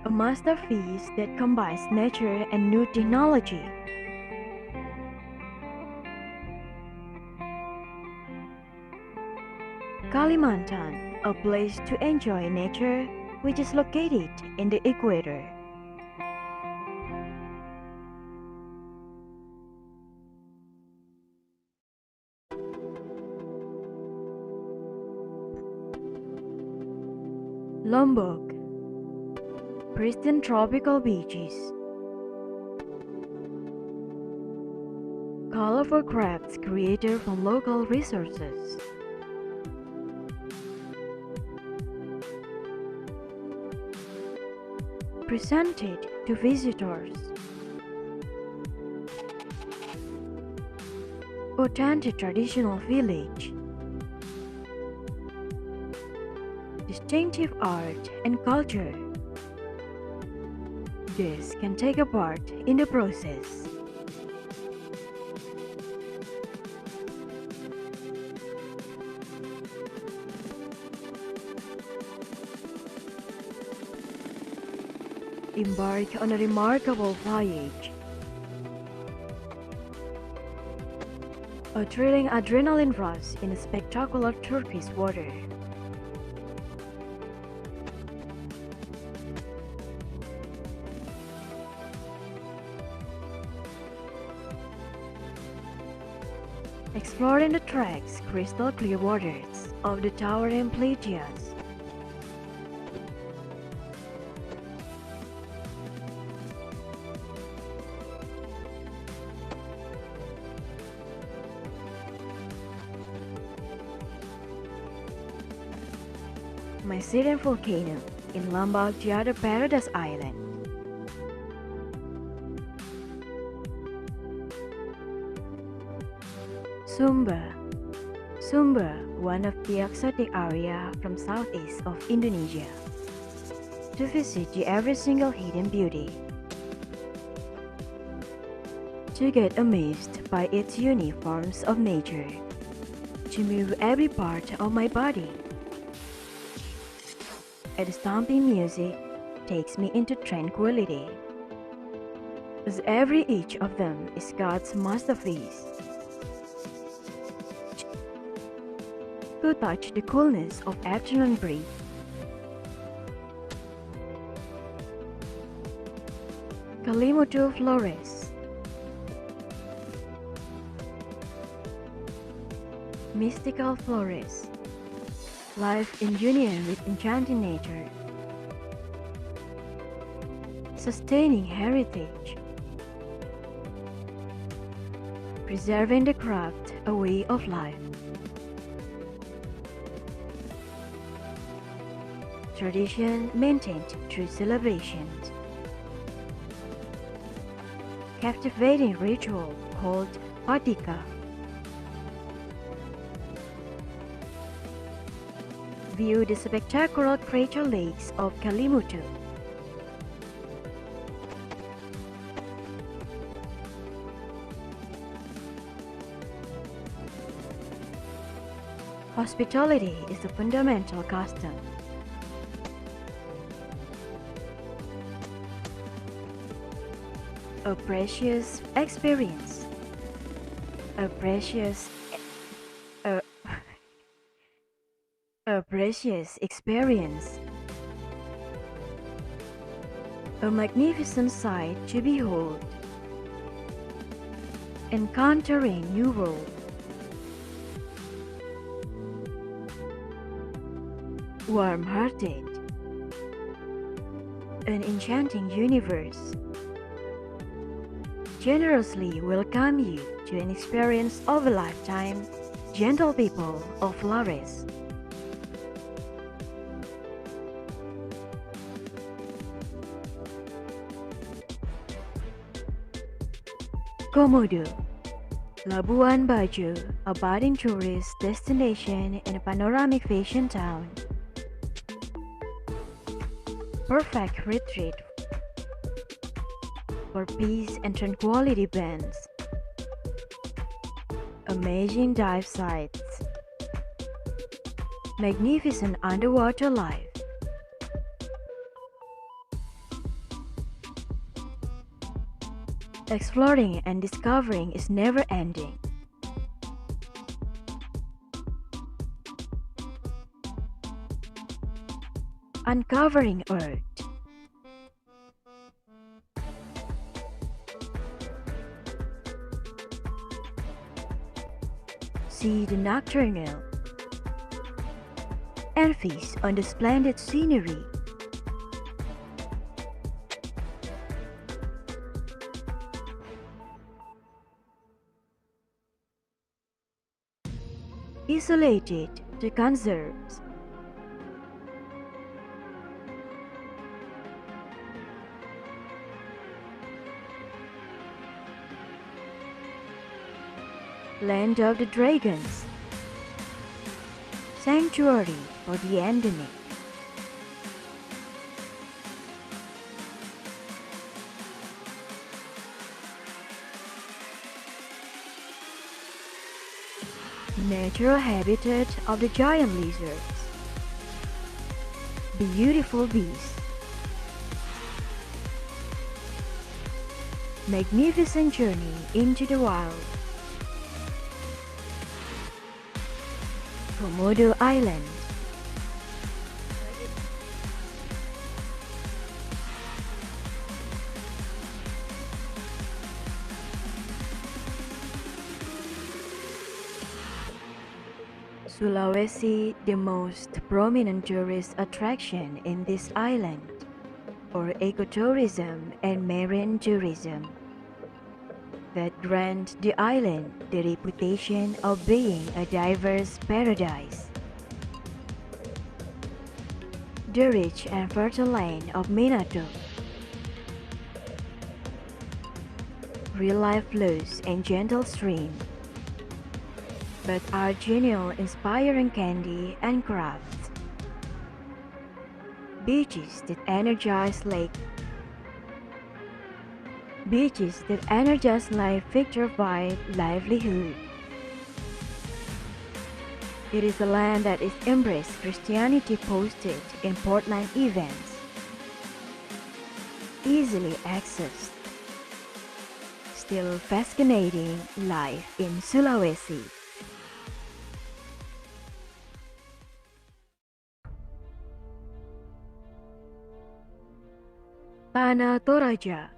A masterpiece that combines nature and new technology. Kalimantan, a place to enjoy nature, which is located in the equator. Lombok, pristine tropical beaches, colorful crafts created from local resources, presented to visitors, authentic traditional village, distinctive art and culture. Guests can take a part in the process. Embark on a remarkable voyage. A thrilling adrenaline rush in a spectacular turquoise water. exploring the tracks crystal clear waters of the towering plateaus. My Syrian volcano in Lombok, the other Paradise Island. Sumber, one of the exotic area from southeast of Indonesia. To visit the every single hidden beauty. To get amazed by its uniforms of nature. To move every part of my body. And the stomping music takes me into tranquility, as every each of them is God's masterpiece. To touch the coolness of afternoon breeze, Kalimutu Flores, mystical flores. Life in union with enchanting nature, sustaining heritage, preserving the craft, a way of life, tradition maintained through celebrations, captivating ritual called Padika. View the spectacular crater lakes of Kalimutu. Hospitality is a fundamental custom. A precious experience. A precious experience. A magnificent sight to behold. Encountering new world. Warm-hearted. An enchanting universe. Generously welcome you to an experience of a lifetime. Gentle people of Flores. Komodo, Labuan Bajo, a budding tourist destination and a panoramic fashion town. Perfect retreat for peace and tranquility bands. Amazing dive sites. Magnificent underwater life. Exploring and discovering is never ending. Uncovering Earth. See the nocturnal and feast on the splendid scenery. Isolated to conserves. Land of the Dragons. Sanctuary for the endemic. Natural habitat of the giant lizards. Beautiful beasts. Magnificent journey into the wild. Komodo Island. Sulawesi, the most prominent tourist attraction in this island, for ecotourism and marine tourism, that grant the island the reputation of being a diverse paradise. The rich and fertile land of Minato, real life flows and gentle stream, but are genial, inspiring candy and crafts. Beaches that energize life picture-vibe livelihood. It is a land that is embraced Christianity posted in Portland events, easily accessed. Still fascinating life in Sulawesi. Tanah Toraja.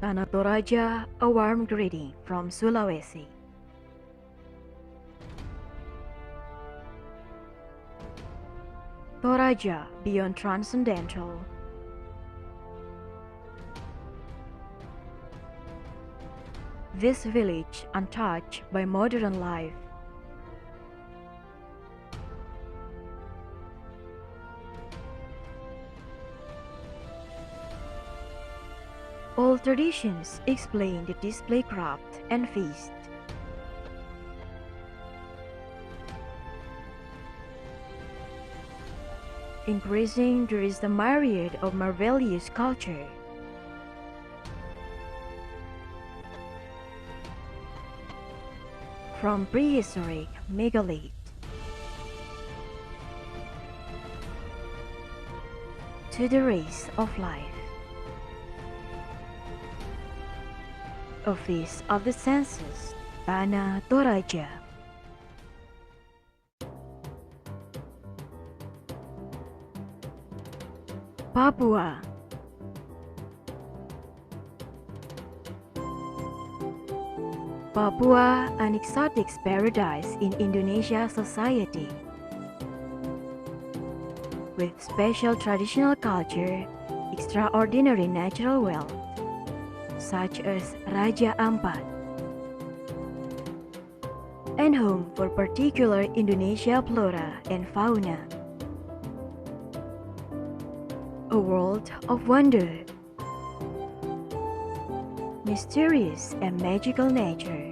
Tanah Toraja, a warm greeting from Sulawesi. Toraja, beyond transcendental. This village untouched by modern life. All traditions explain the display craft and feast. Increasing, there is the myriad of marvelous culture. From prehistoric megalith to the race of life. Office of the Census, Tanah Toraja. Papua. Papua, an exotic paradise in Indonesia society, with special traditional culture, extraordinary natural wealth, such as Raja Ampat, and home for particular Indonesia flora and fauna. A world of wonder, mysterious and magical nature.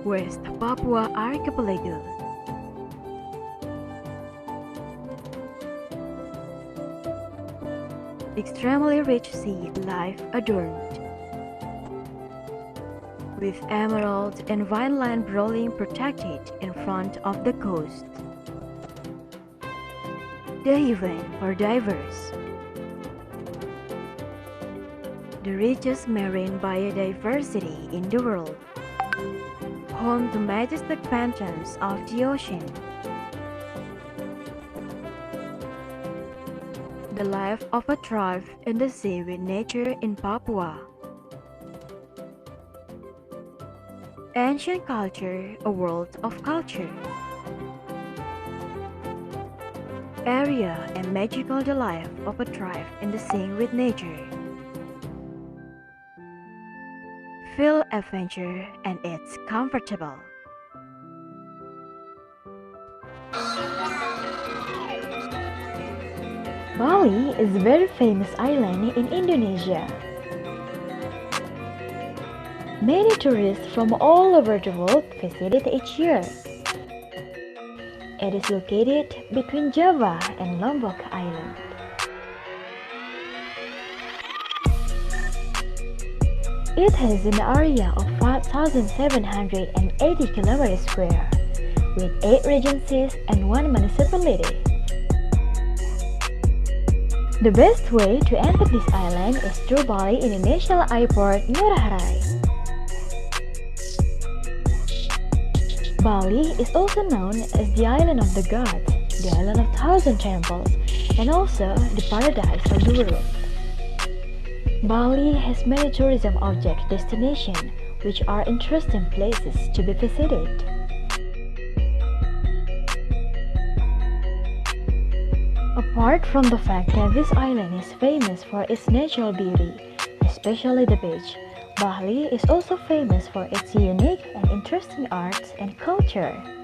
West Papua Archipelago. Extremely rich sea life adorned, with emerald and vineland rolling protected in front of the coast. The haven for divers. The richest marine biodiversity in the world, home to majestic phantoms of the ocean. The life of a tribe in the sea with nature in Papua. Ancient culture, a world of culture. Area and magical the life of a tribe in the sea with nature. Feel adventure and it's comfortable. Bali is a very famous island in Indonesia. Many tourists from all over the world visit it each year. It is located between Java and Lombok Island. It has an area of 5,780 km², with 8 regencies and 1 municipality. The best way to enter this island is through Bali International Airport, Ngurah Rai. Bali is also known as the Island of the Gods the island of thousand temples, and also the paradise of the world. Bali has many tourism object destinations, which are interesting places to be visited. Apart from the fact that this island is famous for its natural beauty, especially the beach, Bali is also famous for its unique and interesting arts and culture.